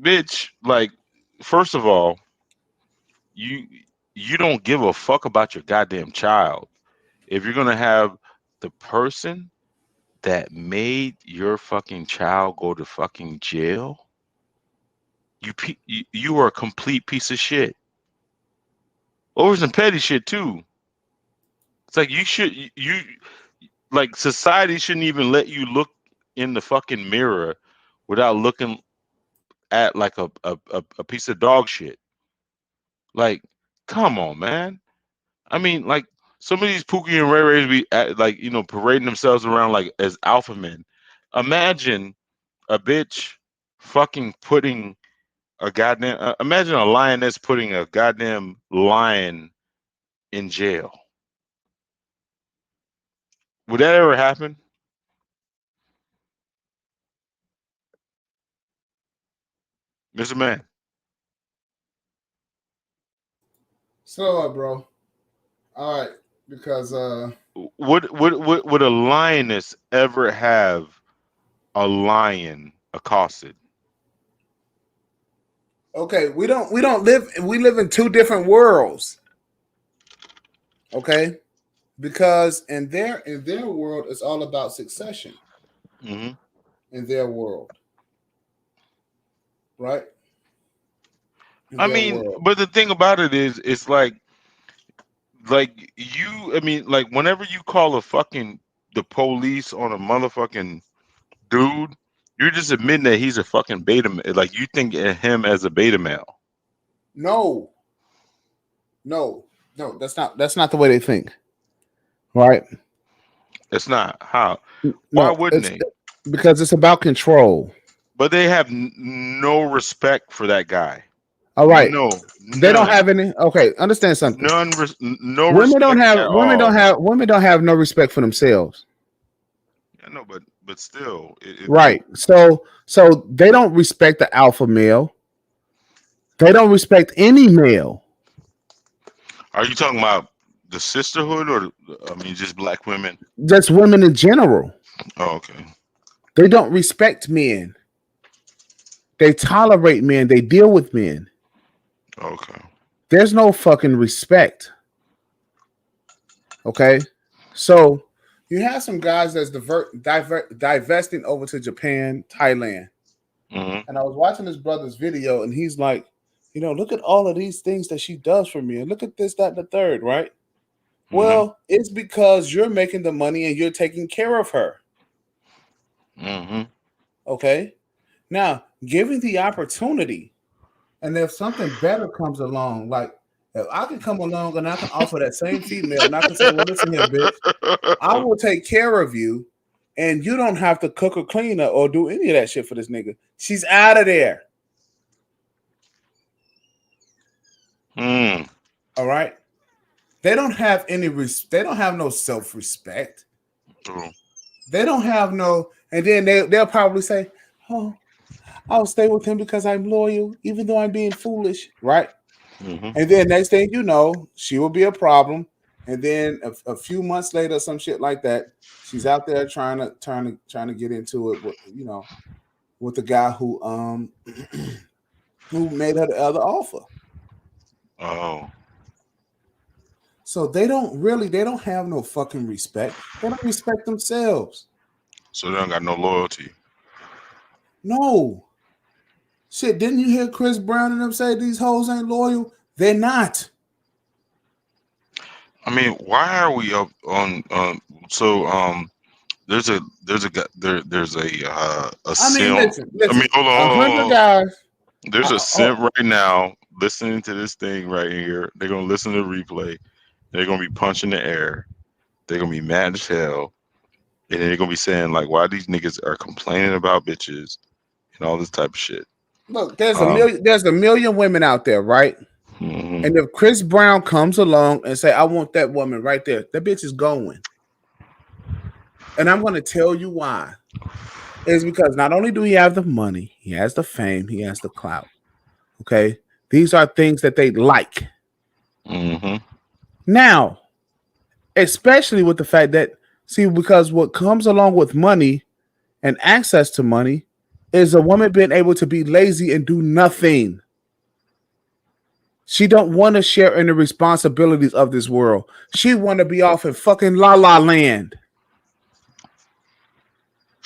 Speaker 1: bitch. Like, first of all, you you don't give a fuck about your goddamn child. If you're gonna have the person that made your fucking child go to fucking jail, you are a complete piece of shit. Over some petty shit too. It's like you like society shouldn't even let you look in the fucking mirror without looking at like a piece of dog shit. Like, come on, man. I mean, like some of these Pookie and Ray Rays be like, parading themselves around like as alpha men. Imagine a bitch fucking putting a goddamn. Imagine a lioness putting a goddamn lion in jail. Would that ever happen, Mr. Man?
Speaker 2: Slow up, bro. All right, because
Speaker 1: Would a lioness ever have a lion accosted?
Speaker 2: okay, we live in two different worlds. Okay, because in their world it's all about succession.
Speaker 1: Hmm.
Speaker 2: In their world, right? In
Speaker 1: I
Speaker 2: their
Speaker 1: mean,
Speaker 2: world.
Speaker 1: but the thing about it is, it's like you. I mean, like whenever you call the police on a motherfucking dude, you're just admitting that he's a fucking beta male. Like you think of him as a beta male.
Speaker 2: No, no, no. That's not the way they think. Right?
Speaker 1: It's not how. Why
Speaker 2: No,
Speaker 1: wouldn't
Speaker 2: it's
Speaker 1: they?
Speaker 2: because it's about control.
Speaker 1: But they have no respect for that guy.
Speaker 2: All right.
Speaker 1: No,
Speaker 2: They don't
Speaker 1: none,
Speaker 2: have any. Okay, understand something.
Speaker 1: no
Speaker 2: Women don't
Speaker 1: respect
Speaker 2: have
Speaker 1: at
Speaker 2: women don't
Speaker 1: all.
Speaker 2: have women don't have no respect for themselves.
Speaker 1: I know, but still,
Speaker 2: Right. So they don't respect the alpha male. They don't respect any male.
Speaker 1: are you talking about the sisterhood, or I mean, just black women?
Speaker 2: Just women in general.
Speaker 1: Oh, okay.
Speaker 2: They don't respect men. They tolerate men. They deal with men.
Speaker 1: Okay.
Speaker 2: There's no fucking respect. Okay. So you have some guys that's divesting over to Japan, Thailand.
Speaker 1: Hmm.
Speaker 2: And I was watching this brother's video, and he's like, look at all of these things that she does for me, and look at this, that, and the third, right?
Speaker 1: Hmm.
Speaker 2: Well, it's because you're making the money and you're taking care of her.
Speaker 1: Hmm.
Speaker 2: Okay. Now, given the opportunity, and if something better comes along, like if I can come along and I can offer that same female, and I can say, well, listen here, bitch, I will take care of you, and you don't have to cook or clean her or do any of that shit for this nigga. She's out of there.
Speaker 1: Mm.
Speaker 2: All right. They don't have any they don't have no self-respect.
Speaker 1: True.
Speaker 2: They don't have no, and then they'll probably say, oh, I'll stay with him because I'm loyal, even though I'm being foolish, right?
Speaker 1: Hmm.
Speaker 2: And then next thing you know, she will be a problem, and then a few months later, some shit like that, she's out there trying to get into it with with the guy who who made her the other offer.
Speaker 1: Oh.
Speaker 2: So they don't have no fucking respect. They don't respect themselves.
Speaker 1: So they don't got no loyalty.
Speaker 2: No. Shit, didn't you hear Chris Brown and them say these hoes ain't loyal? They're not.
Speaker 1: I mean, why are we up on there's a simp.
Speaker 2: Listen.
Speaker 1: I mean, hold on.
Speaker 2: 100 guys.
Speaker 1: There's a simp right now listening to this thing right here. They're gonna listen to the replay. They're gonna be punching the air. They're gonna be mad as hell, and then they're gonna be saying like, "Why these niggas are complaining about bitches and all this type of shit."
Speaker 2: Look, there's a million women out there, right?
Speaker 1: Mm-hmm.
Speaker 2: And if Chris Brown comes along and say, "I want that woman right there," that bitch is going. And I'm going to tell you why. It's because not only do he have the money, he has the fame, he has the clout. Okay, these are things that they like.
Speaker 1: Mm-hmm.
Speaker 2: Now, especially with the fact that, because what comes along with money and access to money is a woman being able to be lazy and do nothing. She don't want to share in the responsibilities of this world. She want to be off in fucking La La Land.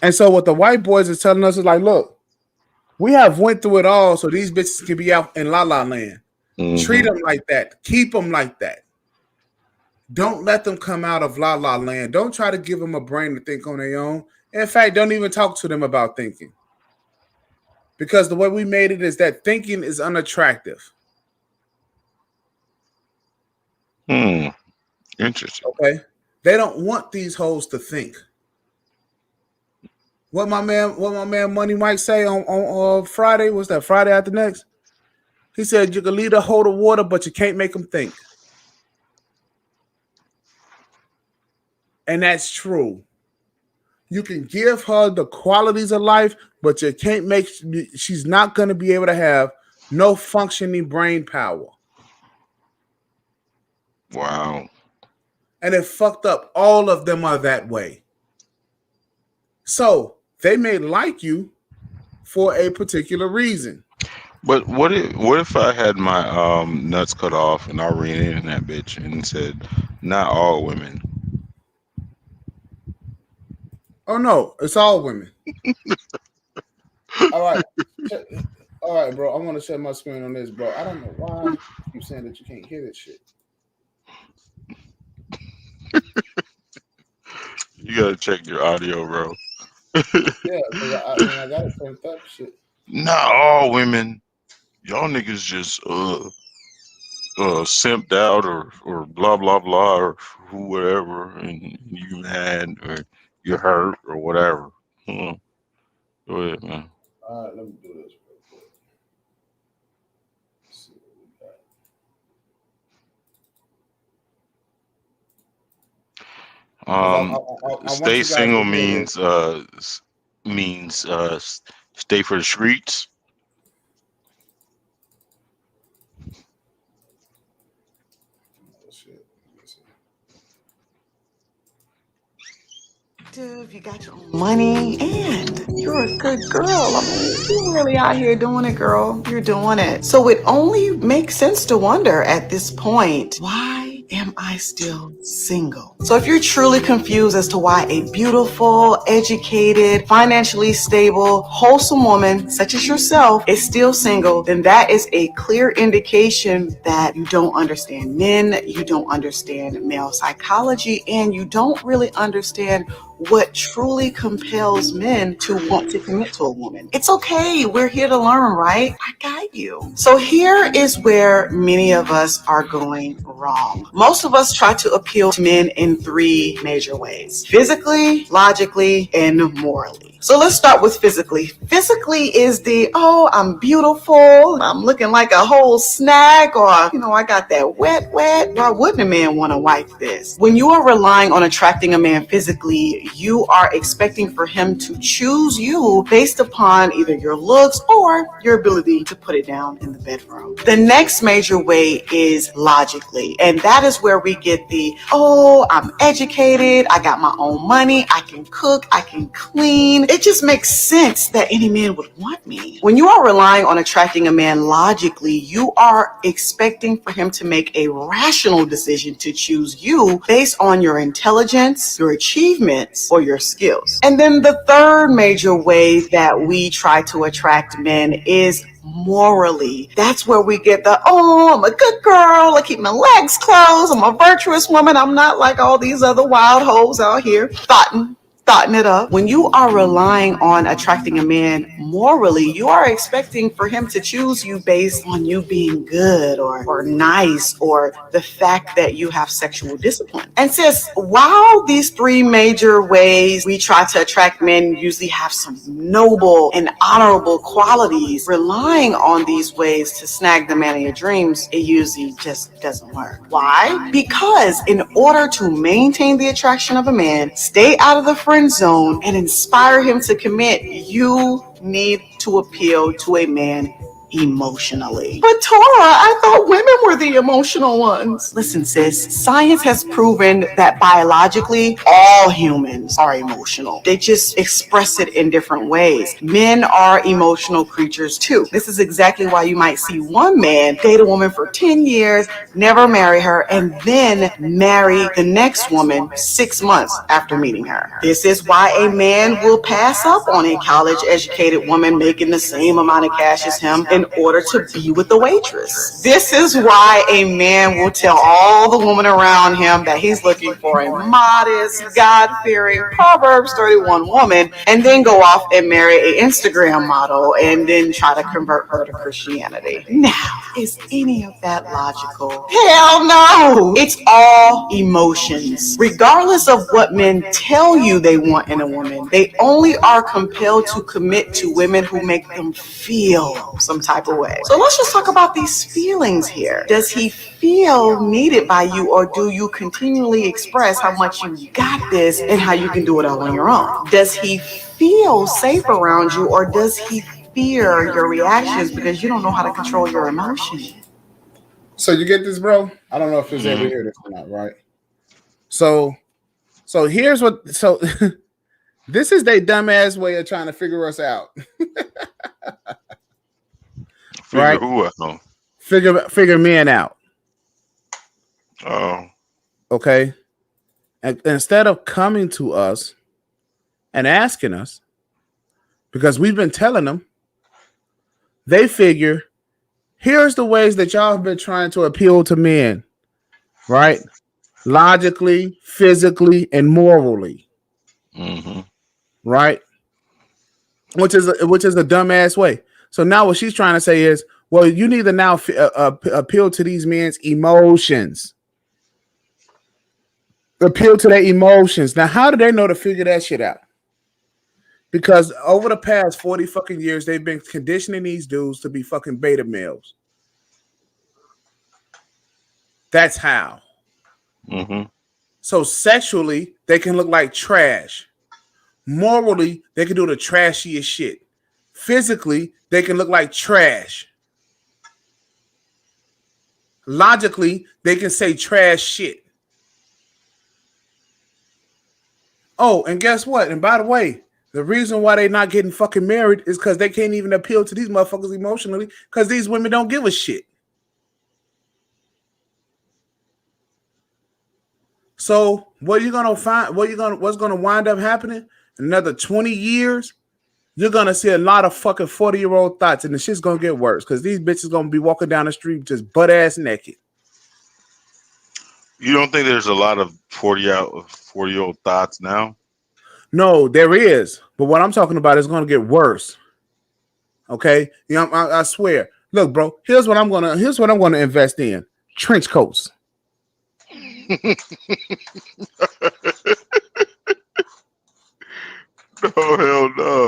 Speaker 2: And so what the white boys is telling us is like, look, we have went through it all, so these bitches can be out in La La Land.
Speaker 1: Mm-hmm.
Speaker 2: Treat them like that. Keep them like that. Don't let them come out of La La Land. Don't try to give them a brain to think on their own. In fact, don't even talk to them about thinking. Because the way we made it is that thinking is unattractive.
Speaker 1: Interesting.
Speaker 2: Okay? They don't want these hoes to think. What my man Money Mike say on Friday, was that Friday after next? He said you can lead a hoe to water, but you can't make them think. And that's true. You can give her the qualities of life, but you can't she's not going to be able to have no functioning brain power.
Speaker 1: Wow.
Speaker 2: And it fucked up. All of them are that way. So they may like you for a particular reason.
Speaker 1: But what if I had my nuts cut off and I ran in that bitch and said, not all women?
Speaker 2: Oh no, it's all women. All right, bro. I want to share my screen on this, bro. I don't know why you saying that you can't hear this shit.
Speaker 1: You gotta check your audio, bro.
Speaker 2: Yeah, I gotta turn up shit.
Speaker 1: Not all women. Y'all niggas just simped out or blah blah blah or whatever, and you mad or you hurt or whatever. Go ahead, man.
Speaker 2: All right, let me do this real quick. Let's see what we got.
Speaker 1: Stay single means stay for the streets.
Speaker 9: You got your own money and you're a good girl. I mean, you're really out here doing it, girl. You're doing it. So it only makes sense to wonder at this point, why am I still single? So if you're truly confused as to why a beautiful, educated, financially stable, wholesome woman such as yourself is still single, then that is a clear indication that you don't understand men, you don't understand male psychology, and you don't really understand what truly compels men to want to commit to a woman. It's okay. We're here to learn, right? I got you. So here is where many of us are going wrong. Most of us try to appeal to men in three major ways: physically, logically, and morally. So let's start with physically. Physically is the, oh, I'm beautiful, I'm looking like a whole snack, or, I got that wet. Why wouldn't a man want to wipe this? When you are relying on attracting a man physically, you are expecting for him to choose you based upon either your looks or your ability to put it down in the bedroom. The next major way is logically, and that is where we get the, oh, I'm educated, I got my own money, I can cook, I can clean. It just makes sense that any man would want me. When you are relying on attracting a man logically, you are expecting for him to make a rational decision to choose you based on your intelligence, your achievements, or your skills. And then the third major way that we try to attract men is morally. That's where we get the, oh, I'm a good girl, I keep my legs closed, I'm a virtuous woman, I'm not like all these other wild hoes out here thotting it up. When you are relying on attracting a man morally, you are expecting for him to choose you based on you being good or nice, or the fact that you have sexual discipline. And sis, while these three major ways we try to attract men usually have some noble and honorable qualities, relying on these ways to snag the man of your dreams, it usually just doesn't work. Why? Because in order to maintain the attraction of a man, stay out of the friend zone, and inspire him to commit, you need to appeal to a man emotionally. But Tora, I thought women were the emotional ones. Listen, sis, science has proven that biologically, all humans are emotional. They just express it in different ways. Men are emotional creatures too. This is exactly why you might see one man date a woman for 10 years, never marry her, and then marry the next woman 6 months after meeting her. This is why a man will pass up on a college-educated woman making the same amount of cash as him in order to be with the waitress. This is why a man will tell all the women around him that he's looking for a modest, God-fearing, Proverbs 31 woman, and then go off and marry an Instagram model and then try to convert her to Christianity. Now, is any of that logical? Hell no! It's all emotions. Regardless of what men tell you they want in a woman, they only are compelled to commit to women who make them feel some type of way. So let's just talk about these feelings here. Does he feel needed by you, or do you continually express how much you got this and how you can do it all on your own? Does he feel safe around you, or does he fear your reactions because you don't know how to control your emotions?
Speaker 2: So you get this, bro? I don't know if it's ever hear this or not, right? So here's what. So this is their dumbass way of trying to figure us out.
Speaker 1: Figure who out?
Speaker 2: Figure men out.
Speaker 1: Oh.
Speaker 2: Okay. And instead of coming to us and asking us, because we've been telling them, they figure, here's the ways that y'all have been trying to appeal to men, right? Logically, physically, and morally.
Speaker 1: Mm-hmm.
Speaker 2: Right? Which is a dumbass way. So now what she's trying to say is, well, you need to now appeal to these men's emotions. Appeal to their emotions. Now, how do they know to figure that shit out? Because over the past 40 fucking years, they've been conditioning these dudes to be fucking beta males. That's how.
Speaker 1: Mm-hmm.
Speaker 2: So sexually, they can look like trash. Morally, they can do the trashiest shit. Physically, they can look like trash. Logically, they can say trash shit. Oh, and guess what? And by the way, the reason why they're not getting fucking married is because they can't even appeal to these motherfuckers emotionally, because these women don't give a shit. So what you're gonna find, what's gonna wind up happening? Another 20 years, you're gonna see a lot of fucking 40-year-old thoughts, and the shit's gonna get worse because these bitches gonna be walking down the street just butt ass naked.
Speaker 1: You don't think there's a lot of 40-year-old thoughts now?
Speaker 2: No, there is, but what I'm talking about is gonna get worse. Okay, I swear. Look, bro, here's what I'm gonna invest in: trench coats.
Speaker 1: No, hell no.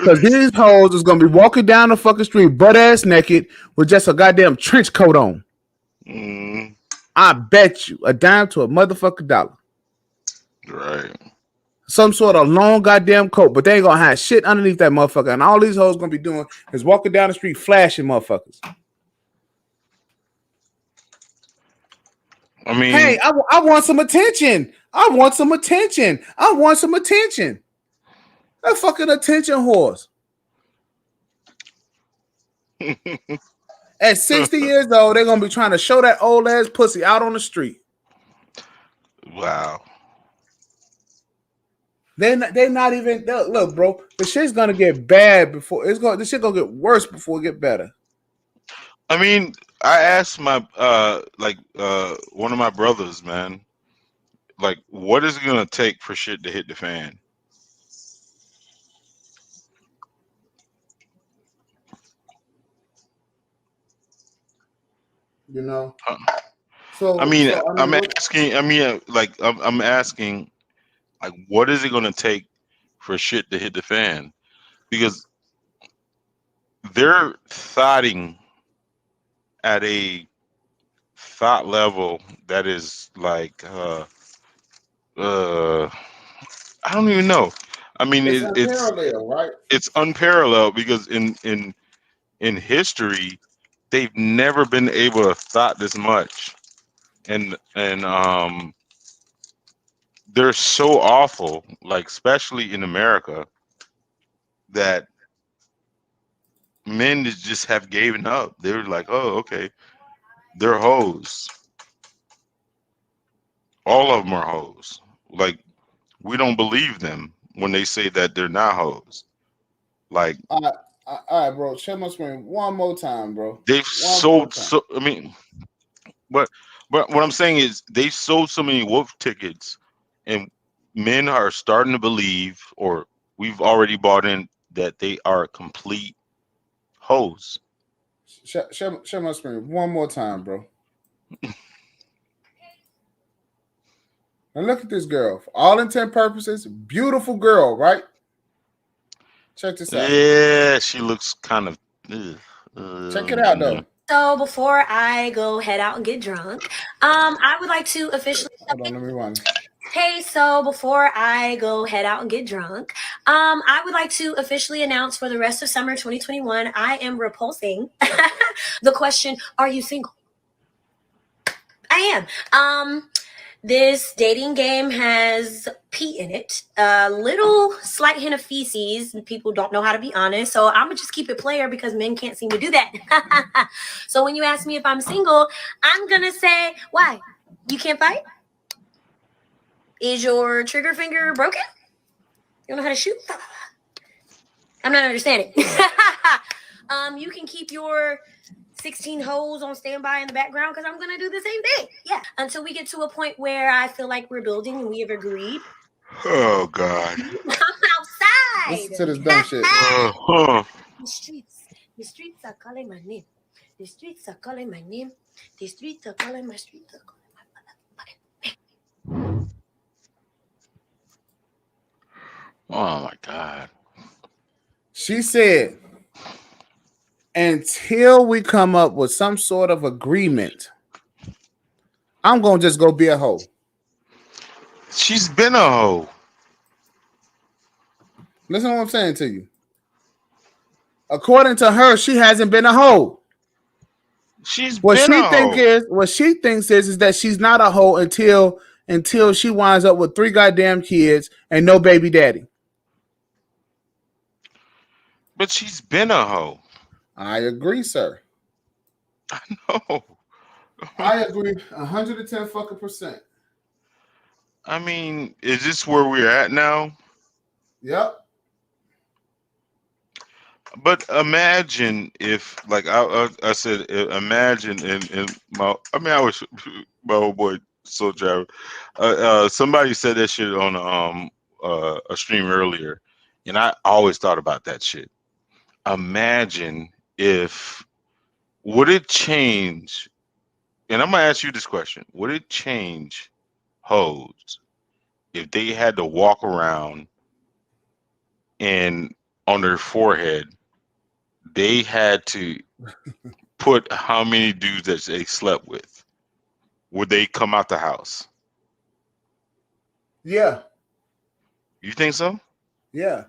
Speaker 2: Because these hoes is gonna be walking down the fucking street butt ass naked with just a goddamn trench coat on.
Speaker 1: Mm,
Speaker 2: I bet you a dime to a motherfucking dollar.
Speaker 1: right.
Speaker 2: Some sort of long goddamn coat, but they ain't gonna have shit underneath that motherfucker. And all these hoes gonna be doing is walking down the street flashing motherfuckers.
Speaker 1: I mean,
Speaker 2: Hey, I want some attention. I want some attention. I want some attention. That fucking attention horse. At 60 years old, they're gonna be trying to show that old ass pussy out on the street.
Speaker 1: wow.
Speaker 2: They not even look, bro. The shit's gonna get bad before this shit gonna get worse before it get better.
Speaker 1: I mean, I asked my one of my brothers, man, like, what is it gonna take for shit to hit the fan?
Speaker 2: You know.
Speaker 1: I mean, I'm
Speaker 2: what,
Speaker 1: asking. I mean, like, I'm asking, like, what is it gonna take for shit to hit the fan? Because they're thoughting at a thought level that is like, I don't even know. I mean,
Speaker 2: it's unparalleled, right?
Speaker 1: it's unparalleled because in history, they've never been able to thought this much, and they're so awful, like especially in America, that men just have given up. They're like, oh, okay, they're hoes. All of them are hoes. Like, we don't believe them when they say that they're not hoes. Like,
Speaker 2: All right, bro. Share my screen one more time, bro.
Speaker 1: they've sold so. I mean, but what I'm saying is they sold so many wolf tickets, and men are starting to believe, or we've already bought in, that they are complete hoes.
Speaker 2: Share my screen one more time, bro. Now look at this girl. For all intent purposes, beautiful girl, right? Check this out.
Speaker 1: Yeah, she looks kind of.
Speaker 2: Check it out, though.
Speaker 10: So before I go head out and get drunk, I would like to officially.
Speaker 2: Hold on, let me run.
Speaker 10: Hey, so before I go head out and get drunk, I would like to officially announce for the rest of summer 2021, I am repulsing the question, are you single? I am. This dating game has pee in it, a little slight hint of feces. People don't know how to be honest, so I'm gonna just keep it player because men can't seem to do that. So when you ask me if I'm single, I'm gonna say, why? You can't fight? Is your trigger finger broken? You don't know how to shoot? I'm not understanding. You can keep your 16 hoes on standby in the background because I'm going to do the same thing. Yeah. Until we get to a point where I feel like we're building and we have agreed.
Speaker 1: Oh, God.
Speaker 10: I'm outside.
Speaker 2: Listen to this dumb shit.
Speaker 10: The streets are calling my name. The streets are calling my name. The streets are calling my streets are calling my motherfucking.
Speaker 1: Oh, my God.
Speaker 2: She said, until we come up with some sort of agreement, I'm going to just go be a hoe.
Speaker 1: She's been a hoe.
Speaker 2: Listen to what I'm saying to you. According to her, she hasn't been a hoe. What she thinks is that she's not a hoe until she winds up with 3 goddamn kids and no baby daddy.
Speaker 1: But she's been a hoe.
Speaker 2: I agree, sir.
Speaker 1: I know.
Speaker 2: I agree 110 fucking percent.
Speaker 1: I mean, is this where we're at now?
Speaker 2: Yep.
Speaker 1: But imagine if, like I said, imagine in my. I mean, I was my old boy Soul Travel. Somebody said that shit on a stream earlier, and I always thought about that shit. Imagine if, would it change? And I'm gonna ask you this question: would it change hoes if they had to walk around and on their forehead, they had to put how many dudes that they slept with. Would they come out the house?
Speaker 2: Yeah.
Speaker 1: You think so?
Speaker 2: Yeah.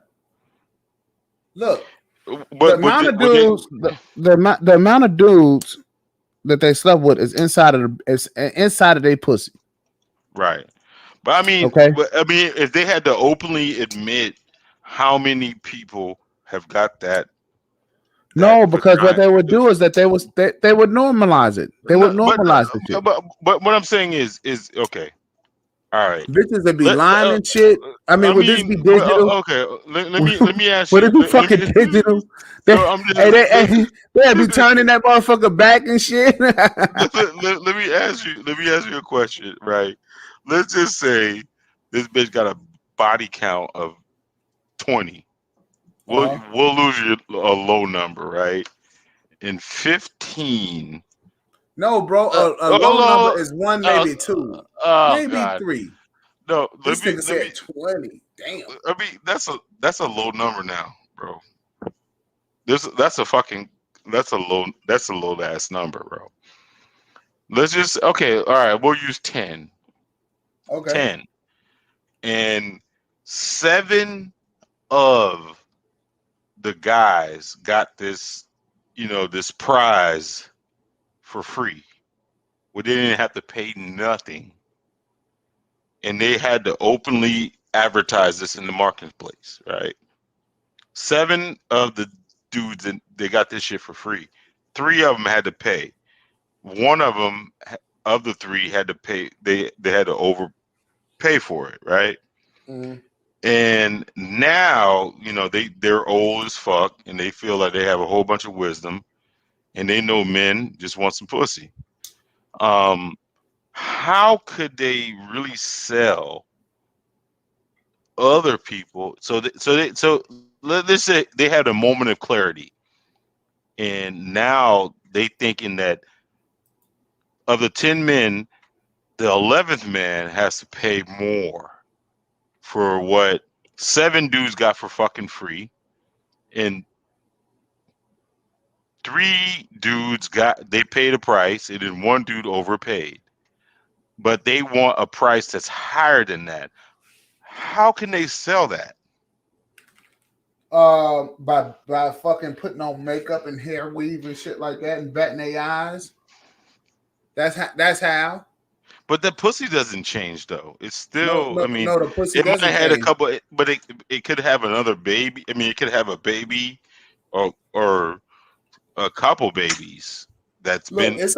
Speaker 2: Look, the
Speaker 1: But
Speaker 2: amount of
Speaker 1: would they?
Speaker 2: dudes, the amount of dudes that they slept with is inside of their pussy.
Speaker 1: Right. But
Speaker 2: Okay.
Speaker 1: if they had to openly admit how many people have got that
Speaker 2: No, because what
Speaker 1: vagina.
Speaker 2: they would do is that they would normalize it. They would
Speaker 1: No,
Speaker 2: normalize the shit.
Speaker 1: but what I'm saying is okay. All right.
Speaker 2: Bitches that be
Speaker 1: Let,
Speaker 2: lying and shit. I mean,
Speaker 1: I
Speaker 2: would this be
Speaker 1: mean,
Speaker 2: digital?
Speaker 1: okay. Let me ask
Speaker 2: Would
Speaker 1: you.
Speaker 2: it be fucking digital? They,
Speaker 1: No, I'm
Speaker 2: hey,
Speaker 1: just
Speaker 2: they'd be turning that motherfucker back and shit.
Speaker 1: let me ask you. Let me ask you a question. Right. Let's just say this bitch got a body count of 20. We'll lose you a low number, right? In 15.
Speaker 2: No, bro. A low number is one, maybe two, maybe
Speaker 1: God.
Speaker 2: three.
Speaker 1: No,
Speaker 2: This nigga said 20. Damn.
Speaker 1: I mean, that's a low number now, bro. That's a low ass number, bro. Let's just okay, all right, we'll use 10.
Speaker 2: Okay.
Speaker 1: 10. And 7 of the guys got this, this prize for free. Where they didn't have to pay nothing. And they had to openly advertise this in the marketplace, right? 7 of the dudes, they got this shit for free. 3 of them had to pay. One of them, of the 3, had to pay. They had to overpay for it, right?
Speaker 2: Mm-hmm.
Speaker 1: And now, they're old as fuck, and they feel like they have a whole bunch of wisdom, and they know men just want some pussy. How could they really sell other people? So let's say they had a moment of clarity, and now they thinking that of the 10 men, the 11th man has to pay more for what 7 dudes got for fucking free, and 3 dudes they paid a price, and then 1 dude overpaid. But they want a price that's higher than that. How can they sell that?
Speaker 2: By fucking putting on makeup and hair weave and shit like that and batting their eyes. That's how.
Speaker 1: But the pussy doesn't change though. It's still,
Speaker 2: No, the pussy
Speaker 1: it might
Speaker 2: doesn't
Speaker 1: have had a
Speaker 2: change.
Speaker 1: couple, but it could have another baby. I mean, it could have a baby or a couple babies that's been.
Speaker 2: It's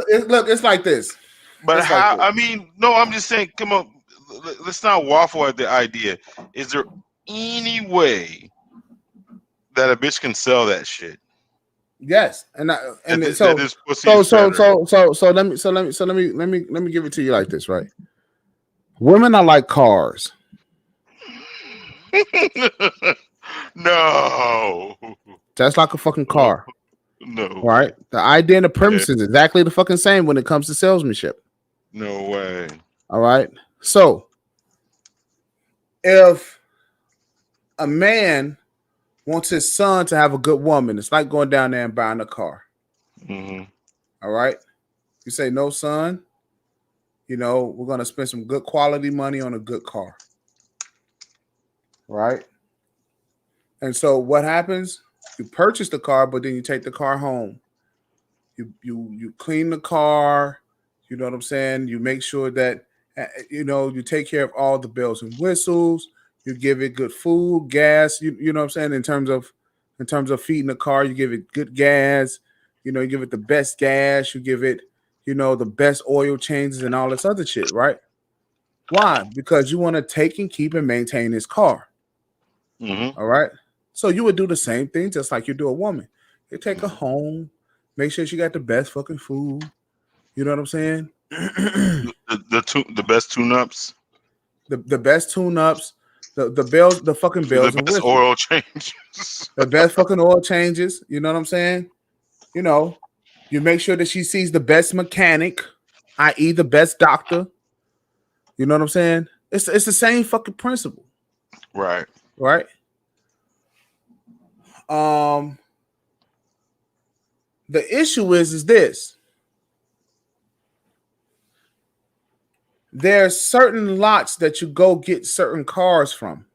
Speaker 2: like this.
Speaker 1: But
Speaker 2: it's
Speaker 1: how?
Speaker 2: Like this.
Speaker 1: I mean, no, I'm just saying. Come on, let's not waffle at the idea. Is there any way that a bitch can sell that shit?
Speaker 2: Yes, so let me give it to you like this, right? Women are like cars.
Speaker 1: No.
Speaker 2: That's like a fucking car.
Speaker 1: No.
Speaker 2: Right? The idea and the premise is exactly the fucking same when it comes to salesmanship.
Speaker 1: No way.
Speaker 2: All right. So if a man wants his son to have a good woman, it's like going down there and buying a car.
Speaker 1: Mm-hmm.
Speaker 2: All right. You say, no, son, we're going to spend some good quality money on a good car. Right. And so what happens? You purchase the car, but then you take the car home. You clean the car. You know what I'm saying? You make sure that, you take care of all the bells and whistles. You give it good food, gas. You know what I'm saying? In terms of feeding the car, you give it good gas. You give it the best gas. You give it, the best oil changes and all this other shit, right? Why? Because you want to take and keep and maintain this car.
Speaker 1: Mm-hmm.
Speaker 2: All right. So you would do the same thing just like you do a woman. You take her home, make sure she got the best fucking food. You know what I'm saying?
Speaker 1: the best tune-ups.
Speaker 2: The best tune-ups, the bells, the fucking bells
Speaker 1: the
Speaker 2: and
Speaker 1: best
Speaker 2: whistles.
Speaker 1: oil changes.
Speaker 2: The best fucking oil changes. You know what I'm saying? You make sure that she sees the best mechanic, i.e. the best doctor. You know what I'm saying? It's the same fucking principle.
Speaker 1: Right.
Speaker 2: Right. The issue is this. There's certain lots that you go get certain cars from.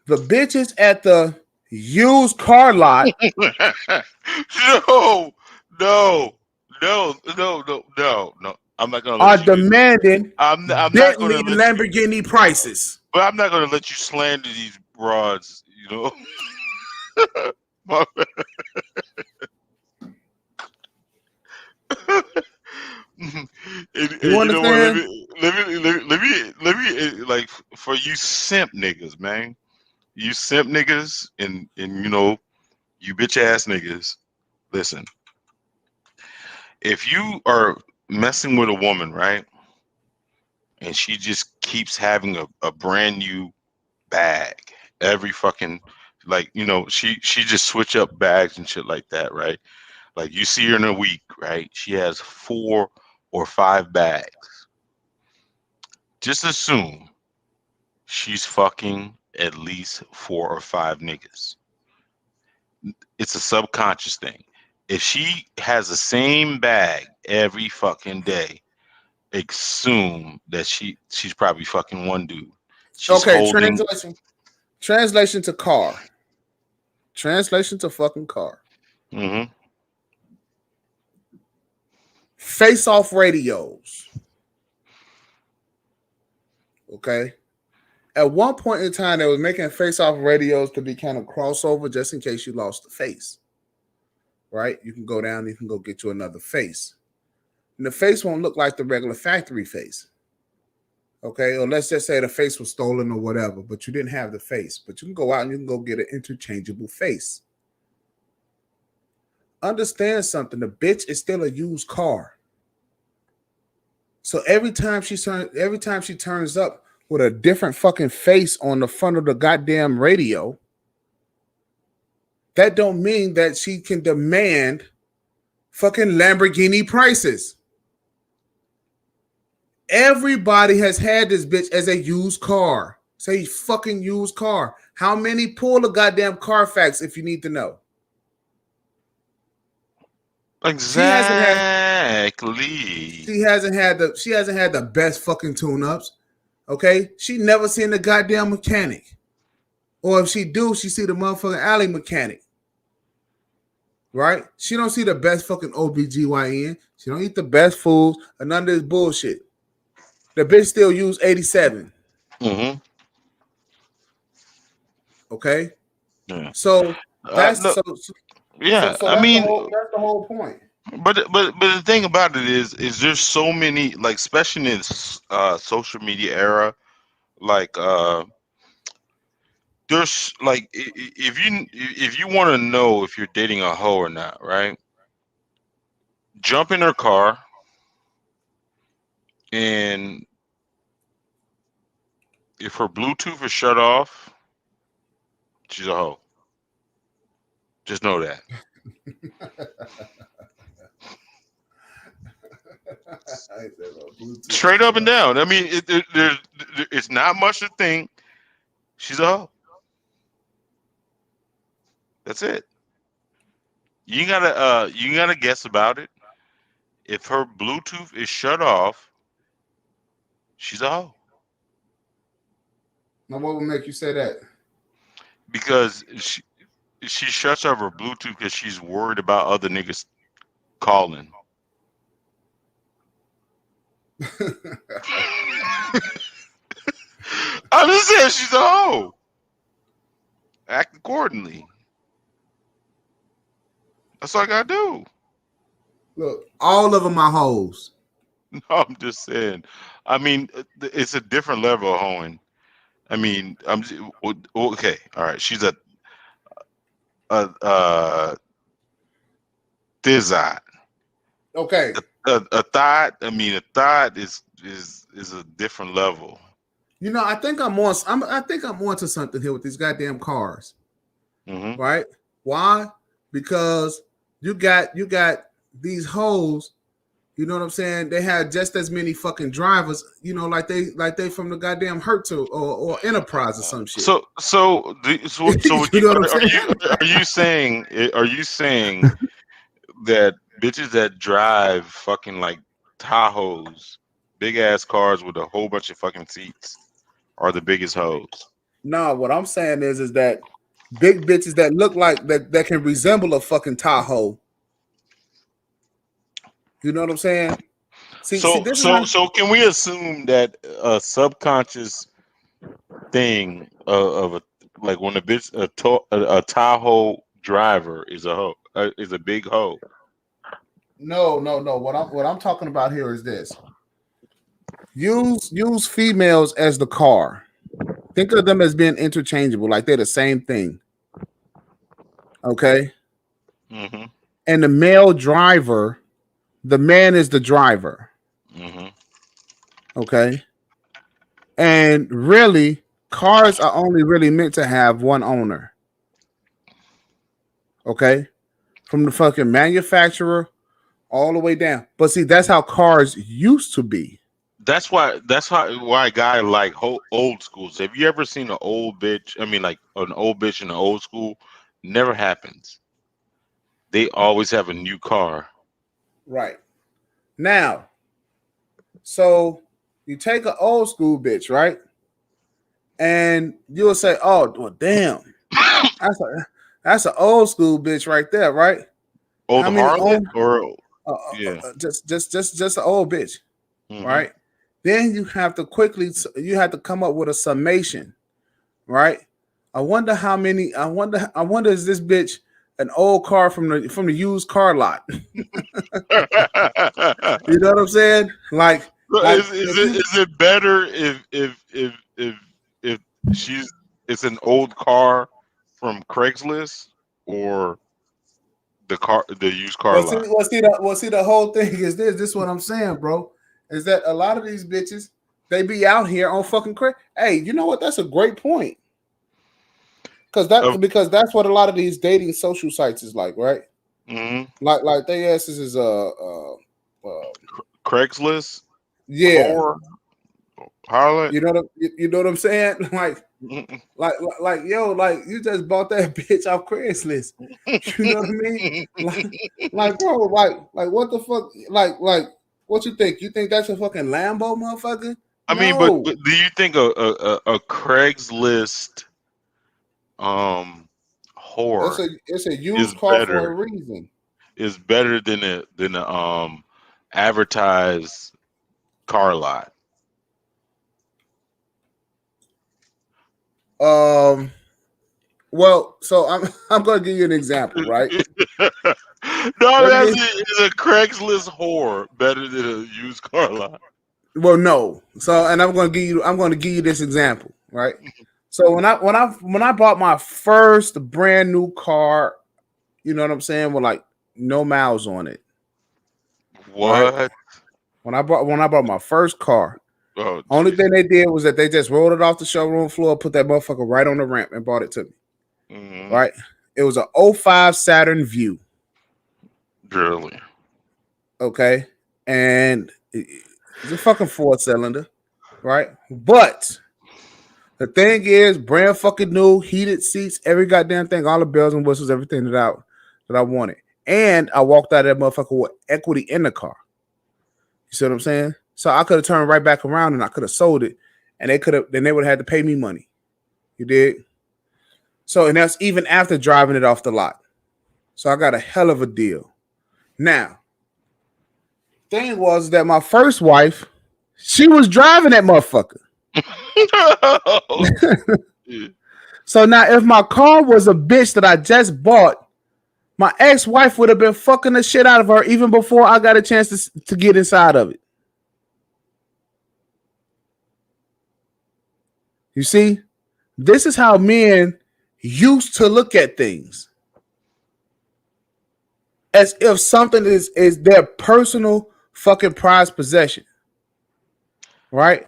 Speaker 2: The bitches at the used car lot.
Speaker 1: No. I'm not gonna
Speaker 2: Are
Speaker 1: let you do.
Speaker 2: demanding
Speaker 1: I'm not
Speaker 2: Bentley
Speaker 1: gonna let you.
Speaker 2: Lamborghini prices.
Speaker 1: But I'm not gonna let you slander these broads. You know. And
Speaker 2: You
Speaker 1: you know what? Let
Speaker 2: understand?
Speaker 1: me, like for you simp niggas, man. You simp niggas, and you bitch ass niggas. Listen, if you are messing with a woman, right, and she just keeps having a brand new bag every fucking, like, she just switch up bags and shit like that, right? Like you see her in a week, right? She has 4 or 5 bags. Just assume she's fucking at least 4 or 5 niggas. It's a subconscious thing. If she has the same bag every fucking day, assume that she's probably fucking one dude. She's
Speaker 2: Okay,
Speaker 1: holding.
Speaker 2: Translation to car. Translation to fucking car.
Speaker 1: Mm-hmm.
Speaker 2: Face off radios. Okay. At one point in time, they was making face off radios to be kind of crossover just in case you lost the face. Right? You can go down, you can go get you another face. And the face won't look like the regular factory face. Okay, or let's just say the face was stolen or whatever, but you didn't have the face. But you can go out and you can go get an interchangeable face. Understand something, the bitch is still a used car. So every time she turns up with a different fucking face on the front of the goddamn radio, that don't mean that she can demand fucking Lamborghini prices. Everybody has had this bitch as a used car. Say fucking used car. How many pull a goddamn Carfax if you need to know?
Speaker 1: Exactly.
Speaker 2: She hasn't had the best fucking tune-ups. Okay? She never seen the goddamn mechanic. Or if she do, she see the motherfucking alley mechanic. Right? She don't see the best fucking OBGYN. She don't eat the best foods or none of this bullshit. The bitch still use 87.
Speaker 1: Mm-hmm.
Speaker 2: Okay?
Speaker 1: Yeah.
Speaker 2: So that's
Speaker 1: no, yeah.
Speaker 2: so
Speaker 1: I
Speaker 2: that's
Speaker 1: mean,
Speaker 2: that's the whole point.
Speaker 1: but the thing about it is there's so many, like, especially in social media era, like there's like if you want to know if you're dating a hoe or not, right? Jump in her car and if her Bluetooth is shut off, she's a hoe. Just know that. Straight up and down. I mean, it's not much to think. She's a hoe. That's it. You gotta guess about it. If her Bluetooth is shut off, she's a hoe.
Speaker 2: Now, what would make you say that?
Speaker 1: Because she shuts off her Bluetooth because she's worried about other niggas calling. I'm just saying she's a hoe. Act accordingly. That's all I gotta do.
Speaker 2: Look, all of them are hoes.
Speaker 1: No, I'm just saying. I mean, it's a different level of hoeing. I mean, okay. All right. She's a thizot.
Speaker 2: Okay.
Speaker 1: A thought. I mean, a thought is a different level.
Speaker 2: You know, I think I'm onto something here with these goddamn cars.
Speaker 1: Mm-hmm.
Speaker 2: Right? Why? Because you got these hoes You know what I'm saying? They had just as many fucking drivers, like they from the goddamn Hertz or Enterprise or some shit.
Speaker 1: So
Speaker 2: You know what I'm saying?
Speaker 1: are you saying that bitches that drive fucking like Tahoes, big ass cars with a whole bunch of fucking seats, are the biggest hoes?
Speaker 2: No, what I'm saying is that big bitches that look like that can resemble a fucking Tahoe. You know what I'm saying? See,
Speaker 1: So
Speaker 2: this is
Speaker 1: so
Speaker 2: how.
Speaker 1: so can we assume that a subconscious thing of a like when a bitch a Tahoe driver is a hoe is a big hoe?
Speaker 2: No. What I'm talking about here is this. Use females as the car. Think of them as being interchangeable, like they're the same thing. Okay.
Speaker 1: Mm-hmm.
Speaker 2: And the male driver, the man is the driver.
Speaker 1: Mm-hmm.
Speaker 2: Okay. And really, cars are only really meant to have one owner. Okay. From the fucking manufacturer all the way down. But see, that's how cars used to be.
Speaker 1: That's why a guy like old schools. Have you ever seen an old bitch? I mean, like an old bitch in the old school. Never happens. They always have a new car.
Speaker 2: Right. Now, so you take an old school bitch, right? And you'll say, "Oh, well, damn, that's an old school bitch right there, right?"
Speaker 1: Old
Speaker 2: How many
Speaker 1: harlot
Speaker 2: old?
Speaker 1: or yeah.
Speaker 2: Just an old bitch,
Speaker 1: Mm-hmm.
Speaker 2: right? Then you have to come up with a summation, right? I wonder how many. I wonder is this bitch an old car from the used car lot? You know what I'm saying?
Speaker 1: So
Speaker 2: Like
Speaker 1: is
Speaker 2: if
Speaker 1: it
Speaker 2: you
Speaker 1: is it better if she's it's an old car from Craigslist or the used car lot?
Speaker 2: see the whole thing is this. This is what I'm saying, bro. Is that a lot of these bitches they be out here on fucking crack. Hey, you know what? That's a great point.
Speaker 1: Of
Speaker 2: Because that's what a lot of these dating social sites is like, right?
Speaker 1: mhm.
Speaker 2: Like they asses is
Speaker 1: Craigslist,
Speaker 2: yeah.
Speaker 1: whore, harlot.
Speaker 2: You know what I'm saying?
Speaker 1: Mhm.
Speaker 2: Like yo, like you just bought that bitch off Craigslist. You know what I mean? Like bro, like what the fuck? Like what you think? You think that's a fucking Lambo, motherfucker?
Speaker 1: I mean, but,
Speaker 2: No,
Speaker 1: but do you think a Craigslist um whore
Speaker 2: it's a
Speaker 1: is
Speaker 2: used car for a
Speaker 1: better
Speaker 2: reason.
Speaker 1: than a advertised car lot?
Speaker 2: Well, so I'm I'm gonna give you an example, right?
Speaker 1: No,
Speaker 2: Let me
Speaker 1: that's
Speaker 2: get
Speaker 1: it. Is a Craigslist whore better than a used car lot?
Speaker 2: well, no. So, and I'm gonna give you this example, right? So when I bought my first brand new car, you know what I'm saying, with like no miles on it, right?
Speaker 1: What?
Speaker 2: When I bought my first car,
Speaker 1: Oh,
Speaker 2: only
Speaker 1: jeez.
Speaker 2: thing they did was that they just rolled it off the showroom floor, put that motherfucker right on the ramp, and brought it to me.
Speaker 1: Mm-hmm.
Speaker 2: Right? It was a '05 Saturn View.
Speaker 1: Really?
Speaker 2: Okay, and it's a fucking 4-cylinder, right? But the thing is, brand fucking new, heated seats, every goddamn thing, all the bells and whistles, everything that I wanted. And I walked out of that motherfucker with equity in the car. You see what I'm saying? So I could have turned right back around and I could have sold it, and they would have had to pay me money. You did. So and that's even after driving it off the lot. So I got a hell of a deal. Now, thing was that my first wife, she was driving that motherfucker. So now if my car was a bitch that I just bought, my ex-wife would have been fucking the shit out of her even before I got a chance to get inside of it. You see, this is how men used to look at things. As if something is their personal fucking prized possession. Right?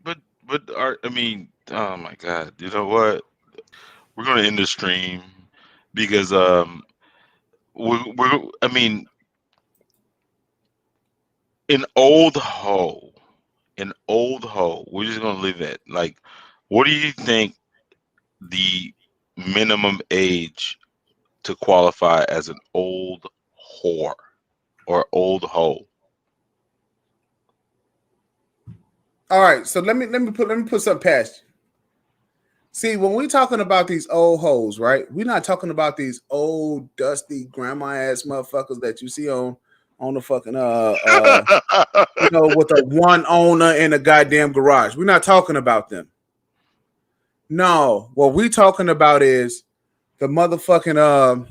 Speaker 1: But I mean, oh my God, you know what? We're gonna end the stream because I mean, An old hoe. An old hoe. We're just gonna leave it. Like, what do you think the minimum age to qualify as an old whore or old hoe?
Speaker 2: All right, so let me put something past you. See, when we talking about these old hoes, right? We're not talking about these old dusty grandma ass motherfuckers that you see on the fucking with a one owner in a goddamn garage. We're not talking about them. No, what we talking about is the motherfucking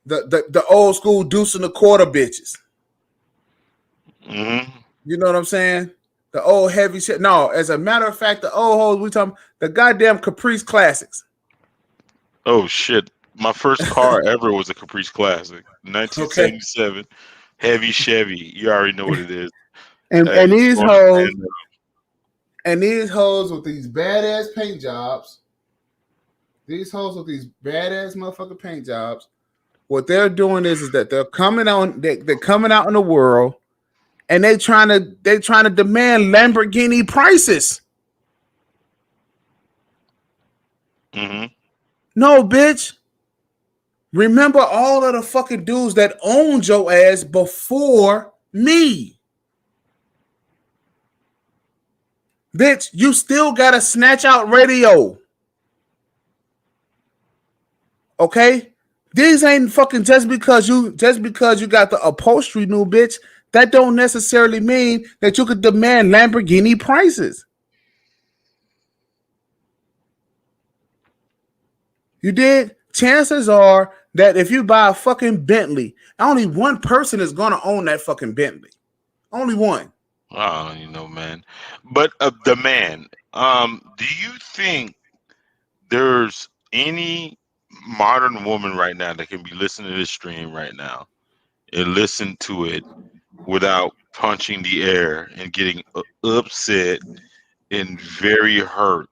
Speaker 2: the old school deuce and a quarter bitches.
Speaker 1: Mm-hmm.
Speaker 2: You know what I'm saying? The old heavy shit. No, as a matter of fact, the old hoes we talking the goddamn Caprice classics.
Speaker 1: Oh shit! My first car ever was a Caprice Classic,
Speaker 2: Okay.
Speaker 1: 1977, heavy Chevy. You already know what it is.
Speaker 2: And
Speaker 1: Hey,
Speaker 2: and these
Speaker 1: going to
Speaker 2: hoes
Speaker 1: Orlando.
Speaker 2: and these hoes with these badass paint jobs. These hoes with these badass motherfucking paint jobs. What they're doing is that they're coming on. They're coming out in the world, and they trying to demand Lamborghini prices.
Speaker 1: Mm-hmm.
Speaker 2: No, bitch. Remember all of the fucking dudes that owned your ass before me. Bitch, you still gotta snatch out radio. Okay? These ain't fucking just because you got the upholstery new, bitch. That don't necessarily mean that you could demand Lamborghini prices. You did? Chances are that if you buy a fucking Bentley, only one person is gonna own that fucking Bentley. Only one.
Speaker 1: Man. But the man. Do you think there's any modern woman right now that can be listening to this stream right now and listen to it without punching the air and getting upset and very hurt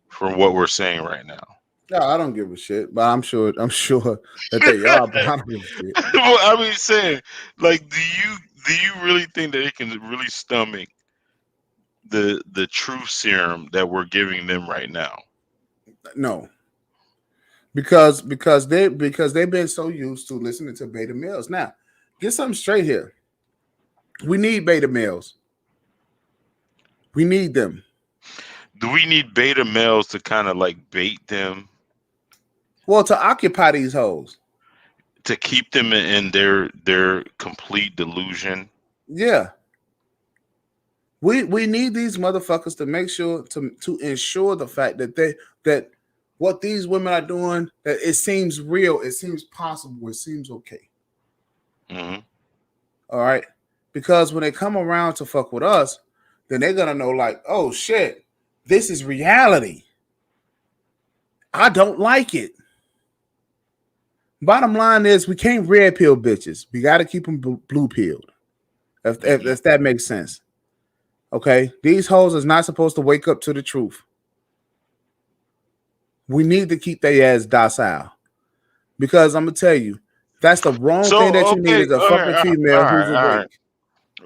Speaker 1: from what we're saying right now?
Speaker 2: No, I don't give a shit, but I'm sure that they are, but I don't give a shit.
Speaker 1: Well, I mean, saying like, do you really think that it can really stomach the truth serum that we're giving them right now?
Speaker 2: No. Because they've been so used to listening to beta males. Now, get something straight here. We need beta males. We need them.
Speaker 1: Do we need beta males to kind of like bait them
Speaker 2: Well, to occupy these hoes.
Speaker 1: to keep them in their complete delusion?
Speaker 2: Yeah. We need these motherfuckers to make sure to ensure the fact that what these women are doing, that it seems real, it seems possible, it seems okay.
Speaker 1: Mm-hmm.
Speaker 2: All right. Because when they come around to fuck with us, then they're gonna know, like, oh shit, this is reality. I don't like it. Bottom line is, we can't red pill bitches. We got to keep them blue pilled. If that makes sense. Okay, these hoes is not supposed to wake up to the truth. We need to keep their ass docile, because I'm gonna tell you, that's the wrong thing
Speaker 1: So
Speaker 2: that you need
Speaker 1: okay,
Speaker 2: is a
Speaker 1: all
Speaker 2: fucking
Speaker 1: right,
Speaker 2: female who's
Speaker 1: all
Speaker 2: awake.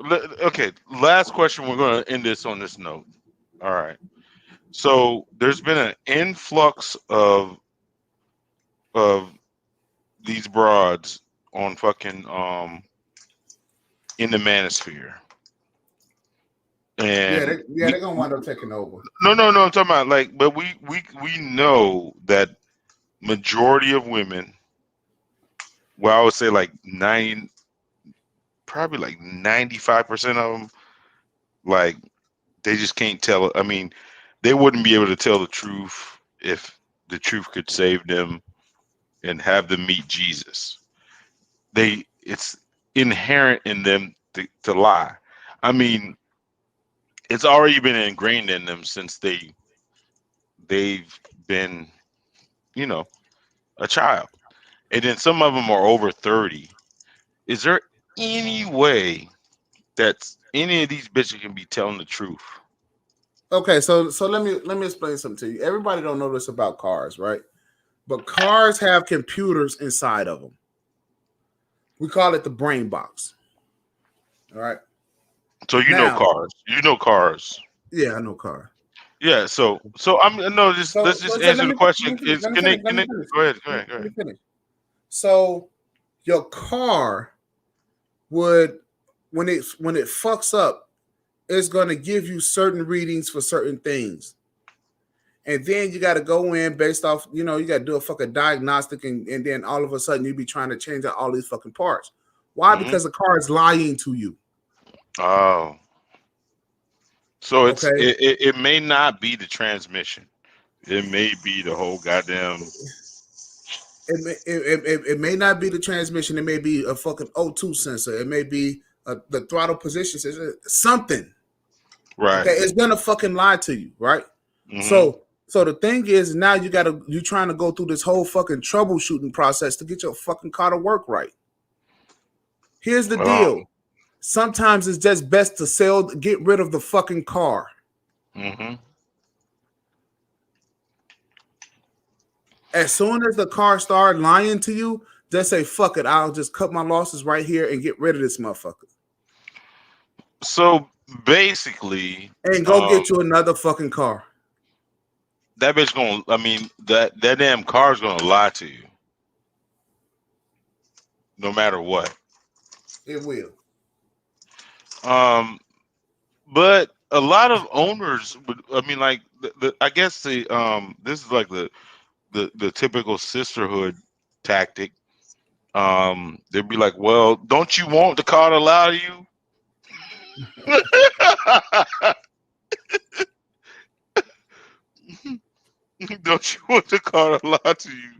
Speaker 1: right. Okay, last question. We're going to end this on this note. All right. So there's been an influx of these broads on fucking in the manosphere. And
Speaker 2: They're gonna wind up taking over.
Speaker 1: no, I'm talking about like, but we know that majority of women, well, I would say like 90, probably like 95% of them, like they just can't tell. I mean, they wouldn't be able to tell the truth if the truth could save them and have them meet Jesus. It's inherent in them to lie. I mean, it's already been ingrained in them since they've been, you know, a child. And then some of them are over 30. Is there any way that any of these bitches can be telling the truth?
Speaker 2: Okay, so let me explain something to you. Everybody don't know this about cars, right? But cars have computers inside of them. We call it the brain box. All right.
Speaker 1: So you know
Speaker 2: Now,
Speaker 1: cars. You know cars.
Speaker 2: yeah, I know car.
Speaker 1: Yeah. So I'm no. Just
Speaker 2: So,
Speaker 1: let's just
Speaker 2: so
Speaker 1: answer the question. Is
Speaker 2: let me
Speaker 1: can
Speaker 2: finish.
Speaker 1: they?
Speaker 2: Let
Speaker 1: Can
Speaker 2: me
Speaker 1: they?
Speaker 2: finish.
Speaker 1: Go ahead. Go ahead. Go
Speaker 2: Let me
Speaker 1: ahead.
Speaker 2: finish. So your car would, when it fucks up, it's gonna give you certain readings for certain things. And then you got to go in based off, you got to do a fucking diagnostic, and then all of a sudden you be trying to change out all these fucking parts. Why?
Speaker 1: Mm-hmm.
Speaker 2: Because the car is lying to you.
Speaker 1: Oh. So
Speaker 2: Okay.
Speaker 1: it may not be the transmission. It may be the whole goddamn.
Speaker 2: It may not be the transmission. It may be a fucking O2 sensor. It may be the throttle position sensor. Something.
Speaker 1: Right.
Speaker 2: Okay. It's gonna fucking lie to you, right?
Speaker 1: Mm-hmm.
Speaker 2: So the thing is, now you're trying to go through this whole fucking troubleshooting process to get your fucking car to work right. Here's the deal. Sometimes it's just best to get rid of the fucking car.
Speaker 1: Mm-hmm.
Speaker 2: As soon as the car started lying to you, just say, fuck it. I'll just cut my losses right here and get rid of this motherfucker.
Speaker 1: So basically,
Speaker 2: And go get you another fucking car.
Speaker 1: that bitch gonna. I mean, that damn car's gonna lie to you, no matter what.
Speaker 2: It will.
Speaker 1: But a lot of owners would. I mean, like I guess this is like the typical sisterhood tactic. They'd be like, "Well, don't you want the car to lie to you?" Don't you want the car to lie to you?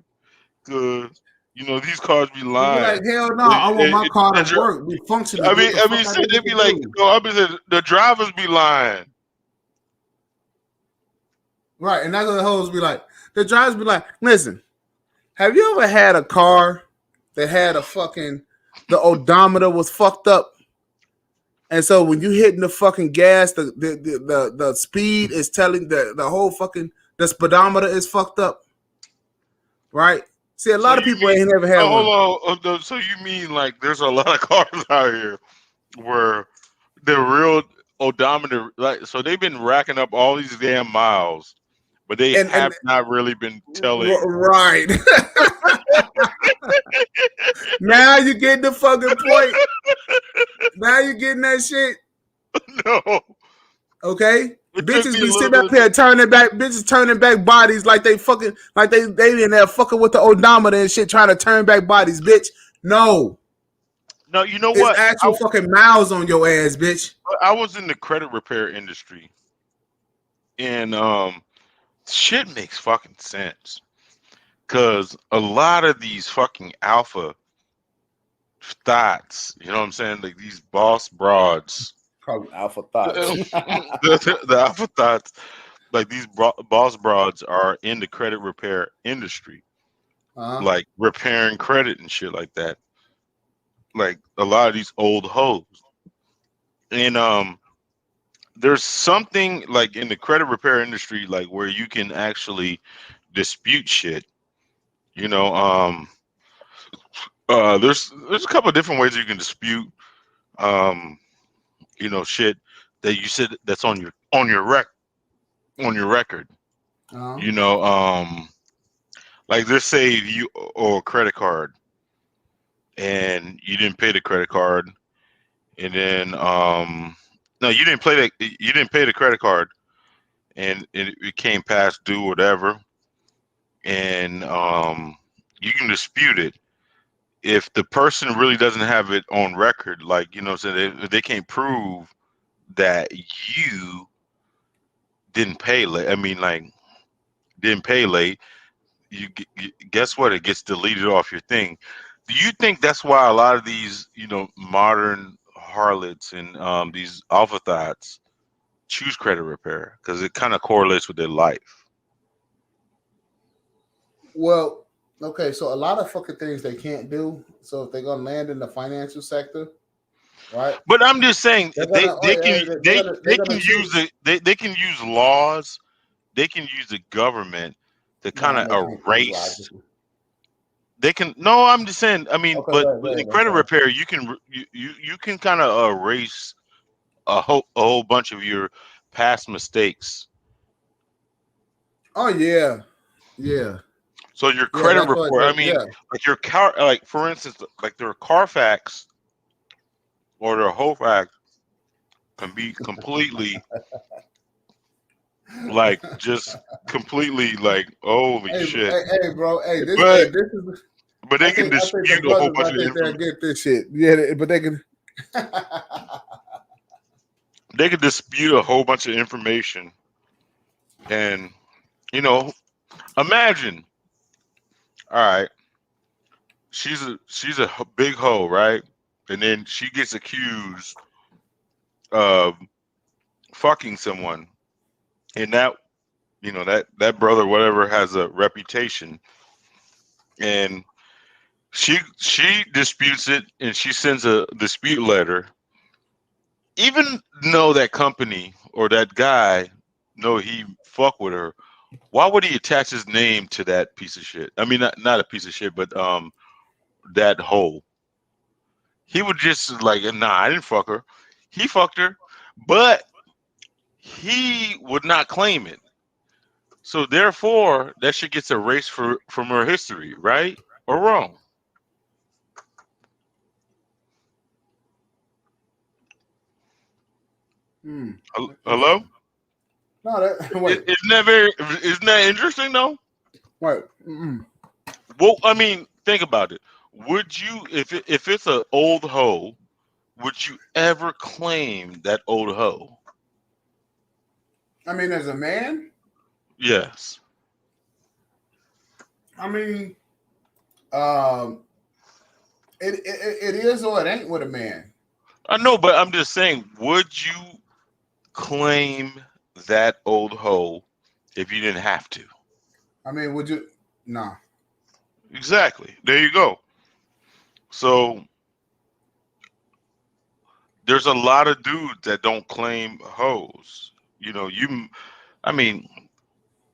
Speaker 1: Cause these cars be
Speaker 2: You'd be
Speaker 1: lying.
Speaker 2: like, hell no, I want my car to work, be functioning.
Speaker 1: I
Speaker 2: Do what
Speaker 1: mean,
Speaker 2: the fuck I
Speaker 1: so
Speaker 2: need
Speaker 1: they'd
Speaker 2: to
Speaker 1: be like,
Speaker 2: do.
Speaker 1: no, I mean, the drivers be lying.
Speaker 2: Right, and that's what the hoes be like. The drivers be like, listen, have you ever had a car that had the odometer was fucked up? And so when you hitting the fucking gas, the speed is telling the whole fucking the speedometer is fucked up. Right? See, a lot of people ain't never had one.
Speaker 1: Hold on. So you mean like there's a lot of cars out here where the real odometer, like, so they've been racking up all these damn miles, but they have not really been telling.
Speaker 2: Right. Now you get the fucking point. Now you getting that shit.
Speaker 1: No.
Speaker 2: Okay. Bitches be sitting up here turning back bodies like they fucking, like they in there fucking with the odometer and shit, trying to turn back bodies, bitch. No,
Speaker 1: you know
Speaker 2: it's
Speaker 1: what?
Speaker 2: actual fucking miles on your ass, bitch.
Speaker 1: I was in the credit repair industry, and shit makes fucking sense, because a lot of these fucking alpha thoughts, you know what I'm saying, like these boss broads.
Speaker 2: Probably alpha thoughts.
Speaker 1: the alpha thoughts, like these boss broads, are in the credit repair industry, like repairing credit and shit like that. Like a lot of these old hoes, and there's something like in the credit repair industry, like where you can actually dispute shit. There's a couple of different ways you can dispute shit that you said that's on your record. Like let's say you owe a credit card and you didn't pay the credit card, and then no, you didn't pay the credit card, and it came past due, whatever, and you can dispute it if the person really doesn't have it on record, like, so they can't prove that you didn't pay late. I mean, like, didn't pay late. You guess what? It gets deleted off your thing. Do you think that's why a lot of these, modern harlots and these alpha thoughts choose credit repair, because it kind of correlates with their life?
Speaker 2: Well, okay, so a lot of fucking things they can't do. So if they're gonna land in the financial sector, right?
Speaker 1: But I'm just saying they can use laws, they can use the government to kind of erase. They can. No, I'm just saying. I mean, but in credit repair, you can kind of erase a whole bunch of your past mistakes.
Speaker 2: Oh yeah, yeah,
Speaker 1: So your
Speaker 2: yeah.
Speaker 1: credit
Speaker 2: That's what.
Speaker 1: report, I mean,
Speaker 2: Yeah.
Speaker 1: like your car, like for instance, like their Carfax or their Hofax can be completely like just completely like holy shit.
Speaker 2: Hey, bro. Hey,
Speaker 1: But
Speaker 2: this is.
Speaker 1: they can
Speaker 2: I think the
Speaker 1: dispute a whole
Speaker 2: brothers
Speaker 1: bunch
Speaker 2: right
Speaker 1: of
Speaker 2: there
Speaker 1: information.
Speaker 2: get this shit. Yeah, but they can.
Speaker 1: They can dispute a whole bunch of information, and you know, imagine. All right, she's a big hoe, right? And then she gets accused of fucking someone, and that that brother whatever has a reputation, and she disputes it, and she sends a dispute letter. Even though that company or that guy know he fuck with her, why would he attach his name to that piece of shit? I mean, not a piece of shit, but that hoe. He would just like, nah, I didn't fuck her. He fucked her, but he would not claim it. So therefore, that shit gets erased from her history, right or wrong? Hello?
Speaker 2: No, that wait.
Speaker 1: Isn't that interesting though?
Speaker 2: Wait.
Speaker 1: Well, I mean, think about it. Would you, if it's an old hoe, would you ever claim that old hoe?
Speaker 2: I mean, as a man,
Speaker 1: Yes.
Speaker 2: I mean, um, it is or it ain't with a man.
Speaker 1: I know, but I'm just saying, would you claim that old hoe if you didn't have to?
Speaker 2: I mean, would you? Nah.
Speaker 1: Exactly. There you go. So there's a lot of dudes that don't claim hoes. I mean,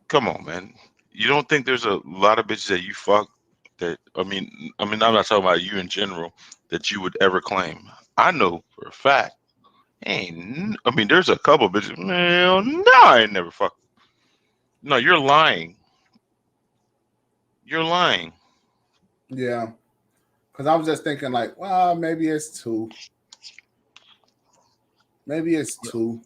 Speaker 1: come on, man. You don't think there's a lot of bitches that you fuck that, I'm not talking about you in general, that you would ever claim. I know for a fact. There's a couple bitches. Man, no, I ain't never fucked. No, you're lying. You're lying.
Speaker 2: Yeah, because I was just thinking like, well, maybe it's two. Maybe it's two.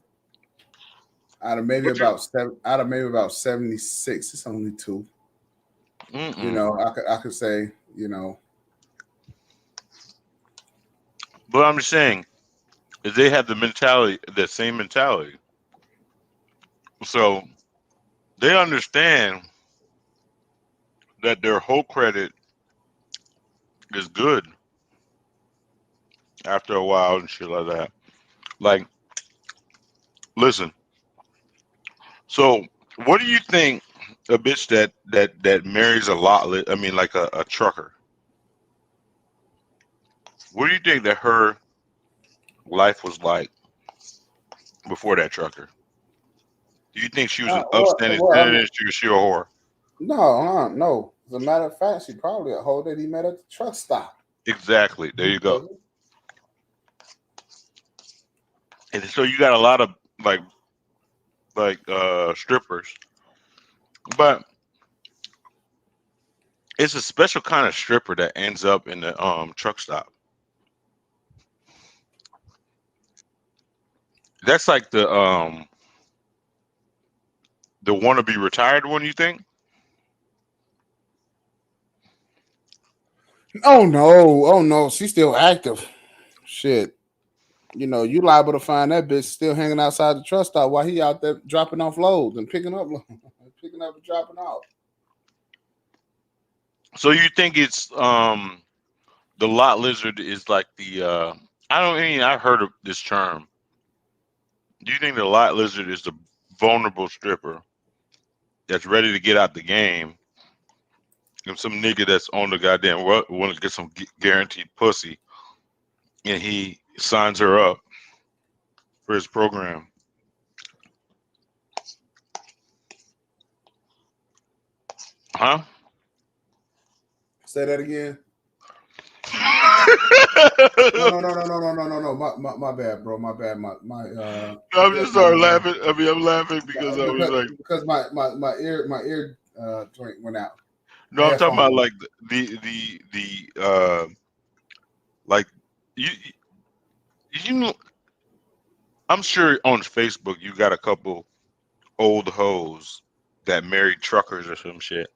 Speaker 2: Out of maybe about 76, it's only two. I could say,
Speaker 1: But I'm just saying, is they have the mentality, the same mentality. So they understand that their whole credit is good after a while and shit like that. Like, listen. So, what do you think a bitch that marries a lot? Like a trucker. What do you think that her life was like before that trucker? Do you think she was an upstanding citizen? She a whore?
Speaker 2: no. As a matter of fact, she probably a hoe that he met at the truck stop.
Speaker 1: Exactly. There you go. And so you got a lot of like strippers, but it's a special kind of stripper that ends up in the truck stop. That's like the wannabe retired one. You think?
Speaker 2: Oh no, she's still active. Shit. You liable to find that bitch still hanging outside the truck stop while he out there dropping off loads and picking up and dropping off.
Speaker 1: So you think it's the lot lizard is like the I've heard of this term. Do you think the lot lizard is the vulnerable stripper that's ready to get out the game, and some nigga that's on the goddamn want to get some guaranteed pussy, and he signs her up for his program? Huh?
Speaker 2: Say that again. No. My bad, bro. My bad.
Speaker 1: I'm just started laughing. I mean, I'm laughing because I was like,
Speaker 2: because my ear joint went out.
Speaker 1: no, I'm talking about like like you know, I'm sure on Facebook you got a couple old hoes that married truckers or some shit,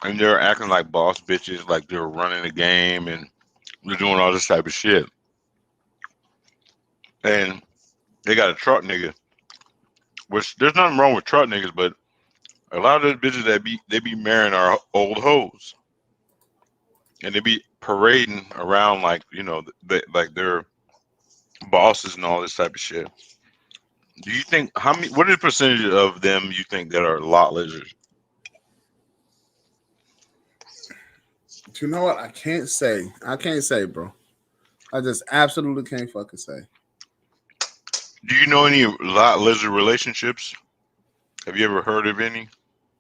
Speaker 1: and they're acting like boss bitches, like they're running the game and they're doing all this type of shit, and they got a truck nigga, which there's nothing wrong with truck niggas, but a lot of those bitches they be marrying our old hoes, and they be parading around like like they're bosses and all this type of shit. Do you think what is the percentage of them you think that are lot lizards?
Speaker 2: You know what? I can't say, bro. I just absolutely can't fucking say.
Speaker 1: Do you know any lot lizard relationships? Have you ever heard of any?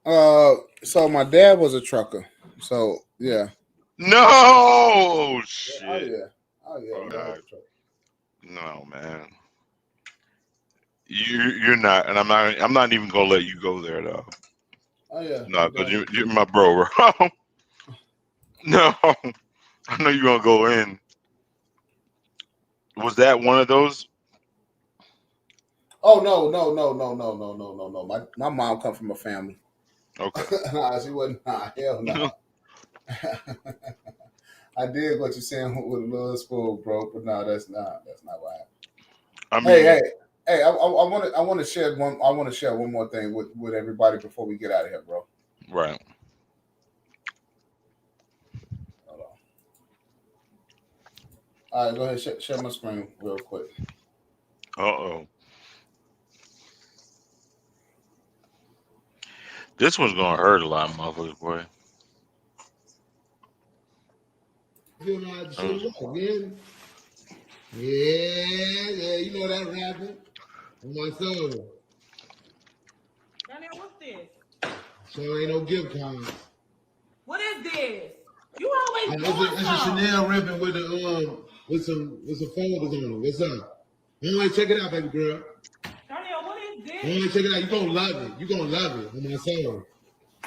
Speaker 2: So my dad was a trucker. So yeah.
Speaker 1: No shit.
Speaker 2: Oh yeah.
Speaker 1: No man. You're not, and I'm not even gonna let you go there though.
Speaker 2: Oh yeah.
Speaker 1: No, because you're my bro. No, I know you're gonna go in. Was that one of those?
Speaker 2: Oh no. My mom come from a family.
Speaker 1: Okay.
Speaker 2: Nah, she wasn't. Nah, hell no. I did what you're saying with a little spoon, bro, but no, that's not what happened.
Speaker 1: I mean,
Speaker 2: hey, I want to share one more thing with everybody before we get out of here, bro.
Speaker 1: Right.
Speaker 2: Hold on. All right, go ahead, share my screen real quick.
Speaker 1: Uh-oh. This one's gonna hurt a lot, motherfuckers, boy.
Speaker 11: You know how to shit walk, yeah, you know that rapping. On my soul.
Speaker 12: Daniel, what's this?
Speaker 11: So ain't no gift cards.
Speaker 12: What is this? You always
Speaker 11: It's a Chanel ribbon with some folders on it. What's up? You want to check it out, baby girl?
Speaker 12: Daniel, what is this?
Speaker 11: You want to check it out? You gonna love it. You gonna love it. On my soul.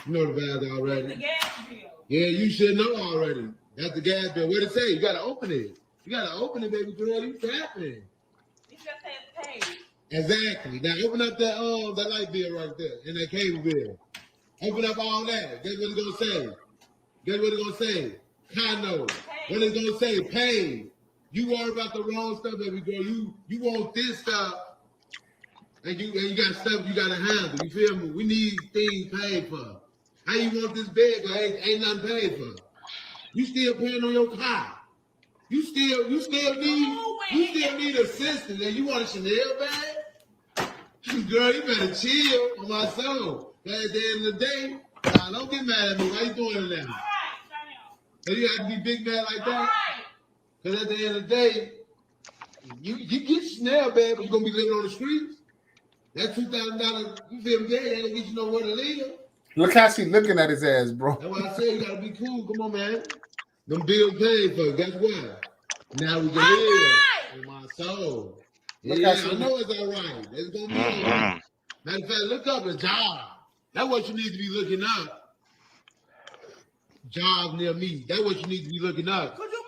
Speaker 11: You know the vibes already.
Speaker 12: It's the gas bill.
Speaker 11: Yeah, you should know already. That's the gas bill. What it say? You gotta open it. You gotta open it, baby girl. You tapping.
Speaker 12: It just says paid.
Speaker 11: Exactly. Now open up that light bill right there and that cable bill. Open up all that. Guess what it's gonna say? Guess what it's gonna say? Condo. What it's gonna say? Paid. You worry about the wrong stuff, baby girl. You want this stuff, and you got stuff you gotta handle. You feel me? We need things paid for. How you want this bed? Ain't nothing paid for. You still paying on your car. You still need assistance, and you want a Chanel bag? Girl, you better chill on my soul. But at the end of the day, don't get mad at me. Why you doing it now? So you have to be big mad like that? Because at the end of the day, you get Chanel bag, but you're gonna be living on the streets. That $2,000, you feel me? Ain't gonna get you nowhere to live.
Speaker 2: Look how she looking at his ass, bro.
Speaker 11: That's why I said you gotta be cool. Come on, man. Them bills paid for. Guess what? Now we can live. On my soul. Yeah, I know it's all right. It's gonna be all right. Matter of fact, look up a job. That's what you need to be looking up. Job near me. That's what you need to be looking up.
Speaker 12: Could you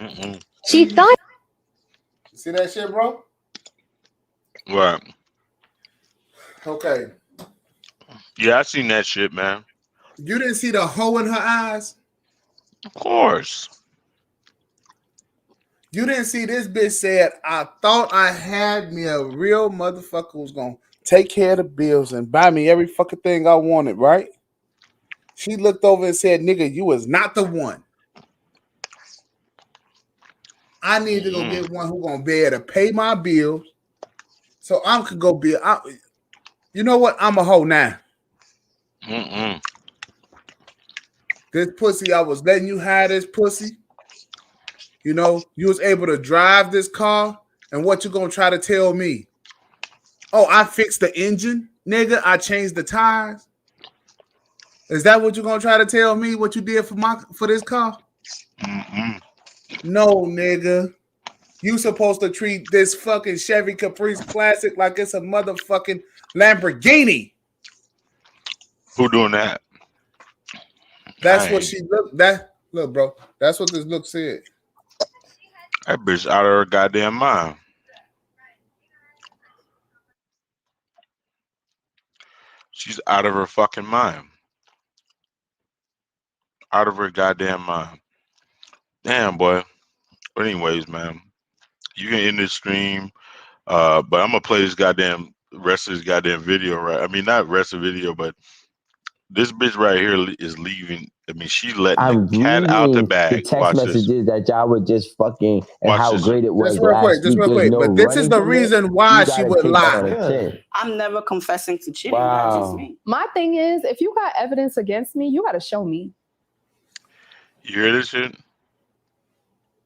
Speaker 12: move?
Speaker 2: She thought. See that shit, bro?
Speaker 1: Right.
Speaker 2: Okay.
Speaker 1: Yeah, I seen that shit, man.
Speaker 2: You didn't see the hole in her eyes?
Speaker 1: Of course.
Speaker 2: You didn't see this bitch said, I thought I had me a real motherfucker who's going to take care of the bills and buy me every fucking thing I wanted, right? She looked over and said, nigga, you was not the one. I need to go get one who's going to be able to pay my bills so I could go be. You know what? I'm a hoe now. This pussy, I was letting you have this pussy. You know, you was able to drive this car, and what you gonna try to tell me? Oh, I fixed the engine, nigga. I changed the tires. Is that what you gonna try to tell me? What you did for this car?
Speaker 1: Mm-mm.
Speaker 2: No, nigga. You supposed to treat this fucking Chevy Caprice Classic like it's a motherfucking Lamborghini.
Speaker 1: Who doing that?
Speaker 2: That's
Speaker 1: I
Speaker 2: what
Speaker 1: ain't.
Speaker 2: she look. That look, bro. That's what this look said.
Speaker 1: That bitch out of her goddamn mind. She's out of her fucking mind. Out of her goddamn mind. Damn, boy. But anyways, man, you can end this stream. But I'm gonna play this goddamn rest of this goddamn video, right? I mean, not rest of the video, but this bitch right here is leaving. I mean, she's letting the
Speaker 4: I'm
Speaker 1: cat out the
Speaker 4: reading the
Speaker 1: bag.
Speaker 4: text
Speaker 1: Watch this.
Speaker 4: messages that y'all were just fucking and
Speaker 1: Watch
Speaker 4: how
Speaker 1: this.
Speaker 4: great it was
Speaker 2: Just real quick.
Speaker 4: last
Speaker 2: Just
Speaker 4: week.
Speaker 2: real
Speaker 4: There's
Speaker 2: quick.
Speaker 4: no
Speaker 2: But this is
Speaker 4: running
Speaker 2: the
Speaker 4: from it.
Speaker 2: reason why
Speaker 4: You
Speaker 2: she
Speaker 4: gotta
Speaker 2: would
Speaker 4: take that on
Speaker 2: lie.
Speaker 4: the chin.
Speaker 5: I'm never confessing to cheating. That's just
Speaker 4: Wow.
Speaker 5: me.
Speaker 8: My thing is, if you got evidence against me, you got to show me.
Speaker 1: You hear this shit?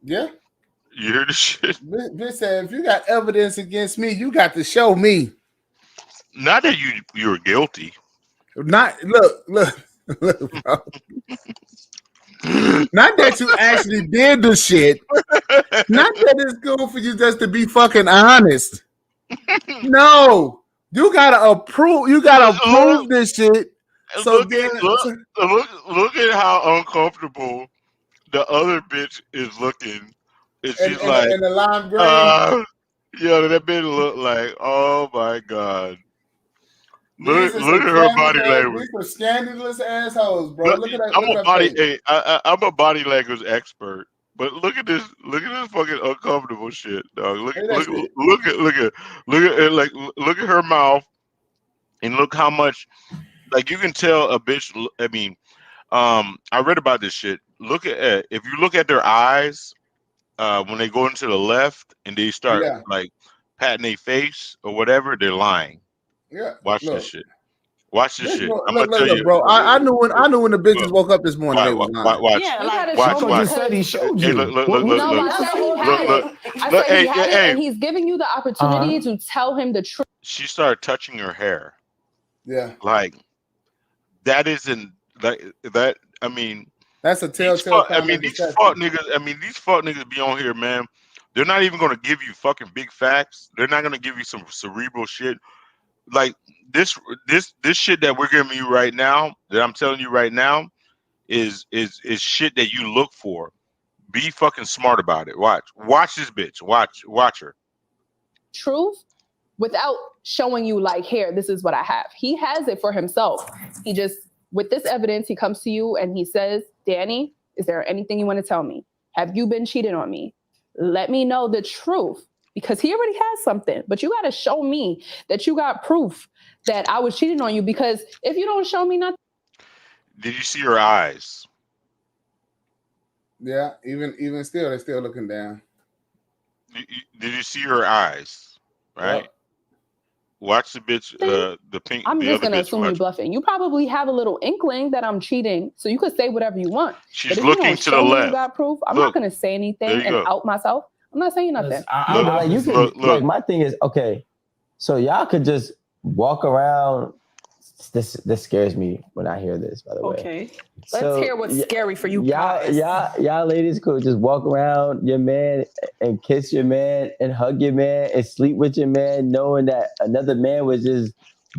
Speaker 2: Yeah.
Speaker 1: You hear this shit?
Speaker 2: Bitch said, if you got evidence against me, you got to show me.
Speaker 1: Not that you're guilty.
Speaker 2: Not look, bro. Not that you actually did the shit. Not that it's good for you just to be fucking honest. No, you gotta approve. You gotta prove this shit. So
Speaker 1: Look at how uncomfortable the other bitch is looking. And she's like,
Speaker 2: and the lime green.
Speaker 1: yeah, that bitch look like, oh my god.
Speaker 2: These are
Speaker 1: Look
Speaker 2: some
Speaker 1: at her body
Speaker 2: scandalous,
Speaker 1: language.
Speaker 2: these are scandalous assholes, bro. Look at that.
Speaker 1: I'm
Speaker 2: Look
Speaker 1: a
Speaker 2: at
Speaker 1: body.
Speaker 2: that face.
Speaker 1: Hey, I'm a body language expert. But look at this. Look at this fucking uncomfortable shit, dog. Look
Speaker 2: Look at that shit.
Speaker 1: look at her mouth, and look how much. Like you can tell a bitch. I mean, I read about this shit. Look at if you look at their eyes, when they go into the left and they start
Speaker 2: Yeah.
Speaker 1: like patting their face or whatever, they're lying.
Speaker 2: Yeah.
Speaker 1: Watch this
Speaker 2: Look.
Speaker 1: shit. Watch this shit.
Speaker 2: Bro,
Speaker 1: I'm gonna tell
Speaker 2: look,
Speaker 1: you,
Speaker 2: bro. I knew when the bitches woke up this morning, they was lying.
Speaker 1: watch.
Speaker 5: Yeah,
Speaker 8: You
Speaker 5: like
Speaker 8: gotta
Speaker 1: Watch,
Speaker 8: show me
Speaker 1: watch.
Speaker 7: You said he
Speaker 8: because
Speaker 7: showed
Speaker 1: Hey,
Speaker 7: you.
Speaker 1: look.
Speaker 8: no, I
Speaker 5: That's
Speaker 8: said
Speaker 5: the
Speaker 8: he
Speaker 5: whole
Speaker 8: had
Speaker 1: look.
Speaker 8: it. I
Speaker 1: Look,
Speaker 8: said he
Speaker 1: hey,
Speaker 8: had it,
Speaker 1: hey.
Speaker 8: and he's giving you the opportunity to tell him the truth.
Speaker 1: She started touching her hair.
Speaker 2: Yeah.
Speaker 1: Like that isn't that. I mean,
Speaker 2: That's a telltale sign of
Speaker 1: these
Speaker 2: deception.
Speaker 1: fuck niggas. I mean, these fuck niggas be on here, man. They're not even gonna give you fucking big facts. They're not gonna give you some cerebral shit. Like this shit that we're giving you right now, that I'm telling you right now, is shit that you look for. Be fucking smart about it. Watch this bitch. Watch her.
Speaker 8: Truth without showing you like, here, this is what I have. He has it for himself. He just, with this evidence, he comes to you and he says, Danny, is there anything you want to tell me? Have you been cheating on me? Let me know the truth. Because he already has something, but you got to show me that you got proof that I was cheating on you. Because if you don't show me nothing.
Speaker 1: Did you see her eyes?
Speaker 2: Yeah, even still, they're still looking down.
Speaker 1: Did you see her eyes? Right.
Speaker 2: Yep.
Speaker 1: Watch the bitch. The pink.
Speaker 8: I'm
Speaker 1: the
Speaker 8: just
Speaker 1: other
Speaker 8: gonna
Speaker 1: bitch.
Speaker 8: assume you're bluffing. You probably have a little inkling that I'm cheating, so you could say whatever you want.
Speaker 1: She's
Speaker 8: but if
Speaker 1: looking
Speaker 8: you don't
Speaker 1: to
Speaker 8: show
Speaker 1: the
Speaker 8: me
Speaker 1: left.
Speaker 8: you got proof, I'm
Speaker 1: Look,
Speaker 8: not gonna say anything
Speaker 1: there you
Speaker 8: and
Speaker 1: go.
Speaker 8: out myself. I'm not saying nothing.
Speaker 4: No, but like you can
Speaker 1: look.
Speaker 4: like my thing is okay. So y'all could just walk around. This scares me when I hear this. By the way,
Speaker 5: okay.
Speaker 8: Let's hear what's scary for you guys.
Speaker 4: Y'all ladies could just walk around your man and kiss your man and hug your man and sleep with your man, knowing that another man was just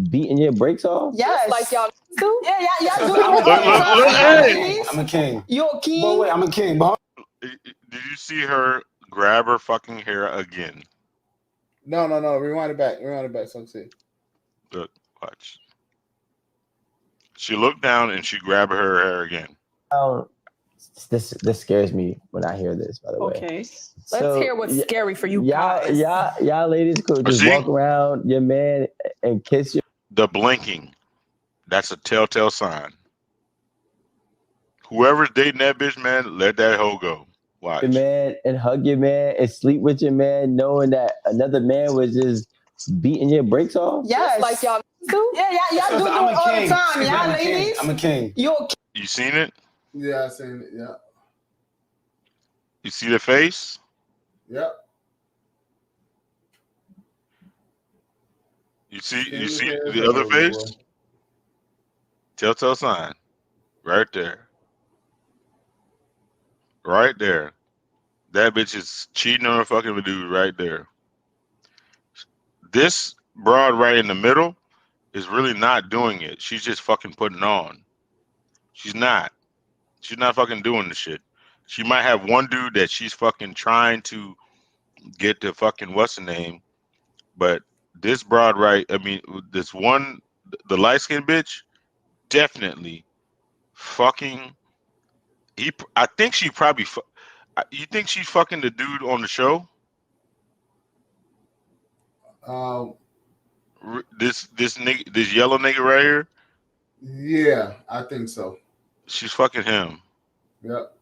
Speaker 4: beating your brakes off.
Speaker 5: Yes,
Speaker 8: like y'all do.
Speaker 5: Yeah, y'all do
Speaker 7: I'm a
Speaker 5: it all the
Speaker 7: king.
Speaker 5: time.
Speaker 1: Hey.
Speaker 7: I'm a king.
Speaker 5: You're a king.
Speaker 7: But wait, I'm a king. But
Speaker 1: Did you see her grab her fucking hair again?
Speaker 2: No. Rewind it back. So see.
Speaker 1: Look, watch. She looked down and she grabbed her hair again.
Speaker 4: This scares me when I hear this. By the way,
Speaker 5: Okay.
Speaker 8: Let's hear what's scary for you guys.
Speaker 4: Y'all ladies could just walk around your man and kiss your.
Speaker 1: The blinking. That's a telltale sign. Whoever's dating that bitch, man, let that hoe go. Watch.
Speaker 4: Your man and hug your man and sleep with your man, knowing that another man was just beating your brakes off.
Speaker 5: Yes, like y'all do. Yeah, y'all do it all the time, y'all ladies.
Speaker 7: I'm a king.
Speaker 5: You're a king.
Speaker 1: You seen it?
Speaker 2: Yeah, I seen it. Yeah.
Speaker 1: You see the face?
Speaker 2: Yep.
Speaker 1: You see the other face? Telltale sign. Right there. right there. That bitch is cheating on a fucking dude right there. This broad right in the middle is really not doing it. She's just fucking putting on. She's not. She's not fucking doing the shit. She might have one dude that she's fucking trying to get to fucking what's the name, but this broad right, I mean, this one, the light skinned bitch, definitely fucking. I think she probably. You think she's fucking the dude on the show? This nigga, this yellow nigga right here.
Speaker 2: Yeah, I think so.
Speaker 1: She's fucking him.
Speaker 2: Yep.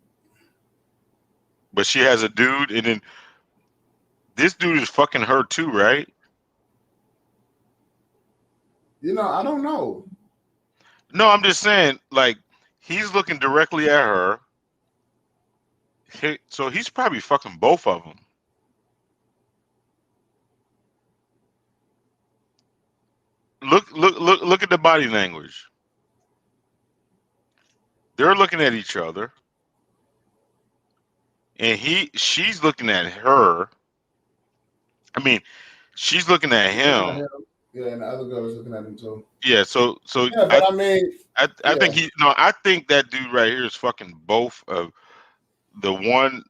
Speaker 1: But she has a dude, and then this dude is fucking her too, right?
Speaker 2: I don't know.
Speaker 1: No, I'm just saying, like, he's looking directly at her. So he's probably fucking both of them. Look at the body language. They're looking at each other. And she's looking at her. I mean, she's looking at him.
Speaker 2: Yeah, and the other girl was looking at him too.
Speaker 1: Yeah, so
Speaker 2: yeah, but
Speaker 1: I think I think that dude right here is fucking both of the one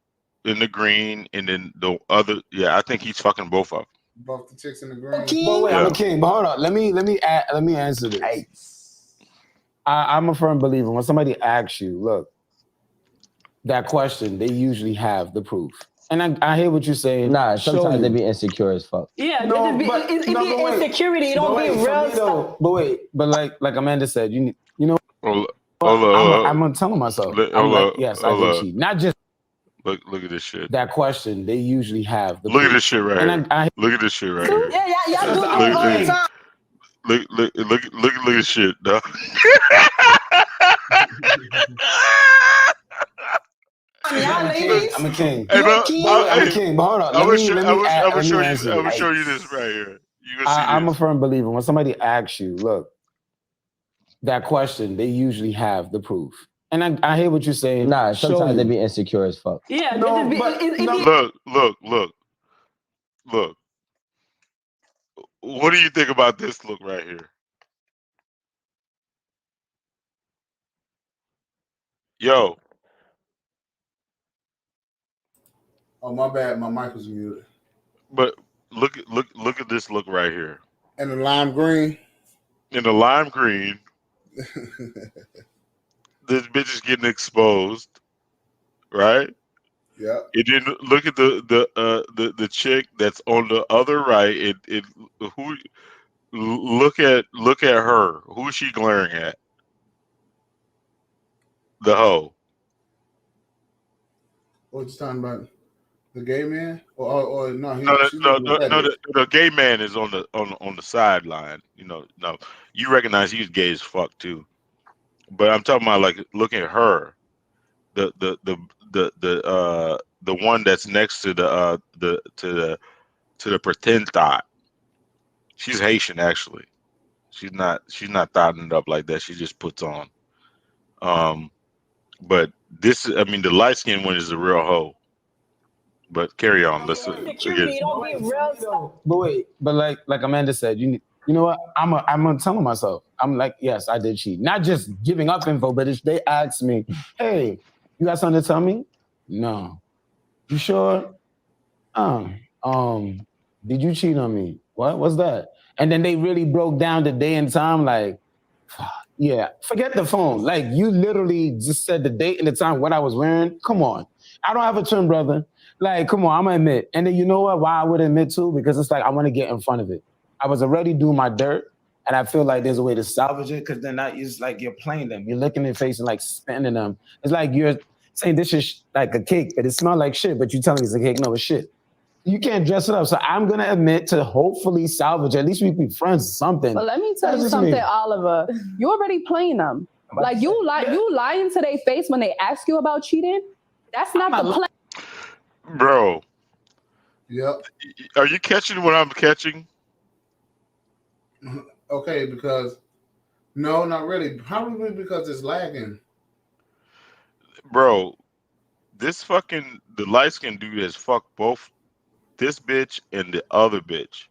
Speaker 1: in the green and then the other. Yeah, I think he's fucking both of them.
Speaker 2: Both the chicks in the green.
Speaker 7: But wait, I'm a king. But hold on, let me answer this. I'm a firm believer when somebody asks you, look, that question, they usually have the proof. And I hear what you're saying.
Speaker 4: Nah, sometimes they be insecure as fuck.
Speaker 5: Yeah, it be insecurity. It don't be real stuff.
Speaker 7: But wait, but like Amanda said, you know.
Speaker 1: I'm
Speaker 7: gonna tell myself. I'm like, yes, I did cheat. Not just.
Speaker 1: Look at this shit.
Speaker 7: That question, they usually have the
Speaker 1: look
Speaker 7: proof.
Speaker 1: At this shit right here. Look at this shit right here.
Speaker 5: Yeah, y'all do it all the time.
Speaker 1: Look at this shit, dog.
Speaker 5: Y'all ladies.
Speaker 7: I'm a king.
Speaker 1: Hey, bro,
Speaker 7: I'm a king. But hold on.
Speaker 1: I'm gonna show you this right here. You gonna see
Speaker 7: I'm a firm believer when somebody asks you, look, that question, they usually have the proof. And I hear what you're saying.
Speaker 4: Nah, sometimes they be insecure as fuck.
Speaker 5: Yeah,
Speaker 1: look. What do you think about this look right here? Yo.
Speaker 2: Oh, my bad. My mic was muted.
Speaker 1: But look at this look right here.
Speaker 2: And the lime green.
Speaker 1: In the lime green. This bitch is getting exposed, right?
Speaker 2: Yeah.
Speaker 1: And then look at the chick that's on the other right. Look at her. Who is she glaring at? The hoe.
Speaker 2: What you talking about? The gay man? Or no?
Speaker 1: The gay man is on the sideline. No, you recognize he's gay as fuck too. But I'm talking about like looking at her, the one that's next to the pretend thought. She's Haitian actually. She's not thotting it up like that. She just puts on. But this, I mean, the light skinned one is a real hoe. But carry on. Let's
Speaker 5: security. Don't be real stuff.
Speaker 7: But wait, but like Amanda said, you know what? I'm telling myself. I'm like, yes, I did cheat. Not just giving up info, but if they ask me, hey, you got something to tell me? No. You sure? Did you cheat on me? What? What's that? And then they really broke down the day and time, like, yeah, forget the phone. Like, you literally just said the date and the time, what I was wearing. Come on. I don't have a twin brother. Like, come on, I'm gonna admit. And then you know what? Why I would admit to? Because it's like I want to get in front of it. I was already doing my dirt, and I feel like there's a way to salvage it. Because then it's like you're playing them. You're looking in their face and like spinning them. It's like you're saying this is like a cake, but it smells like shit. But you telling me it's a cake? No, it's shit. You can't dress it up. So I'm gonna admit to hopefully salvage. At least we be friends or something.
Speaker 8: But let me tell you something, Oliver. You already playing them. Like you lying to their face when they ask you about cheating. That's not the play.
Speaker 1: Bro.
Speaker 2: Yep.
Speaker 1: Are you catching what I'm catching?
Speaker 2: Okay, because no, not really. Probably because it's lagging.
Speaker 1: Bro, this fucking the light skinned dude has fucked both this bitch and the other bitch,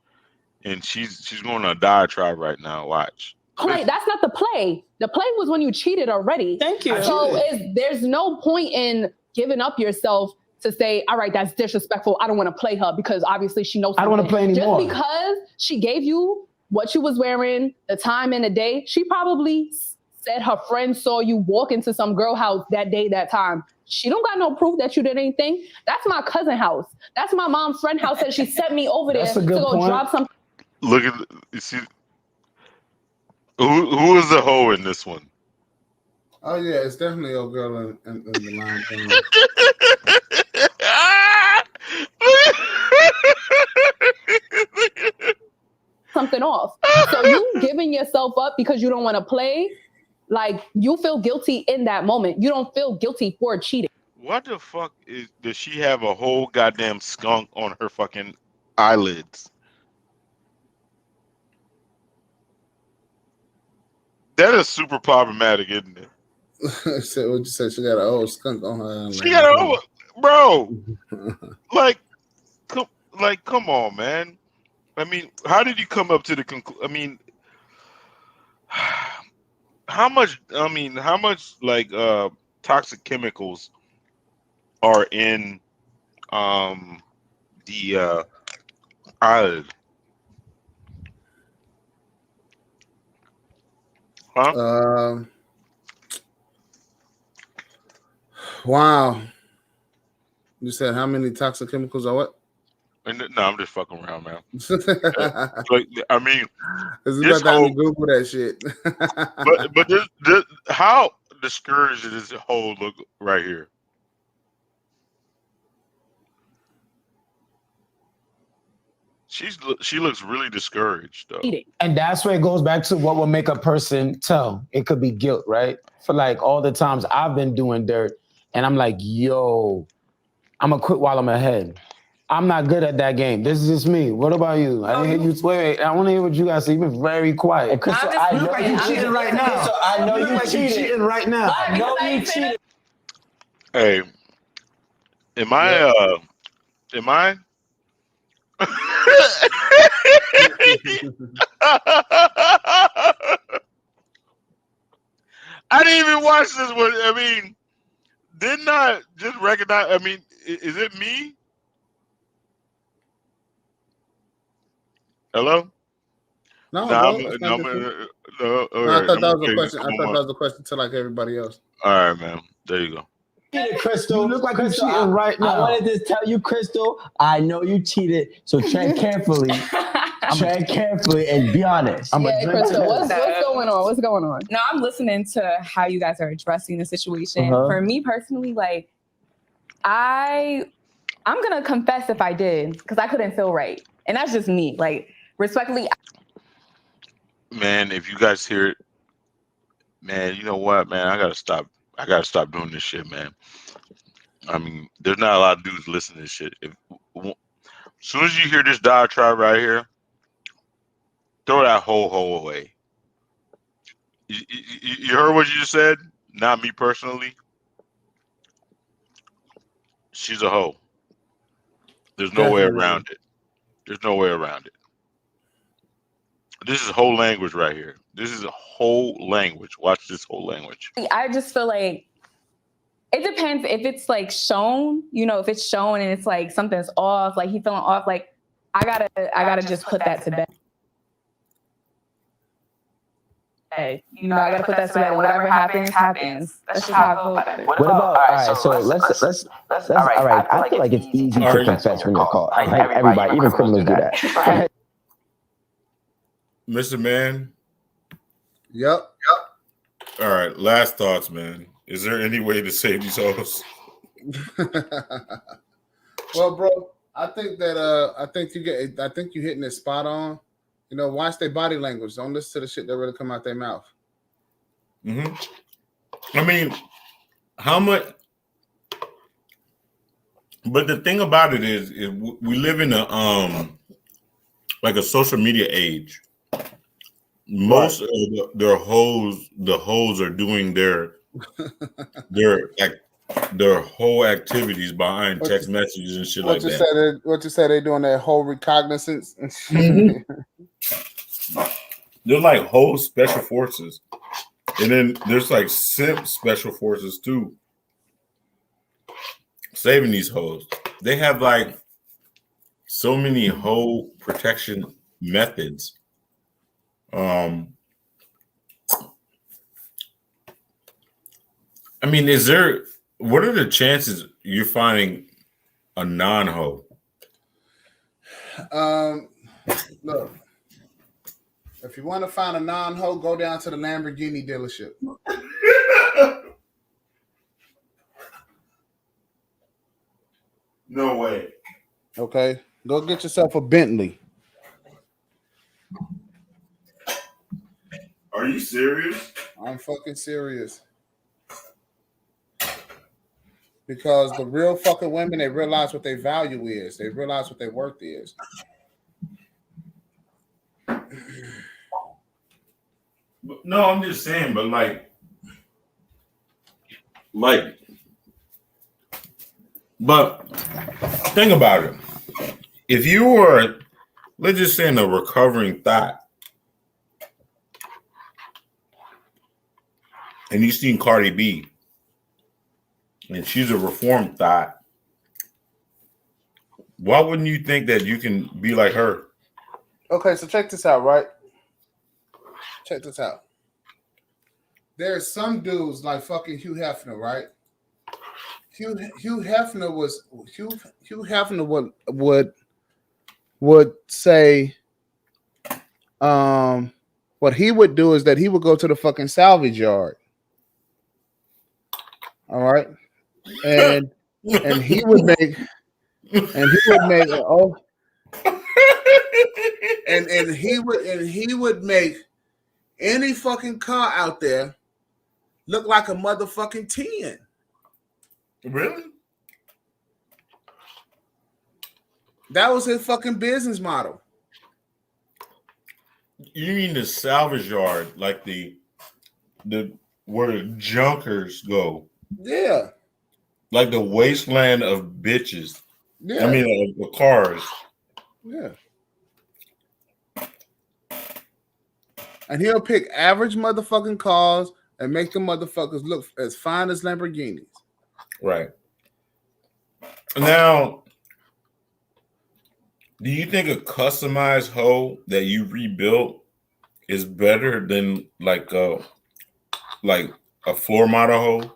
Speaker 1: and she's going on a diatribe right now. Watch.
Speaker 8: Play. That's not the play. The play was when you cheated already.
Speaker 7: Thank you.
Speaker 8: So there's no point in giving up yourself to say, all right, that's disrespectful. I don't want to play her because obviously she knows something.
Speaker 7: I don't want to play anymore.
Speaker 8: Just because she gave you what you was wearing, the time and the day, she probably said her friend saw you walk into some girl house that day, that time. She don't got no proof that you did anything. That's my cousin house. That's my mom's friend house that she sent me over there to go drop some.
Speaker 1: Look at you see. Who is the hoe in this one?
Speaker 2: Oh yeah, it's definitely a girl in the line.
Speaker 8: Something off. So you giving yourself up because you don't want to play, like you feel guilty in that moment. You don't feel guilty for cheating.
Speaker 1: What the fuck does she have a whole goddamn skunk on her fucking eyelids? That is super problematic, isn't it?
Speaker 2: So what you said? She got an old skunk on her.
Speaker 1: She got an old, bro. Come on, man. I mean, how did you come up to the conclusion? I mean, how much like toxic chemicals are in the eyelid? Huh?
Speaker 2: Wow. You said how many toxic chemicals are what?
Speaker 1: No, I'm just fucking around, man. Like, I mean,
Speaker 2: this about time to Google that shit.
Speaker 1: but this, how discouraged does this whole look right here? She looks really discouraged though.
Speaker 7: And that's where it goes back to what will make a person tell. It could be guilt, right? For like all the times I've been doing dirt and I'm like, yo, I'm gonna quit while I'm ahead. I'm not good at that game. This is just me. What about you? I didn't hear you. Wait, I want to hear what you guys say. You've been very quiet.
Speaker 13: And Crystal, I know you cheating right now.
Speaker 7: I know you
Speaker 13: cheating right now.
Speaker 7: I know you cheated.
Speaker 1: Hey, am I? I didn't even watch this one. I mean, didn't I just recognize? I mean, is it me?
Speaker 2: No,
Speaker 1: Hello?
Speaker 2: no,
Speaker 1: I
Speaker 2: thought
Speaker 1: thought
Speaker 2: that was a question. I thought that was a question to like everybody else.
Speaker 1: All right, man. There you go.
Speaker 4: Crystal,
Speaker 7: you look like you're
Speaker 4: Crystal,
Speaker 7: cheating right now.
Speaker 4: I wanted to tell you, Crystal, I know you cheated, so tread carefully. Tread carefully and be honest.
Speaker 8: Crystal, what's going on? What's going on?
Speaker 14: No, I'm listening to how you guys are addressing the situation. For me personally, like I'm gonna confess if I did, because I couldn't feel right. And that's just me. Like, respectfully.
Speaker 1: Man, if you guys hear it, man, you know what, man? I gotta stop doing this shit, man. I mean, there's not a lot of dudes listening to this shit. As soon as you hear this diatribe right here, throw that whole hoe away. You heard what you just said? Not me personally. She's a hoe. There's no way around it. There's no way around it. This is whole language right here. This is a whole language. Watch this whole language.
Speaker 14: I just feel like it depends if it's like shown, if it's shown and it's like something's off, like he feeling off, like I gotta just put that to bed. I gotta put that to bed. Whatever happens, happens. That's just how I feel about it.
Speaker 4: What about all right? So let's all right. I feel like it's easy to confess when you're caught. Like everybody, even criminals do that.
Speaker 15: Mr. Man.
Speaker 2: Yep.
Speaker 15: All right. Last thoughts, man. Is there any way to save these hoes?
Speaker 2: Well, bro, I think that I think you're hitting it spot on. Watch their body language. Don't listen to the shit that really come out their mouth.
Speaker 15: Mm-hmm. I mean, how much? But the thing about it is we live in a like a social media age. Most of the hoes are doing their like their whole activities behind text messages and shit like that.
Speaker 2: What you say they doing that whole reconnaissance?
Speaker 15: Mm-hmm. They're like whole special forces. And then there's like simp special forces too. Saving these hoes. They have like so many hoe protection methods. I mean, what are the chances you're finding a non-hoe?
Speaker 2: Look, if you want to find a non-hoe, go down to the Lamborghini dealership.
Speaker 15: No way.
Speaker 2: Okay, go get yourself a Bentley.
Speaker 15: Are you serious?
Speaker 2: I'm fucking serious. Because the real fucking women, they realize what their value is. They realize what their worth is.
Speaker 15: No, I'm just saying, but but think about it. If you were, let's just say, in a recovering thot, and you seen Cardi B, and she's a reformed thot, why wouldn't you think that you can be like her?
Speaker 2: Okay, so check this out, right? Check this out. There's some dudes like fucking Hugh Hefner, right? Hugh Hefner would say, what he would do is that he would go to the fucking salvage yard. All right, and he would make he would make any fucking car out there look like a motherfucking 10.
Speaker 15: Really?
Speaker 2: That was his fucking business model.
Speaker 15: You mean the salvage yard, like the where the junkers go?
Speaker 2: Yeah.
Speaker 15: Like the wasteland of bitches.
Speaker 2: Yeah.
Speaker 15: I mean, the cars.
Speaker 2: Yeah. And he'll pick average motherfucking cars and make the motherfuckers look as fine as Lamborghinis.
Speaker 15: Right. Now, do you think a customized hoe that you rebuilt is better than like a floor model hoe?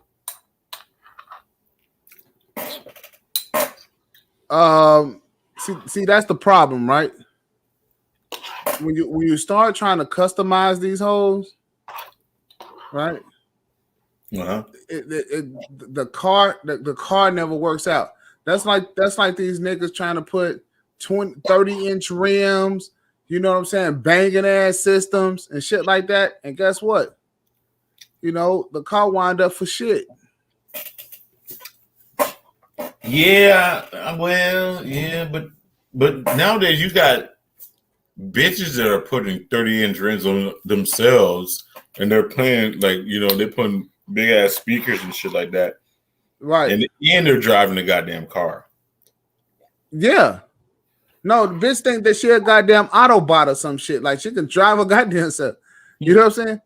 Speaker 2: See, that's the problem, right? When you start trying to customize these hoes, right?
Speaker 15: Uh-huh.
Speaker 2: The car never works out. That's like these niggas trying to put 30-inch rims, you know what I'm saying, banging ass systems and shit like that. And guess what? You know, the car wind up for shit.
Speaker 15: Yeah, well, yeah, but nowadays you got bitches that are putting 30-inch rims on themselves, and they're playing they're putting big ass speakers and shit like that,
Speaker 2: right?
Speaker 15: And they're driving the goddamn car.
Speaker 2: Yeah, no, the bitch think that she a goddamn Autobot or some shit. Like she can drive a goddamn self. You know what I'm saying?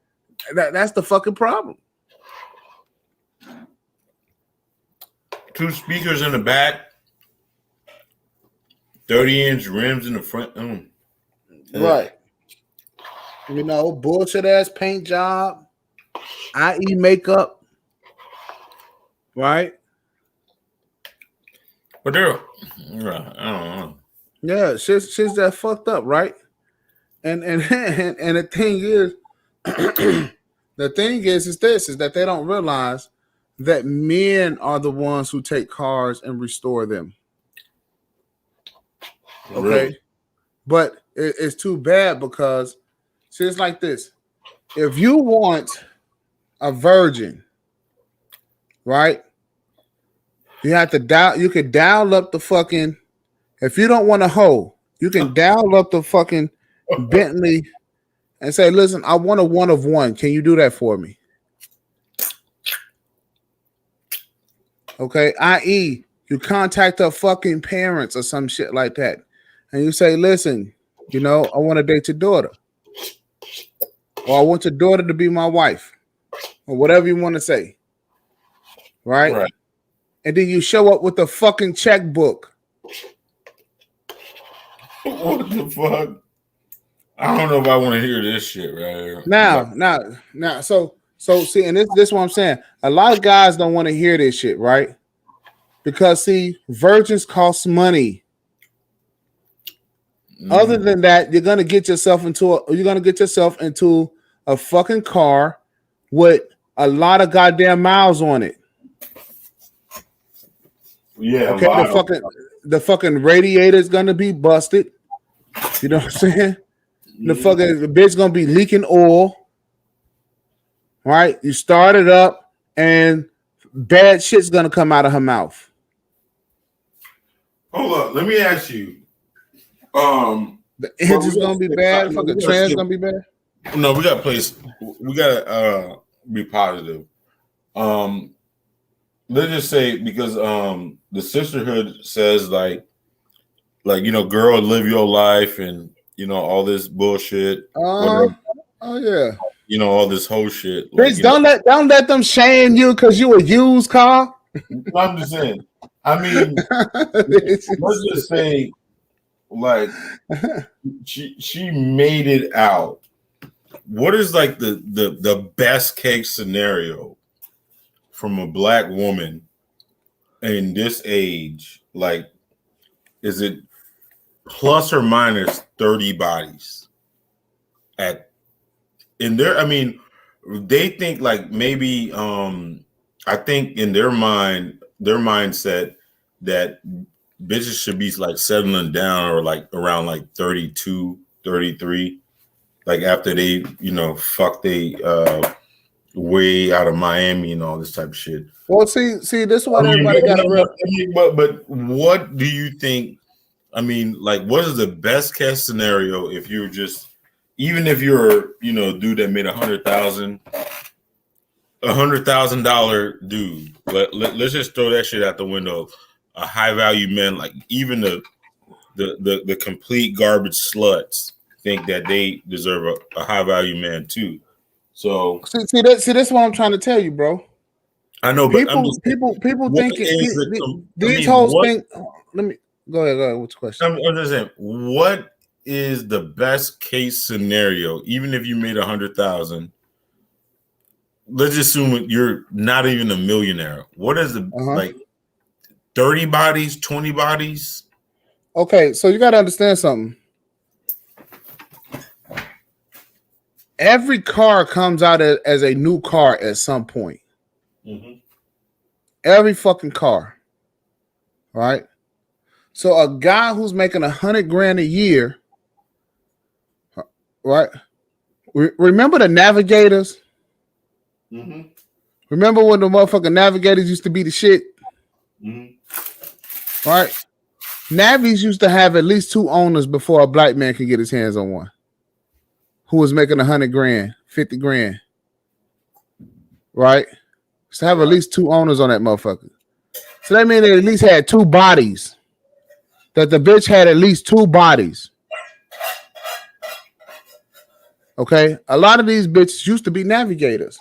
Speaker 2: That's the fucking problem.
Speaker 15: 2 speakers in the back, 30-inch rims in the front.
Speaker 2: Right. You know, bullshit ass paint job, i.e. makeup. Right.
Speaker 15: But I don't know.
Speaker 2: Yeah, shit's that fucked up, right? And the thing is, is that they don't realize that men are the ones who take cars and restore them. Okay. Really? But it's too bad because see, it's like this. If you want a virgin, right? You have to dial. You can dial up the fucking. If you don't want a hoe, you can dial up the fucking Bentley and say, "Listen, I want a one of one. Can you do that for me?" Okay, i.e., you contact her fucking parents or some shit like that, and you say, "Listen, I want to date your daughter, or I want your daughter to be my wife, or whatever you want to say." Right?
Speaker 15: Right.
Speaker 2: And then you show up with the fucking checkbook.
Speaker 15: What the fuck? I don't know if I want to hear this shit right here.
Speaker 2: Now. So see, and this is what I'm saying. A lot of guys don't want to hear this shit, right? Because see, virgins cost money. Other than that, you're gonna get yourself into a fucking car with a lot of goddamn miles on it.
Speaker 15: Yeah,
Speaker 2: okay. The fucking radiator is gonna be busted. You know what I'm saying? The bitch gonna be leaking oil. Right? You start it up, and bad shit's gonna come out of her mouth.
Speaker 15: Hold up, let me ask you.
Speaker 2: The engine's gonna be bad. Fucking trans gonna be bad.
Speaker 15: No, we gotta we gotta be positive. Let's just say because the sisterhood says like girl, live your life and all this bullshit.
Speaker 2: Oh yeah.
Speaker 15: All this whole shit.
Speaker 2: Bitch, don't let them shame you because you a used car.
Speaker 15: I'm just saying. I mean, let's just say, like, she made it out. What is like the best case scenario from a black woman in this age? Like, is it plus or minus 30 bodies in there? I mean, they think like maybe I think in their mindset that bitches should be like settling down or like around like 32, 33, like after they fuck they way out of Miami and all this type of shit.
Speaker 2: Well, see, this is what everybody got to realize.
Speaker 15: But what do you think? I mean, like, what is the best case scenario if you're just, even if you're, dude that made $100,000 dude, let's just throw that shit out the window. A high value man, like even the complete garbage sluts think that they deserve a high value man too. So
Speaker 2: see, that's what I'm trying to tell you, bro.
Speaker 15: I know,
Speaker 2: but
Speaker 15: people
Speaker 2: think these hoes think. Let me go ahead. What's the question?
Speaker 15: I'm just saying, what is the best case scenario? Even if you made 100,000, let's assume you're not even a millionaire. What is the like 30 bodies, 20 bodies?
Speaker 2: Okay, so you got to understand something. Every car comes out as a new car at some point. Mm-hmm. Every fucking car, right? So a guy who's making $100,000 a year, right? Remember the Navigators? Mm-hmm. Remember when the motherfucking Navigators used to be the shit? Mm-hmm. Right? Navies used to have at least 2 owners before a black man could get his hands on one. Who was making $100,000, $50,000, right? So have at least 2 owners on that motherfucker. So that means they at least had 2 bodies. That the bitch had at least 2 bodies. Okay? A lot of these bitches used to be navigators.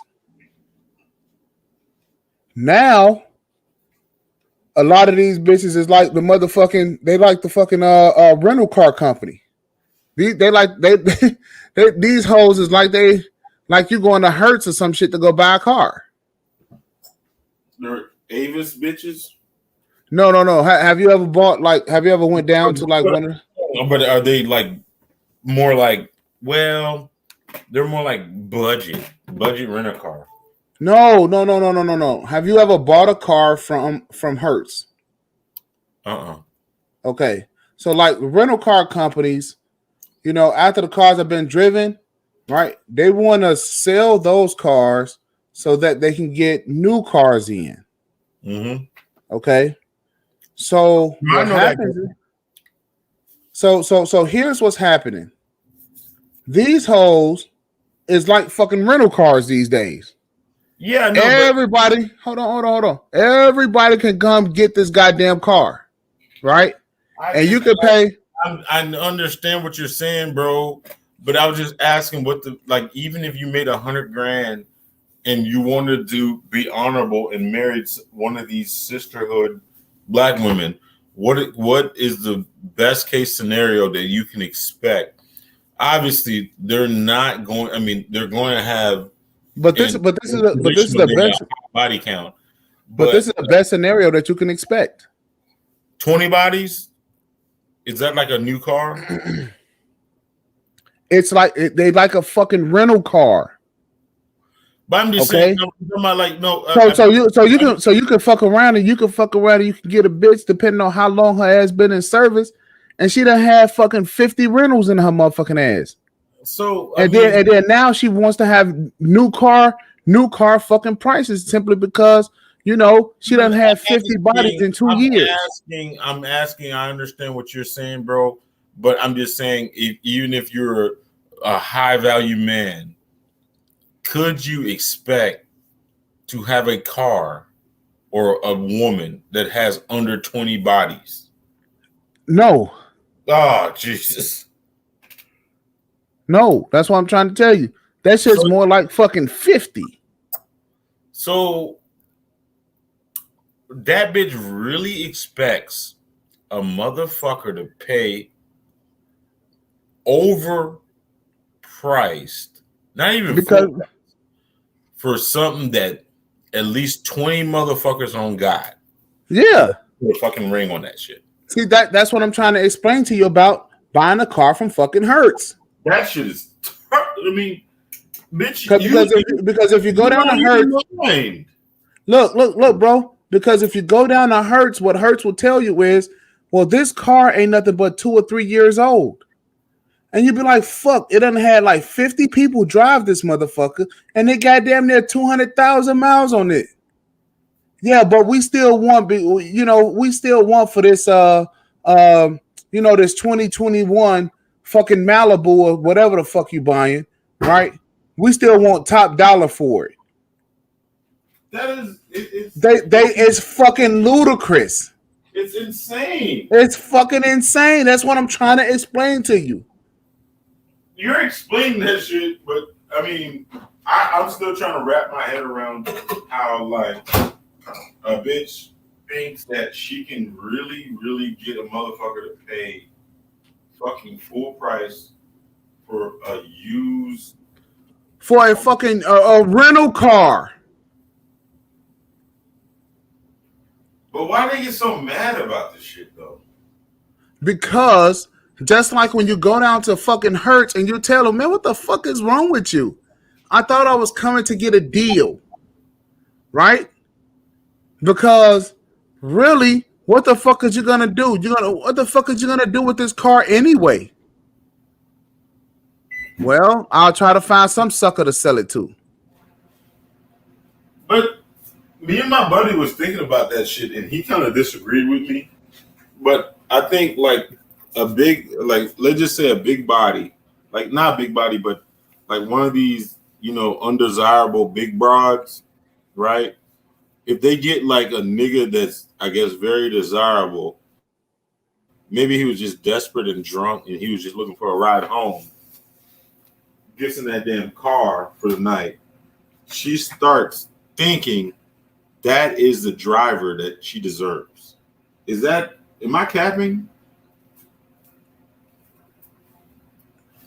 Speaker 2: Now, a lot of these bitches is like the motherfucking, they like the fucking rental car company. These hoes is like you going to Hertz or some shit to go buy a car.
Speaker 15: They're Avis bitches?
Speaker 2: No. Have you ever went down to like one of the...
Speaker 15: But are they like more like, well, they're more like budget rent a car?
Speaker 2: No. Have you ever bought a car from Hertz? Okay. So like rental car companies, after the cars have been driven, right? They want to sell those cars so that they can get new cars in. Mm-hmm. Okay. So what happens? So here's what's happening. These hoes is like fucking rental cars these days.
Speaker 15: Yeah, no,
Speaker 2: everybody, hold on. Everybody can come get this goddamn car, right? And you can pay.
Speaker 15: I understand what you're saying, bro. But I was just asking what the like. Even if you made $100,000 and you wanted to be honorable and married one of these sisterhood black women, what is the best case scenario that you can expect? Obviously, they're not going. I mean, they're going to have.
Speaker 2: But this is the best
Speaker 15: body count.
Speaker 2: But this is the best scenario that you can expect.
Speaker 15: 20 bodies. Is that like a new car?
Speaker 2: It's like they like a fucking rental car.
Speaker 15: But I'm just saying, like no.
Speaker 2: So you can fuck around and you can get a bitch depending on how long her ass been in service, and she done had fucking 50 rentals in her motherfucking ass.
Speaker 15: So
Speaker 2: and then now she wants to have new car fucking prices simply because she done had 50 bodies in 2 years.
Speaker 15: I'm asking. I understand what you're saying, bro. But I'm just saying, even if you're a high value man, could you expect to have a car or a woman that has under 20 bodies?
Speaker 2: No.
Speaker 15: Oh, Jesus.
Speaker 2: No, that's what I'm trying to tell you. That shit's more like fucking 50.
Speaker 15: So that bitch really expects a motherfucker to pay overpriced, not even for something that at least 20 motherfuckers on got.
Speaker 2: Yeah.
Speaker 15: Put a fucking ring on that shit.
Speaker 2: See, that's what I'm trying to explain to you about buying a car from fucking Hertz.
Speaker 15: That shit is, I mean, bitch.
Speaker 2: Because if you go down to Hertz, look, bro. Because if you go down to Hertz, what Hertz will tell you is, well, this car ain't nothing but 2 or 3 years old. And you'd be like, fuck, it done had like 50 people drive this motherfucker, and they got damn near 200,000 miles on it. Yeah, but we still want, for this, this 2021 fucking Malibu or whatever the fuck you buying, right? We still want top dollar for it.
Speaker 15: That is,
Speaker 2: it's fucking ludicrous.
Speaker 15: It's insane.
Speaker 2: It's fucking insane. That's what I'm trying to explain to you.
Speaker 15: You're explaining that shit, but I mean, I'm still trying to wrap my head around how like a bitch thinks that she can really, really get a motherfucker to pay fucking full price for a used,
Speaker 2: for a fucking a rental car.
Speaker 15: But why they get so mad about this shit though?
Speaker 2: Because just like when you go down to fucking Hertz and you tell them, man, what the fuck is wrong with you? I thought I was coming to get a deal, right? Because really, what the fuck is you gonna do? What the fuck is you gonna do with this car anyway? Well, I'll try to find some sucker to sell it to.
Speaker 15: But me and my buddy was thinking about that shit, and he kind of disagreed with me. But I think like a big, like let's just say a big body, like not big body, but like one of these, undesirable big broads, right? If they get like a nigga that's, I guess, very desirable, maybe he was just desperate and drunk and he was just looking for a ride home, gets in that damn car for the night, she starts thinking that is the driver that she deserves. Am I capping?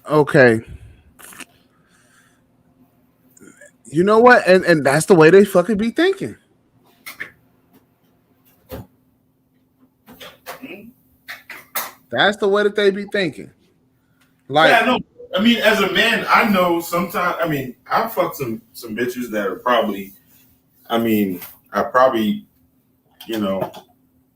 Speaker 2: Okay. You know what? And that's the way they fucking be thinking. That's the way that they be thinking. Like,
Speaker 15: yeah, no. I mean, as a man, I know sometimes. I mean, I fucked some bitches that are probably. I mean, I probably,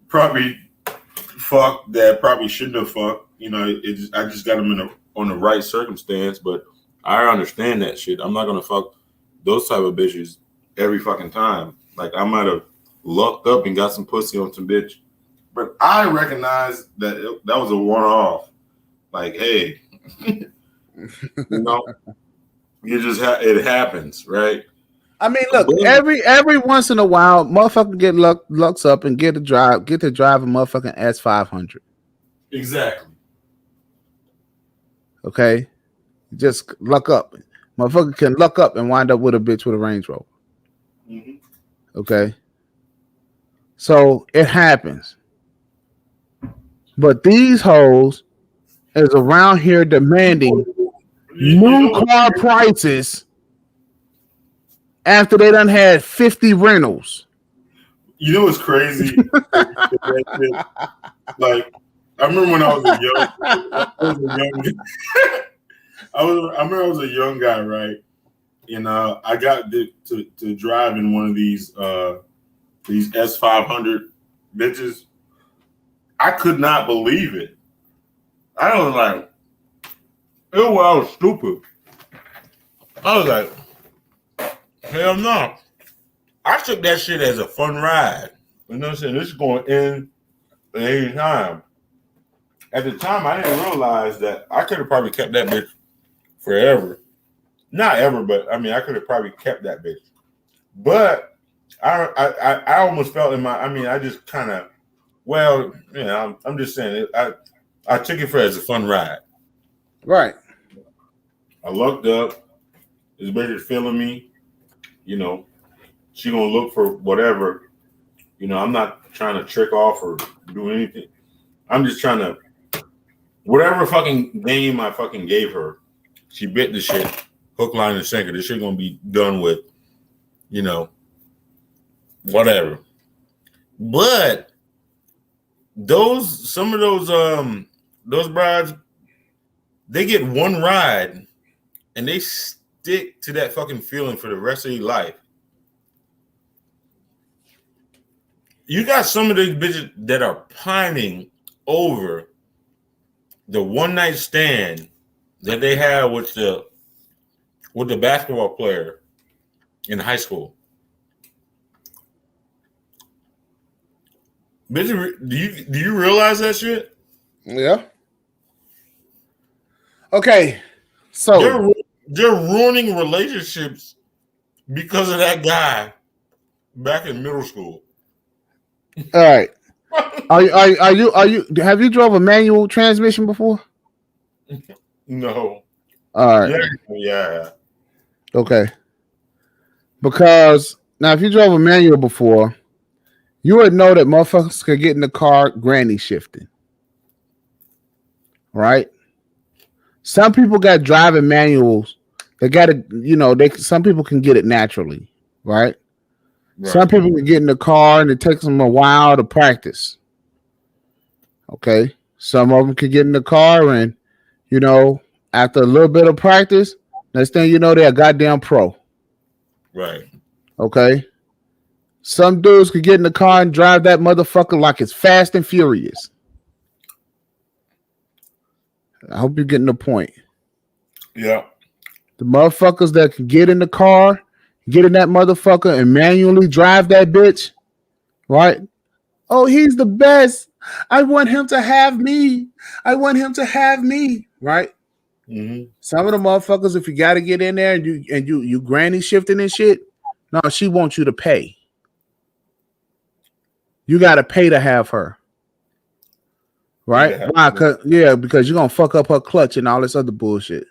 Speaker 15: probably fucked that probably shouldn't have fucked. I just got them on the right circumstance, but I understand that shit. I'm not gonna fuck those type of bitches every fucking time. Like I might have lucked up and got some pussy on some bitch, but I recognize that that was a one-off. Like, hey, it just it happens, right?
Speaker 2: I mean, look, every once in a while, motherfucker get lucks up and get to drive a motherfucking S500.
Speaker 15: Exactly.
Speaker 2: Okay, just luck up. Motherfucker can luck up and wind up with a bitch with a Range Rover.
Speaker 15: Mm-hmm.
Speaker 2: Okay, so it happens. But these hoes is around here demanding new car prices after they done had 50 rentals.
Speaker 15: You know what's crazy? Like, I remember when I was a young guy, right? And I got to drive in one of these S500 bitches. I could not believe it. I was like, I was stupid. I was like, hell no. I took that shit as a fun ride. You know what I'm saying? This is going in at any time. At the time, I didn't realize that I could have probably kept that bitch forever. Not ever, but I mean, I could have probably kept that bitch. But I almost felt I just kind of, well, you know, I'm just saying, I took it as a fun ride.
Speaker 2: Right.
Speaker 15: I looked up. This bitch is feeling me. You know, she gonna look for whatever. You know, I'm not trying to trick off or do anything. I'm just trying to, whatever fucking game I fucking gave her, she bit the shit, hook, line, and sinker. This shit gonna be done with, you know, whatever. But some of those brides, they get one ride and they stick to that fucking feeling for the rest of their life. You got some of these bitches that are pining over the one night stand that they had with the basketball player in high school. Bitch, do you realize that shit?
Speaker 2: Yeah. Okay, so
Speaker 15: they're ruining relationships because of that guy back in middle school.
Speaker 2: All right. Are you have you drove a manual transmission before?
Speaker 15: No.
Speaker 2: All right.
Speaker 15: Yeah.
Speaker 2: Okay. Because now if you drove a manual before, you would know that motherfuckers could get in the car granny shifting. Right? Some people got driving manuals. They got to, some people can get it naturally, right? Some people can get in the car and it takes them a while to practice. Okay. Some of them can get in the car and, after a little bit of practice, next thing you know, they're a goddamn pro.
Speaker 15: Right.
Speaker 2: Okay. Some dudes could get in the car and drive that motherfucker like it's Fast and Furious. I hope you're getting the point.
Speaker 15: Yeah.
Speaker 2: The motherfuckers that can get in the car, get in that motherfucker and manually drive that bitch, right? Oh, he's the best. I want him to have me. I want him to have me, right?
Speaker 15: Mm-hmm.
Speaker 2: Some of the motherfuckers, if you got to get in there and you granny shifting and shit, no, she wants you to pay. You got to pay to have her. Right? Why? Because you're going to fuck up her clutch and all this other bullshit.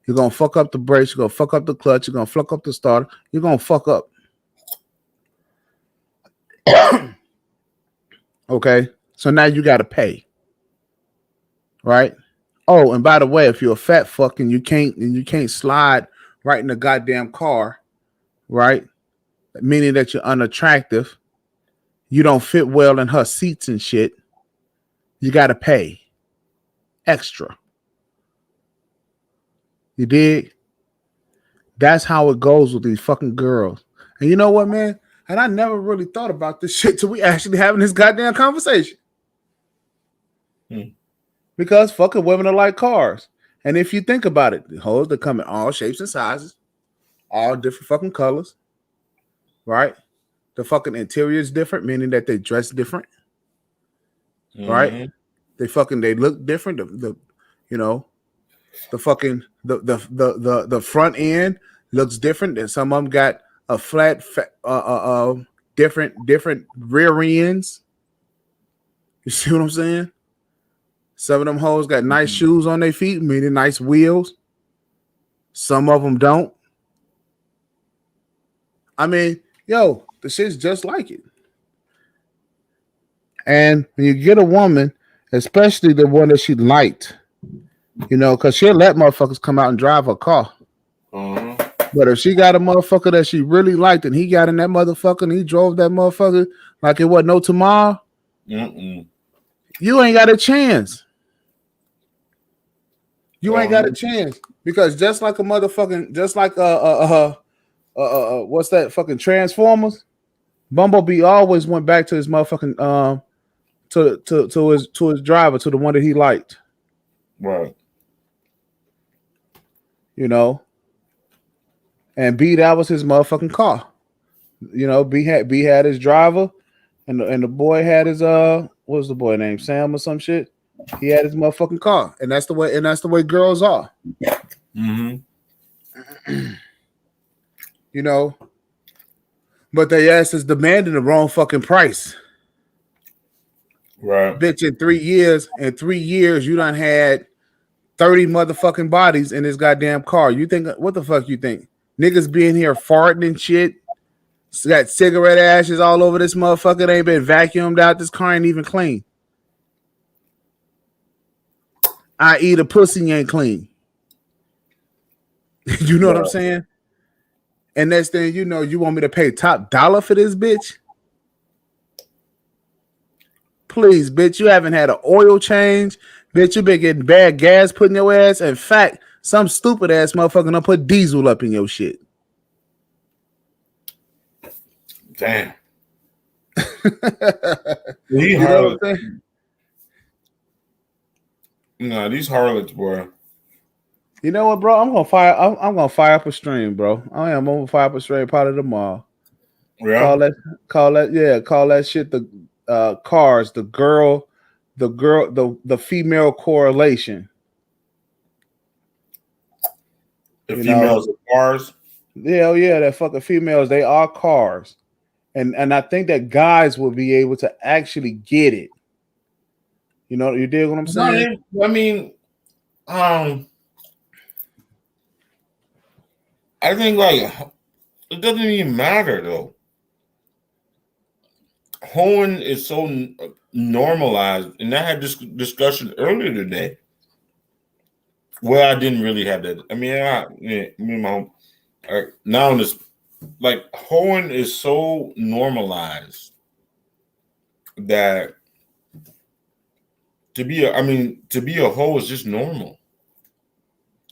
Speaker 2: You're going to fuck up the brakes. You're going to fuck up the clutch. You're going to fuck up the starter. You're going to fuck up. Okay? So now you got to pay. Right? Oh, and by the way, if you're a fat fuck and you can't slide right in the goddamn car, right? Meaning that you're unattractive, you don't fit well in her seats and shit, you got to pay extra. You dig? That's how it goes with these fucking girls. And you know what, man? And I never really thought about this shit till we actually having this goddamn conversation. Because fucking women are like cars. And if you think about it, the hoes that come in all shapes and sizes, all different fucking colors, right? The fucking interior is different, meaning that they dress different, right? They look different. The front end looks different. And some of them got a flat, different rear ends. You see what I'm saying? Some of them hoes got nice shoes on their feet, meaning nice wheels. Some of them don't. I mean, yo, the shit's just like it. And when you get a woman, especially the one that she liked, because she'll let motherfuckers come out and drive her car. But if she got a motherfucker that she really liked and he got in that motherfucker and he drove that motherfucker like it wasn't no tomorrow, you ain't got a chance. You ain't got a chance. Because just like what's that fucking Transformers? Bumblebee always went back to his motherfucking to his driver, to the one that he liked.
Speaker 15: Right.
Speaker 2: And B, that was his motherfucking car. B had his driver, and the boy had his what was the boy name? Sam or some shit. He had his motherfucking car, and that's the way girls are. But they ass is demanding the wrong fucking price.
Speaker 15: Right.
Speaker 2: Bitch, in 3 years, you done had 30 motherfucking bodies in this goddamn car. You think, what the fuck you think? Niggas being here farting and shit. Got cigarette ashes all over this motherfucker. They ain't been vacuumed out. This car ain't even clean. I.e. the pussy ain't clean. You know what I'm saying? And next thing you know, you want me to pay top dollar for this bitch? Please, bitch, you haven't had an oil change. Bitch, you been getting bad gas put in your ass. In fact, some stupid ass motherfucker done put diesel up in your shit.
Speaker 15: Damn.
Speaker 2: You know what I'm saying?
Speaker 15: Nah, these harlots, boy.
Speaker 2: You know what, bro? I'm gonna fire up a stream, bro. I'm gonna fire up a stream probably tomorrow.
Speaker 15: Yeah.
Speaker 2: Call that shit the cars, the female correlation.
Speaker 15: The females are cars.
Speaker 2: Yeah, that fucking females, they are cars. And I think that guys will be able to actually get it. You dig what I'm saying?
Speaker 15: I mean, I think it doesn't even matter though. Hoeing is so normalized, and I had this discussion earlier today. Well, I didn't really have that. I mean, me and my home. Now in this, hoeing is so normalized that to be a hoe is just normal.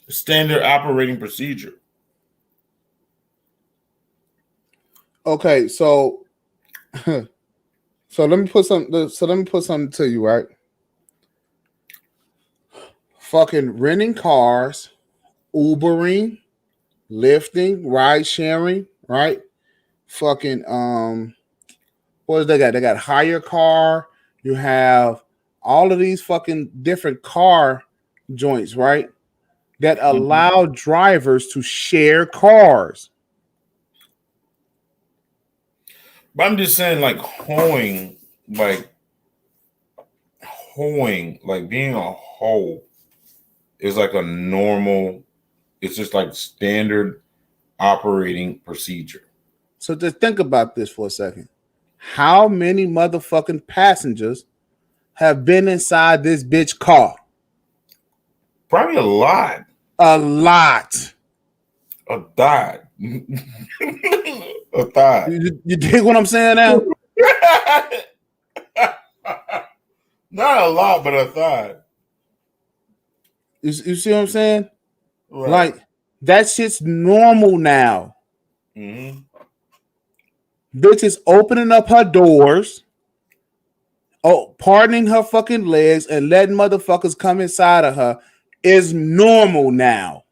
Speaker 15: Standard operating procedure.
Speaker 2: Okay, so let me put something to you, right? Fucking renting cars, Ubering, lifting, ride sharing, right? Fucking what is they got? They got hire car. You have all of these fucking different car joints, right? That allow drivers to share cars.
Speaker 15: But I'm just saying, hoeing, being a hoe is a normal, it's just standard operating procedure.
Speaker 2: So just think about this for a second. How many motherfucking passengers have been inside this bitch car?
Speaker 15: Probably a lot.
Speaker 2: A lot.
Speaker 15: A thot. A thot.
Speaker 2: You dig what I'm saying now?
Speaker 15: Not a lot, but a thot.
Speaker 2: You see what I'm saying?
Speaker 15: Right.
Speaker 2: That shit's normal now.
Speaker 15: Mm-hmm.
Speaker 2: Bitch is opening up her doors, pardoning her fucking legs, and letting motherfuckers come inside of her is normal now.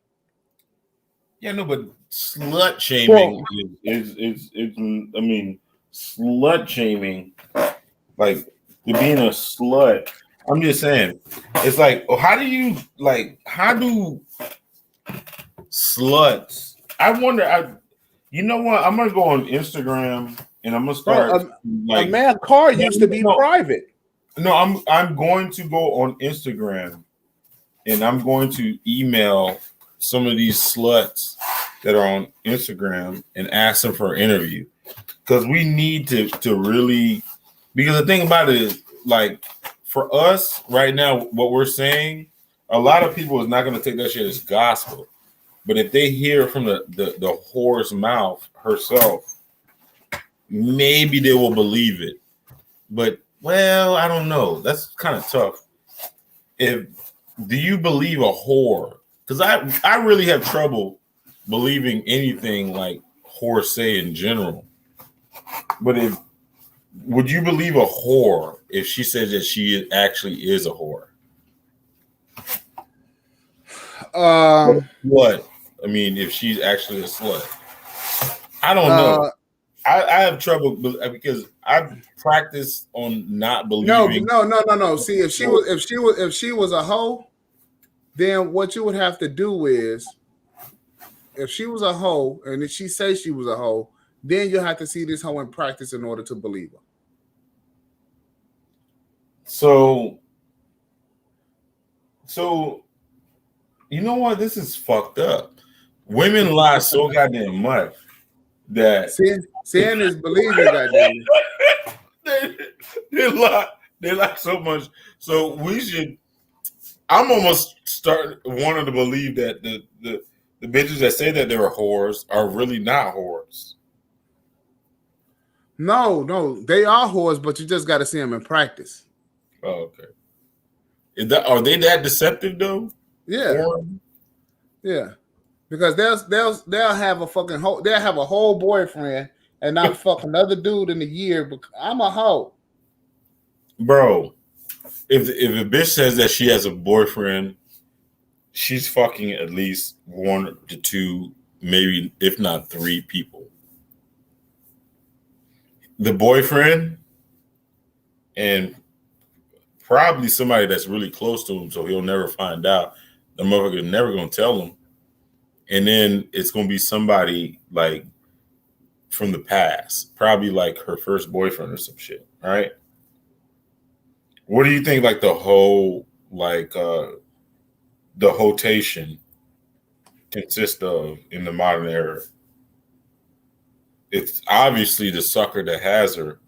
Speaker 15: Yeah, no, but slut shaming is I mean, slut shaming, being a slut. I'm just saying, it's how do sluts? I wonder. You know what? I'm gonna go on Instagram and I'm gonna start
Speaker 2: a man car used to be private.
Speaker 15: No, I'm going to go on Instagram and I'm going to email some of these sluts that are on Instagram and ask them for an interview. Because we need to really, because the thing about it is, like, for us right now, what we're saying, a lot of people is not going to take that shit as gospel. But if they hear from the whore's mouth herself, maybe they will believe it. But, well, I don't know. That's kind of tough. Do you believe a whore? Because I really have trouble believing anything like whores say in general. But would you believe a whore if she says that she actually is a whore? What? I mean, if she's actually a slut, I don't know. I have trouble because I've practiced on not believing.
Speaker 2: No. See, if she was a hoe, then what you would have to do is, if she was a hoe and if she says she was a hoe, then you have to see this hoe in practice in order to believe her.
Speaker 15: So you know what? This is fucked up. Women lie so goddamn much that
Speaker 2: seeing is believing. Goddamn
Speaker 15: they lie so much. So we should. I'm almost wanting to believe that the bitches that say that they're whores are really not whores.
Speaker 2: No, they are whores, but you just got to see them in practice.
Speaker 15: Oh, okay. Are they that deceptive though?
Speaker 2: Yeah, yeah. Because they'll have a fucking they'll have a whole boyfriend and not fuck another dude in a year. Because I'm a hoe,
Speaker 15: bro. If a bitch says that she has a boyfriend, she's fucking at least 1 to 2, maybe if not 3 people. The boyfriend and probably somebody that's really close to him, so he'll never find out. The motherfucker never gonna tell him. And then it's gonna be somebody like from the past, probably like her first boyfriend or some shit, right? What do you think like the whole the hotation consists of in the modern era? It's obviously the sucker that has her.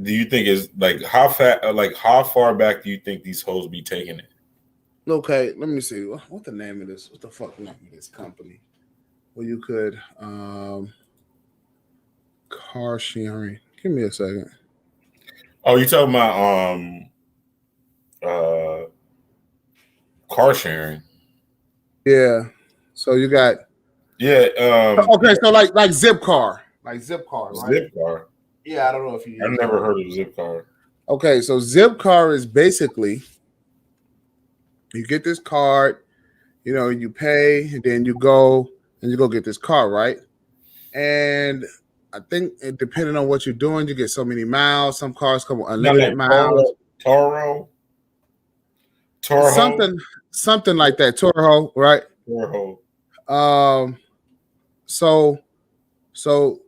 Speaker 15: Do you think is like how far back do you think these hoes be taking it?
Speaker 2: Okay, let me see. What the name of this? What the fuck name of this company? Well, you could car sharing. Give me a second.
Speaker 15: Oh, you talking about car sharing?
Speaker 2: Yeah. So you got okay, so like Zipcar. Like Zipcar, right?
Speaker 15: Zipcar.
Speaker 2: Yeah, I don't know if you
Speaker 15: I've never heard of Zipcar.
Speaker 2: Okay, so Zipcar is basically you get this card, you pay, and then you go get this car, right? And I think depending on what you're doing, you get so many miles. Some cars come with unlimited miles.
Speaker 15: Toro.
Speaker 2: Something like that. Toro, right?
Speaker 15: Toro.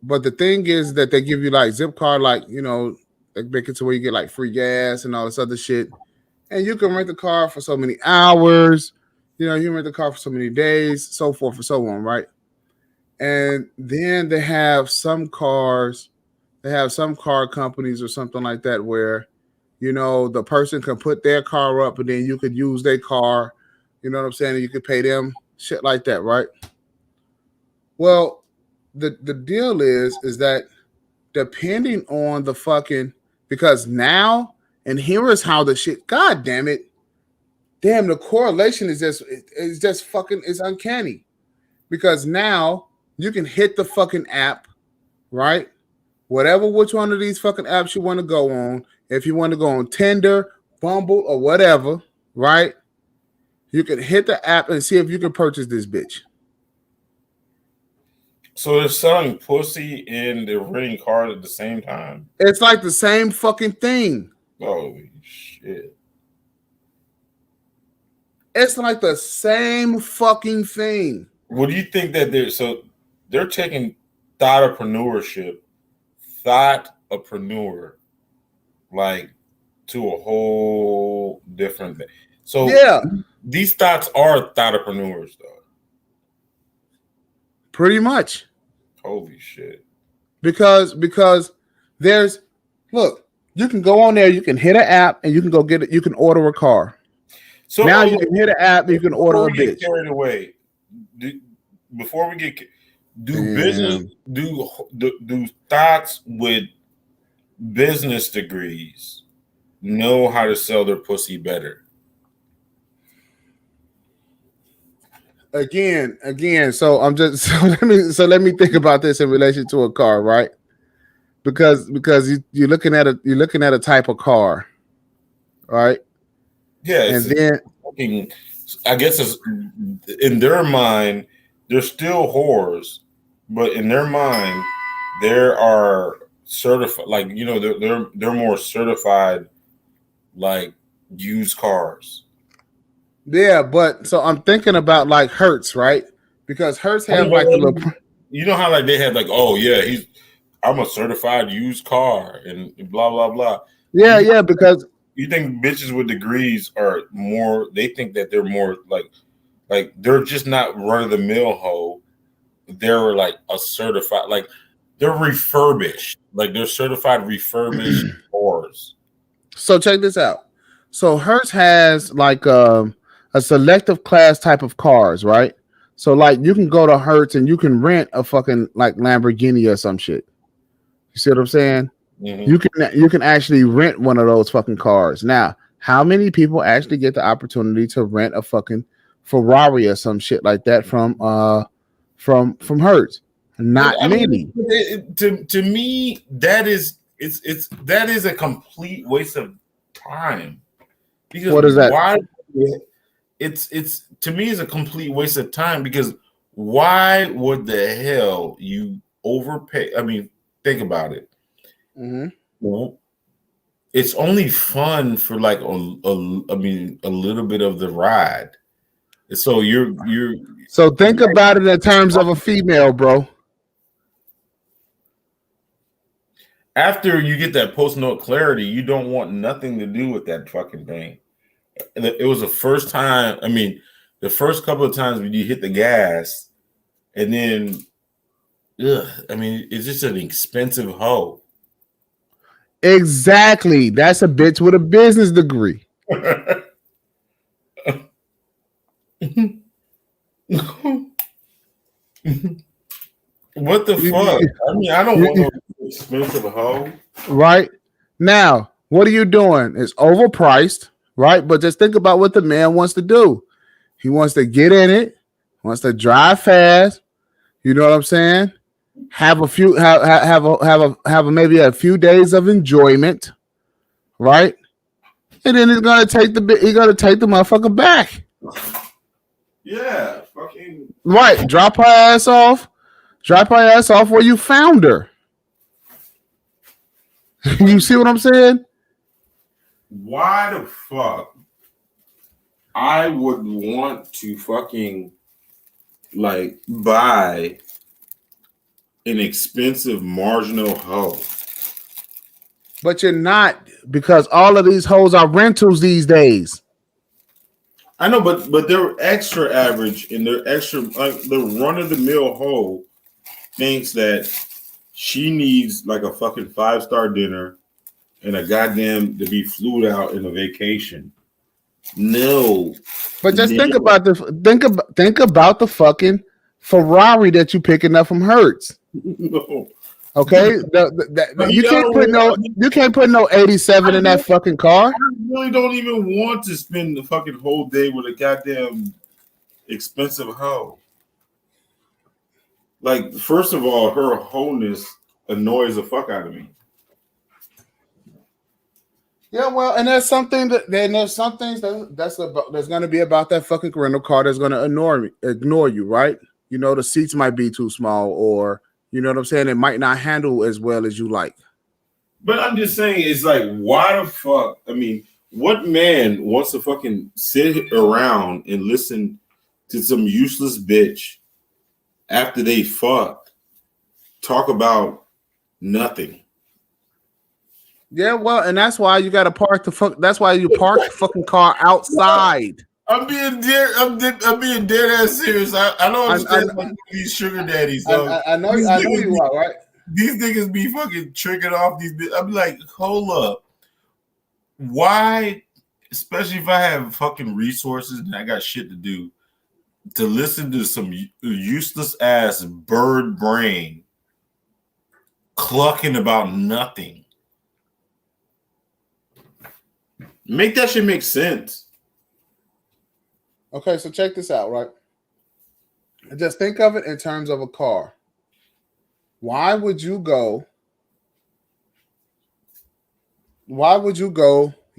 Speaker 2: But the thing is that they give you like Zipcar, like they make it to where you get like free gas and all this other shit. And you can rent the car for so many hours, you rent the car for so many days, so forth and so on, right? And then they have some car companies or something like that where, the person can put their car up and then you could use their car, you know what I'm saying? And you could pay them shit like that, right? Well, the deal is that depending on the fucking, because now, and here is how the shit, God damn it, the correlation is just fucking, it's uncanny. Because now you can hit the fucking app, right? Which one of these fucking apps you want to go on. If you want to go on Tinder, Bumble, or whatever, right? You can hit the app and see if you can purchase this bitch.
Speaker 15: So they're selling pussy and they're renting cars at the same time?
Speaker 2: It's like the same fucking thing.
Speaker 15: Holy shit.
Speaker 2: It's like the same fucking thing.
Speaker 15: What do you think that they're taking thoughtpreneur, like to a whole different thing. So
Speaker 2: yeah,
Speaker 15: these thoughts are thoughtpreneurs, though.
Speaker 2: pretty much.
Speaker 15: Holy shit!
Speaker 2: Because there's look, you can go on there, you can hit an app, and you can go get it. You can order a car.
Speaker 15: So
Speaker 2: now you can hit an app, and you can order a bitch.
Speaker 15: Carried away. Before we get business do thoughts with business degrees know how to sell their pussy better?
Speaker 2: Again. So I'm just let me think about this in relation to a car, right? Because you're looking at a type of car, right?
Speaker 15: Yeah,
Speaker 2: and then
Speaker 15: I guess it's, in their mind, they're still whores, but in their mind, there are certified, like they're more certified, like used cars.
Speaker 2: Yeah, but so I'm thinking about like Hertz, right? Because Hertz have like the little.
Speaker 15: You know how like they had like, oh yeah, I'm a certified used car and blah blah blah.
Speaker 2: Yeah, because
Speaker 15: you think bitches with degrees are more? They think that they're more like they're just not run of the mill hoe. They're like a certified, like they're refurbished, like they're certified refurbished cars.
Speaker 2: So check this out. So Hertz has like a selective class type of cars, right? So like you can go to Hertz and you can rent a fucking like Lamborghini or some shit. You see what I'm saying?
Speaker 15: Mm-hmm.
Speaker 2: You can actually rent one of those fucking cars. Now, how many people actually get the opportunity to rent a fucking Ferrari or some shit like that from Hertz? Not many.
Speaker 15: To me, that is a complete waste of time. Because
Speaker 2: what is that?
Speaker 15: Why? It's to me is a complete waste of time because why would the hell you overpay? I mean, think about it.
Speaker 2: Mm-hmm.
Speaker 15: Well, it's only fun for like a little bit of the ride. So you're
Speaker 2: so think about it in terms of a female, bro.
Speaker 15: After you get that post-note clarity, you don't want nothing to do with that fucking thing. It was the first time. I mean, the first couple of times when you hit the gas, and then, I mean, it's just an expensive hoe.
Speaker 2: Exactly. That's a bitch with a business degree.
Speaker 15: What the fuck? I mean, I don't want no expensive hoe.
Speaker 2: Right? Now, what are you doing? It's overpriced, right? But just think about what the man wants to do. He wants to get in it, wants to drive fast. You know what I'm saying? Have a few maybe a few days of enjoyment, right? And then he's gonna take the motherfucker back.
Speaker 15: Yeah, fucking
Speaker 2: right. Drop her ass off. Drop her ass off where you found her. You see what I'm saying?
Speaker 15: Why the fuck I would want to fucking like buy an expensive marginal hoe?
Speaker 2: But you're not, because all of these hoes are rentals these days.
Speaker 15: I know, but they're extra average and they're extra, like the run-of-the-mill hoe thinks that she needs like a fucking 5-star dinner and a goddamn to be flued out in a vacation. No.
Speaker 2: But just think about the fucking Ferrari that you picking up from Hertz.
Speaker 15: No.
Speaker 2: Okay, you can't put no 87 in that fucking car.
Speaker 15: I really don't even want to spend the fucking whole day with a goddamn expensive hoe. Like, first of all, her wholeness annoys the fuck out of me.
Speaker 2: Yeah, well, and there's some things that's going to be about that fucking rental car that's going to ignore you, right? You know, the seats might be too small, or you know what I'm saying, it might not handle as well as you like.
Speaker 15: But I'm just saying, it's like, why the fuck? I mean, what man wants to fucking sit around and listen to some useless bitch after they fuck talk about nothing.
Speaker 2: Yeah, well, and that's why you got to park the fuck. That's why you park the fucking car outside.
Speaker 15: I'm being dead ass serious. I don't understand these sugar daddies.
Speaker 2: I know you are, right?
Speaker 15: These niggas be fucking tricking off these. I'm like, hold up. Why, especially if I have fucking resources and I got shit to do, to listen to some useless ass bird brain clucking about nothing? Make that shit make sense.
Speaker 2: Okay, so check this out, right? Just think of it in terms of a car. Why would you go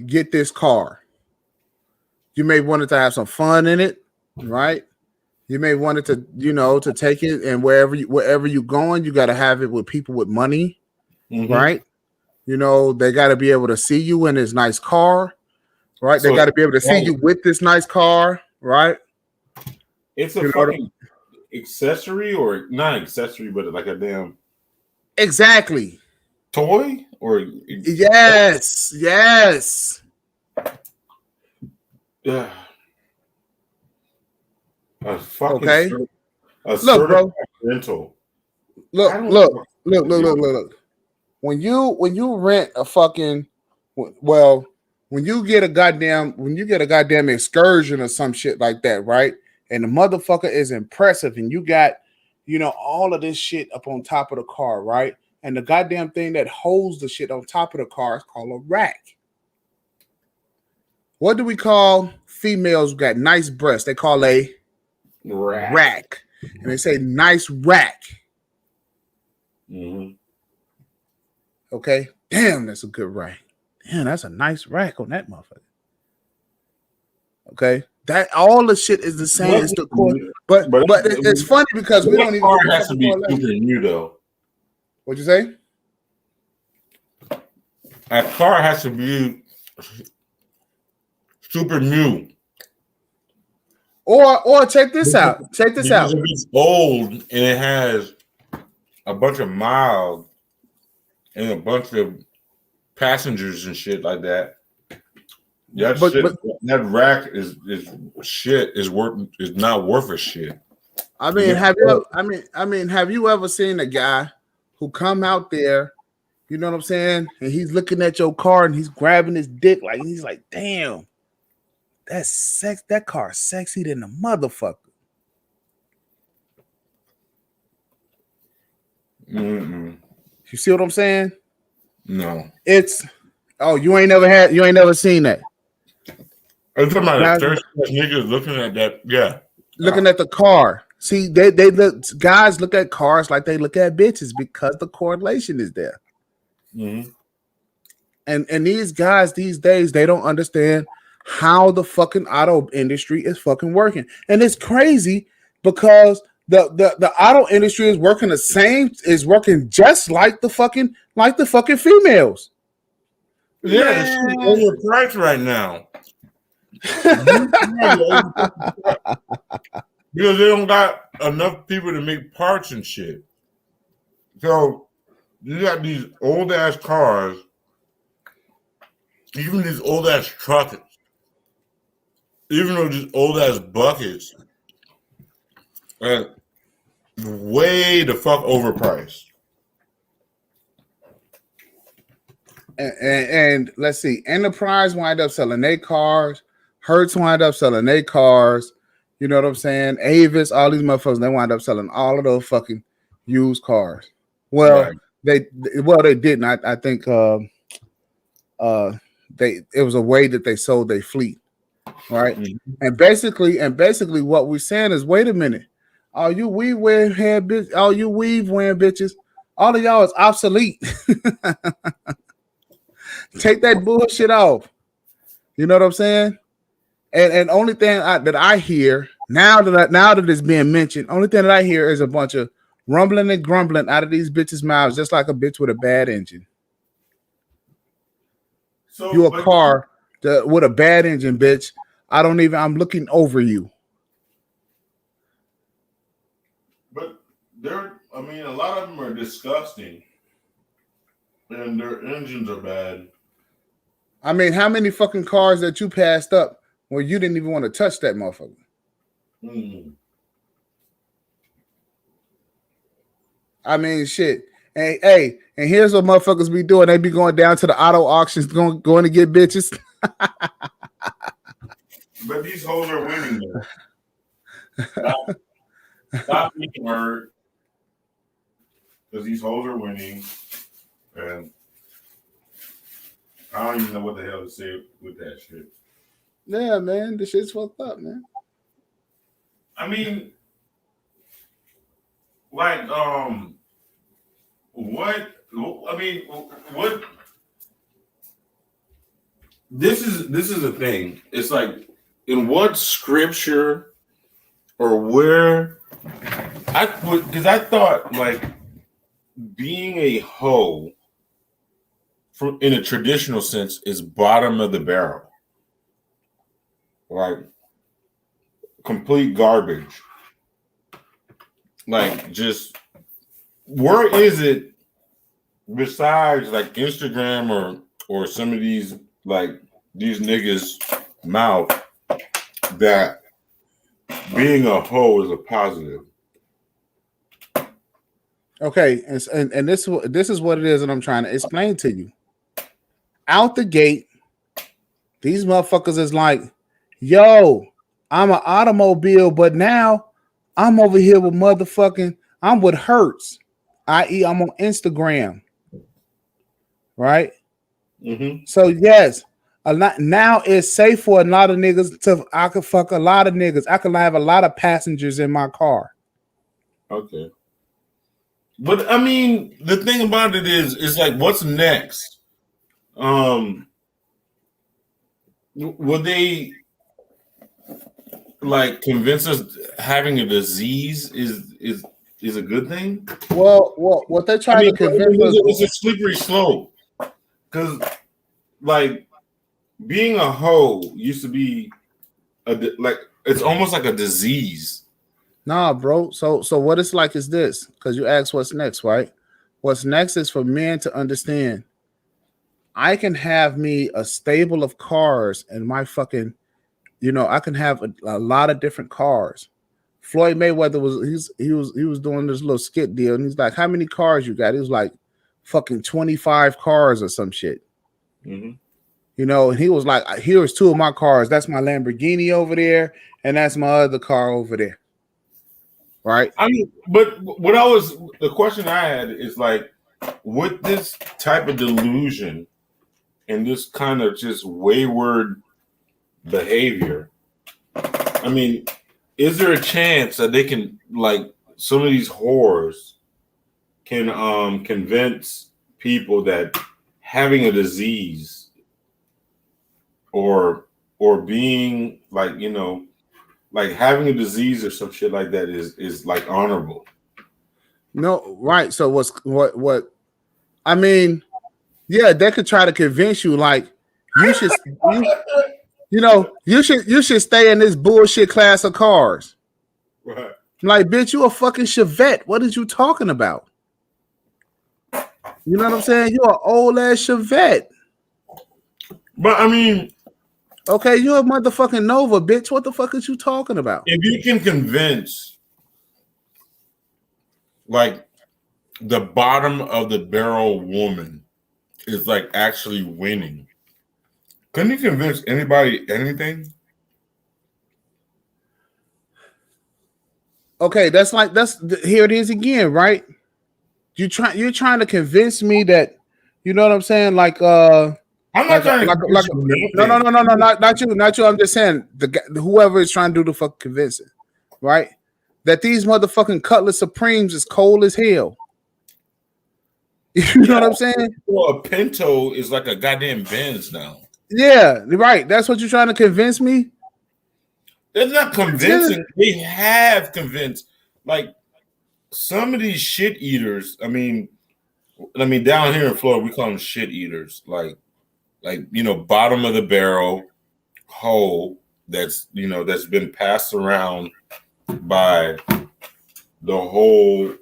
Speaker 2: get this car? You may want it to have some fun in it, right? You may want it to, to take it, and wherever you're going, you got to have it with people with money, right? They got to be able to see you in this nice car, right? They got to be able to see you with this nice car, right?
Speaker 15: It's a fucking accessory, or not accessory, but like a damn
Speaker 2: exactly
Speaker 15: toy, or
Speaker 2: yes.
Speaker 15: Yeah. A fucking
Speaker 2: okay.
Speaker 15: Look, bro. Rental.
Speaker 2: Look. When you rent a fucking, well, when you get a goddamn excursion or some shit like that, right? And the motherfucker is impressive, and you got, all of this shit up on top of the car, right? And the goddamn thing that holds the shit on top of the car is called a rack. What do we call females who got nice breasts? They call a rack. And they say nice rack.
Speaker 15: Mm-hmm.
Speaker 2: Okay. Damn, that's a good rack. Damn, that's a nice rack on that motherfucker. Okay. That all the shit is the same. It's the core. But it's funny because we don't even.
Speaker 15: Car has to be super new, though.
Speaker 2: What'd you say?
Speaker 15: A car has to be super new.
Speaker 2: Or check this out. Check this out.
Speaker 15: If it's old and it has a bunch of miles and a bunch of passengers and shit like that, that rack is not worth a shit.
Speaker 2: I mean, have you ever seen a guy who come out there, you know what I'm saying, and he's looking at your car and he's grabbing his dick like he's like, damn, that car's sexy than a motherfucker.
Speaker 15: Mm-mm.
Speaker 2: You see what I'm saying?
Speaker 15: No.
Speaker 2: You ain't never seen that.
Speaker 15: I'm talking about niggas looking at that, yeah.
Speaker 2: Looking at the car. See, guys look at cars like they look at bitches because the correlation is there.
Speaker 15: Mm-hmm.
Speaker 2: And these guys these days, they don't understand how the fucking auto industry is fucking working. And it's crazy because the auto industry is working just like the fucking females.
Speaker 15: Yeah, it's overpriced right now. Because they don't got enough people to make parts and shit. So you got these old ass cars, even these old ass trucks, even though these old ass buckets are way the fuck overpriced.
Speaker 2: And let's see, Enterprise wind up selling their cars, Hertz wind up selling their cars. You know what I'm saying? Avis, all these motherfuckers, they wind up selling all of those fucking used cars. Well,
Speaker 15: right.
Speaker 2: they didn't. I think it was a way that they sold their fleet, right? Mm-hmm. And basically what we're saying is, wait a minute, all you weave wearing bitches, all of y'all is obsolete. Take that bullshit off. You know what I'm saying? And only thing that I hear now that it's being mentioned, only thing that I hear is a bunch of rumbling and grumbling out of these bitches' mouths, just like a bitch with a bad engine. So you a car with a bad engine, bitch. I'm looking over you.
Speaker 15: But they're I mean, a lot of them are disgusting, and their engines are bad.
Speaker 2: I mean, how many fucking cars that you passed up where you didn't even want to touch that motherfucker?
Speaker 15: Mm.
Speaker 2: I mean, shit. Hey, and here's what motherfuckers be doing. They be going down to the auto auctions, going to get bitches.
Speaker 15: But these hoes are winning though. Stop being hurt. Because these hoes are winning. And I don't even know what the hell to say with that shit.
Speaker 2: Yeah, man. This shit's fucked up, man.
Speaker 15: I mean, like, what? I mean, what? This is the thing. It's like, in what scripture or where? Because I thought like being a hoe, in a traditional sense, is bottom of the barrel, like complete garbage. Like, just where is it besides like Instagram or some of these niggas' mouth that being a hoe is a positive?
Speaker 2: Okay, and this is what it is that I'm trying to explain to you. Out the gate, these motherfuckers is like, yo, I'm an automobile, but now I'm over here with motherfucking, I'm with Hertz, i.e. I'm on Instagram, right?
Speaker 15: Mm-hmm.
Speaker 2: So yes, a lot now it's safe for a lot of niggas to, I could fuck a lot of niggas. I could have a lot of passengers in my car.
Speaker 15: Okay. But I mean, the thing about it is like, what's next? Would they like convince us having a disease is a good thing?
Speaker 2: Well, what they're trying to convince us,
Speaker 15: it's a slippery slope. Because like being a hoe used to be it's almost like a disease.
Speaker 2: Nah, bro. So what it's like is this, because you asked what's next, right? What's next is for men to understand I can have me a stable of cars and my fucking, I can have a lot of different cars. Floyd Mayweather he was doing this little skit deal, and he's like, how many cars you got? He was like, fucking 25 cars or some shit.
Speaker 15: Mm-hmm.
Speaker 2: And he was like, here's two of my cars. That's my Lamborghini over there, and that's my other car over there. Right.
Speaker 15: I mean, but the question I had is like, with this type of delusion and this kind of just wayward behavior, I mean, is there a chance that they can, like, some of these whores can convince people that having a disease or being like, like having a disease or some shit like that is like honorable?
Speaker 2: No, right. So what I mean, yeah, they could try to convince you like you should you should stay in this bullshit class of cars.
Speaker 15: Right.
Speaker 2: Like, bitch, you a fucking Chevette. What is you talking about? You know what I'm saying? You an old ass Chevette.
Speaker 15: But I mean,
Speaker 2: okay, you're a motherfucking Nova, bitch. What the fuck is you talking about?
Speaker 15: If you can convince like the bottom of the barrel woman is like actually winning, couldn't you convince anybody anything?
Speaker 2: Okay, here it is again, right? You're trying to convince me that, you know what I'm saying? Like
Speaker 15: I'm not trying to convince you.
Speaker 2: No, not you. I'm just saying whoever is trying to do the fucking convincing, right? That these motherfucking Cutlass Supremes is cold as hell. You know what I'm saying?
Speaker 15: Well, a Pinto is like a goddamn Benz now.
Speaker 2: Yeah, right. That's what you're trying to convince me?
Speaker 15: It's not convincing. They have convinced. Like, some of these shit eaters, I mean, down here in Florida, we call them shit eaters. Like, bottom of the barrel hoe that's been passed around by the whole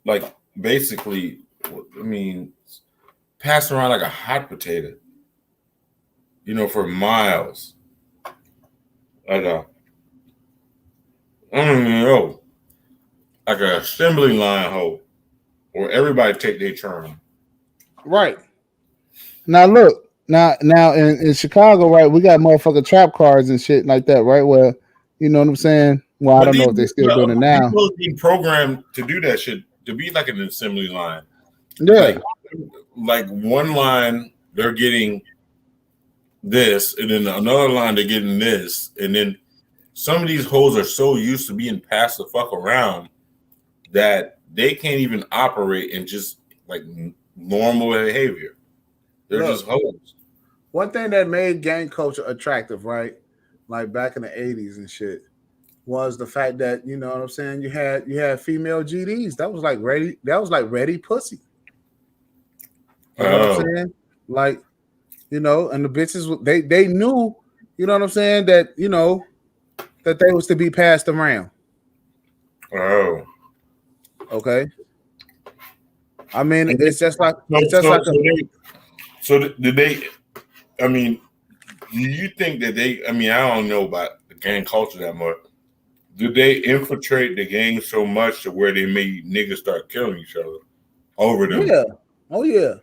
Speaker 15: like basically, I mean, passed around like a hot potato, you know, for miles. Like a, I don't even know, like an assembly line hole where everybody take their turn.
Speaker 2: Right. Now look, now in Chicago, right, we got motherfucking trap cars and shit like that, right? Where you know what I'm saying? Well, I
Speaker 15: But
Speaker 2: don't
Speaker 15: these
Speaker 2: know if they're still doing it now.
Speaker 15: people being programmed to do that shit to be like an assembly line.
Speaker 2: Yeah.
Speaker 15: Like one line they're getting this, and then another line they're getting this, and then some of these hoes are so used to being passed the fuck around that they can't even operate in just like normal behavior. They're
Speaker 2: Look,
Speaker 15: just hoes.
Speaker 2: one thing that made gang culture attractive, right? Like back in the 80s and shit, was the fact that, you know what I'm saying, you had female GDs. That was like ready pussy. You know what I'm saying? Like, you know, and the bitches they knew, you know what I'm saying, that, you know, that they was to be passed around.
Speaker 15: Oh.
Speaker 2: Okay. I mean,
Speaker 15: And
Speaker 2: it's just like
Speaker 15: did they? I mean, do you think that they? I mean, I don't know about the gang culture that much. Did they infiltrate the gang so much to where they made niggas start killing each other over them?
Speaker 2: Yeah. Oh yeah.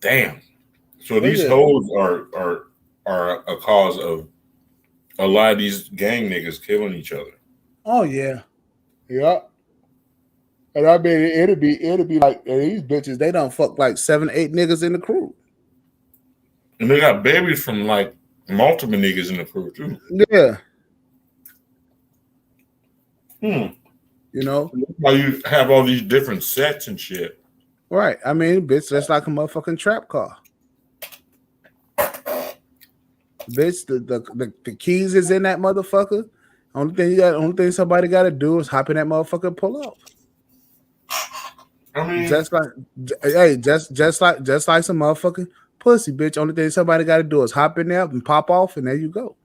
Speaker 15: Damn. So these hoes are a cause of a lot of these gang niggas killing each other.
Speaker 2: Oh yeah. Yeah. And I mean, it'd be like these bitches. They don't fuck like 7, 8 niggas in the crew.
Speaker 15: And they got babies from like multiple niggas in the crew too.
Speaker 2: Yeah.
Speaker 15: You know, why you have all these different sets and shit.
Speaker 2: Right. I mean, bitch, that's like a motherfucking trap car. Bitch, the keys is in that motherfucker. Only thing somebody got to do is hop in that motherfucker and pull off.
Speaker 15: I mean,
Speaker 2: just like some motherfucking pussy, bitch. Only thing somebody got to do is hop in there and pop off, and there you go.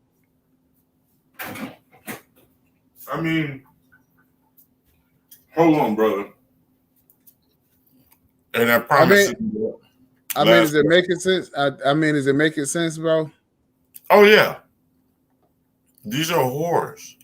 Speaker 15: I mean, hold on, brother. And I promise.
Speaker 2: I mean, is it making sense? I mean, is it making sense, bro?
Speaker 15: Oh yeah, these are whores.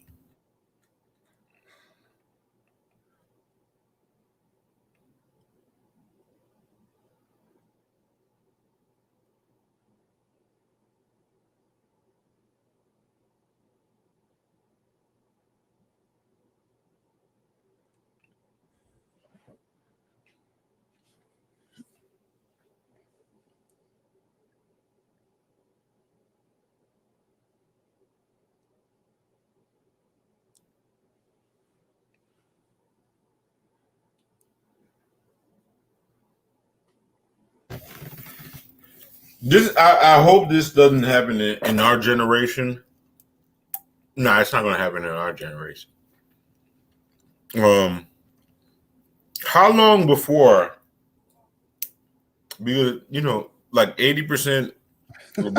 Speaker 15: I hope this doesn't happen in our generation. No, it's not going to happen in our generation. How long before? Because you know, like 80% of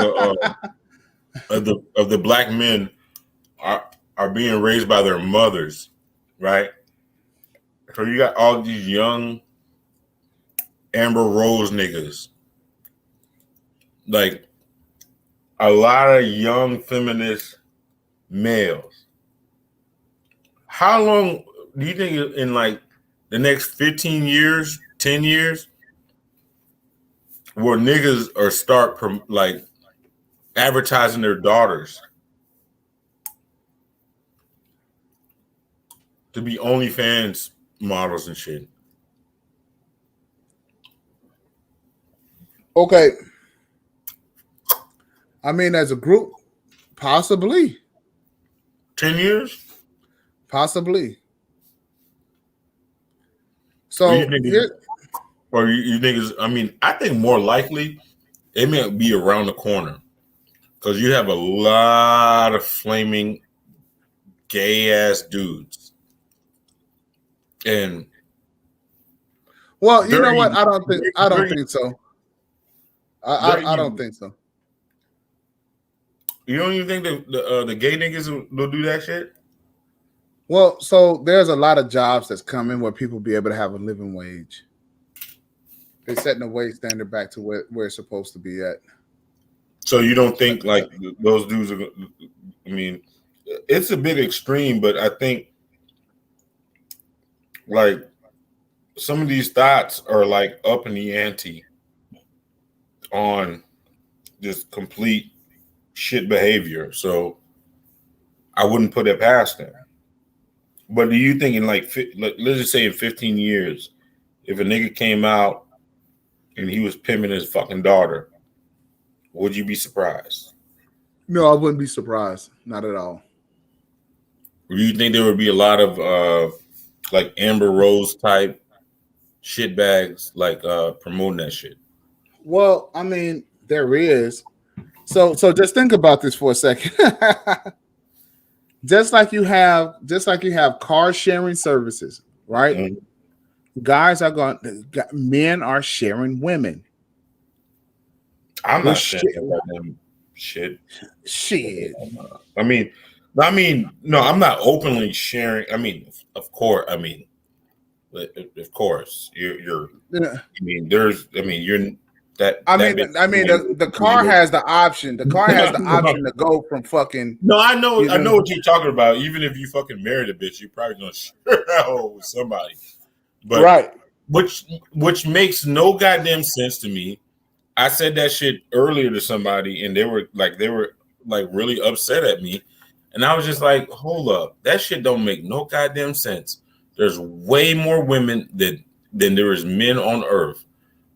Speaker 15: the black men are being raised by their mothers, right? So you got all these young Amber Rose niggas, like a lot of young feminist males. How long do you think in like the next 15 years, 10 years, where niggas are start like advertising their daughters to be OnlyFans models and shit?
Speaker 2: Okay. I mean, as a group, possibly.
Speaker 15: 10 years?
Speaker 2: Possibly. So,
Speaker 15: you think I mean, I think more likely it may be around the corner because you have a lot of flaming gay ass dudes. And
Speaker 2: well, you know what? I don't think so. I don't think so.
Speaker 15: You don't even think that the gay niggas will do that shit?
Speaker 2: Well, so there's a lot of jobs that's coming where people be able to have a living wage. They're setting the wage standard back to where it's supposed to be at.
Speaker 15: So you don't think like those dudes are? I mean, it's a bit extreme, but I think like some of these thoughts are like up in the ante on just complete shit behavior. So I wouldn't put it past them. But do you think in let's just say in 15 years, if a nigga came out and he was pimping his fucking daughter, would you be surprised?
Speaker 2: No, I wouldn't be surprised. Not at all.
Speaker 15: Do you think there would be a lot of like Amber Rose type shitbags like promoting that shit?
Speaker 2: Well, I mean, there is. So just think about this for a second. just like you have car sharing services, right? Mm-hmm. Men are sharing women.
Speaker 15: I'm not sharing about them shit.
Speaker 2: Shit.
Speaker 15: I mean, no, I'm not openly sharing. I mean, of course. I mean, of course, you're. I mean, you're that.
Speaker 2: The car has the option. The car has the option to go from fucking.
Speaker 15: No, I know what you're talking about. Even if you fucking married a bitch, you're probably gonna share that hole with somebody. But
Speaker 2: right,
Speaker 15: which makes no goddamn sense to me. I said that shit earlier to somebody, and they were really upset at me, and I was just like, hold up, that shit don't make no goddamn sense. There's way more women than there is men on earth.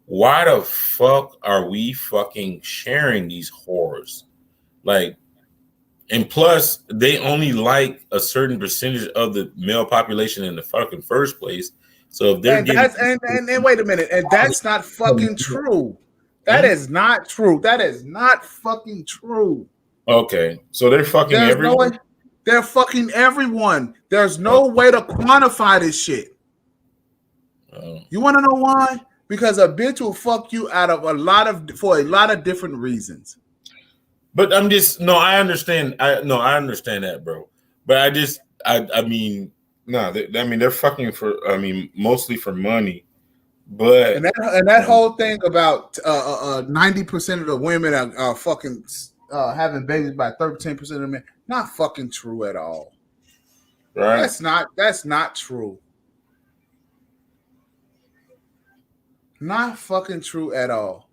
Speaker 15: Why the fuck are we fucking sharing these whores? Like, and plus, they only like a certain percentage of the male population in the fucking first place. So if they're
Speaker 2: and wait a minute, and that's not fucking true. That is not true. That is not fucking true.
Speaker 15: Okay, so they're fucking everyone.
Speaker 2: No, they're fucking everyone. There's no way to quantify this shit. You want to know why? Because a bitch will fuck you for a lot of different reasons.
Speaker 15: But I understand. I understand that, bro. But I mean, no, they're fucking for. I mean, mostly for money. But
Speaker 2: and that whole thing about 90% of the women are fucking having babies by 13% of the men, not fucking true at all.
Speaker 15: Right?
Speaker 2: That's not true. Not fucking true at all.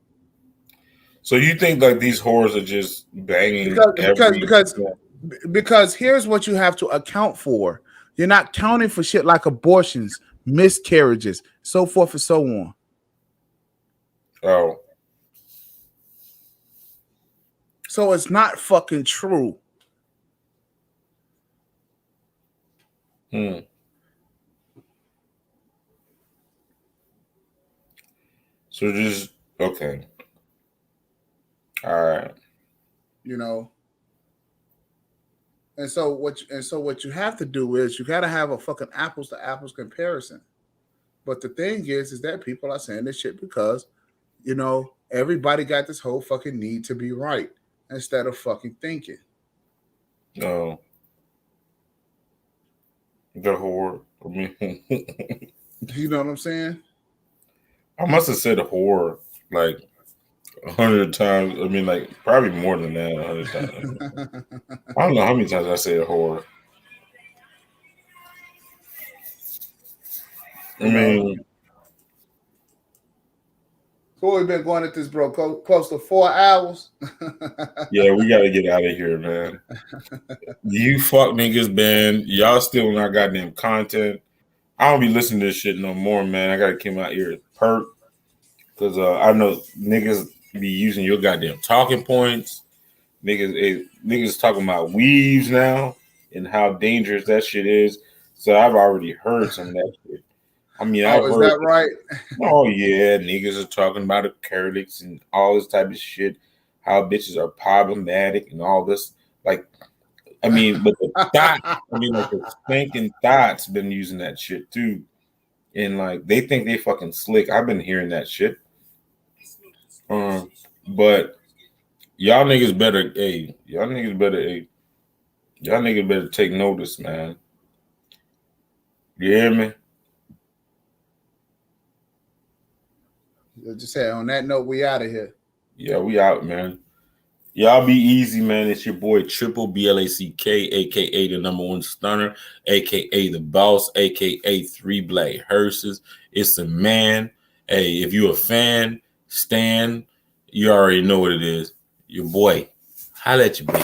Speaker 15: So you think like these whores are just banging
Speaker 2: because here's what you have to account for. You're not counting for shit like abortions, miscarriages, so forth and so on.
Speaker 15: Oh.
Speaker 2: So it's not fucking true.
Speaker 15: So just okay. All right.
Speaker 2: You know. And so what you have to do is you got to have a fucking apples to apples comparison. But the thing is that people are saying this shit because, you know, everybody got this whole fucking need to be right instead of fucking thinking.
Speaker 15: No. The whore. I mean,
Speaker 2: you know what I'm saying?
Speaker 15: I must have said whore like 100 times. I mean, like probably more than that. 100 times. I don't know how many times I said whore. I mean,
Speaker 2: so we've been going at this, bro, close to 4 hours.
Speaker 15: Yeah, we got to get out of here, man. You fuck niggas, man. Y'all still not goddamn content. I don't be listening to this shit no more, man. I got to keep my ears perked because I know niggas be using your goddamn talking points. Niggas talking about weaves now and how dangerous that shit is. So I've already heard some of that shit. I mean, I've heard
Speaker 2: that right?
Speaker 15: Oh yeah, niggas are talking about acrylics and all this type of shit. How bitches are problematic and all this. Like, I mean, but the thought, like the spanking thoughts been using that shit too, and like they think they fucking slick. I've been hearing that shit. But y'all niggas better, y'all niggas better take notice, man. You hear me?
Speaker 2: Just say on that note, we out of here.
Speaker 15: Yeah, we out, man. Y'all be easy, man. It's your boy Triple BLACK, aka the number one stunner, aka the boss, aka 3 Black Hearses. It's the man. Hey, if you a fan, Stan, you already know what it is. Your boy. Holla at you, baby.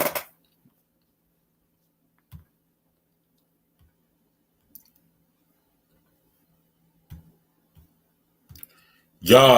Speaker 15: Y'all.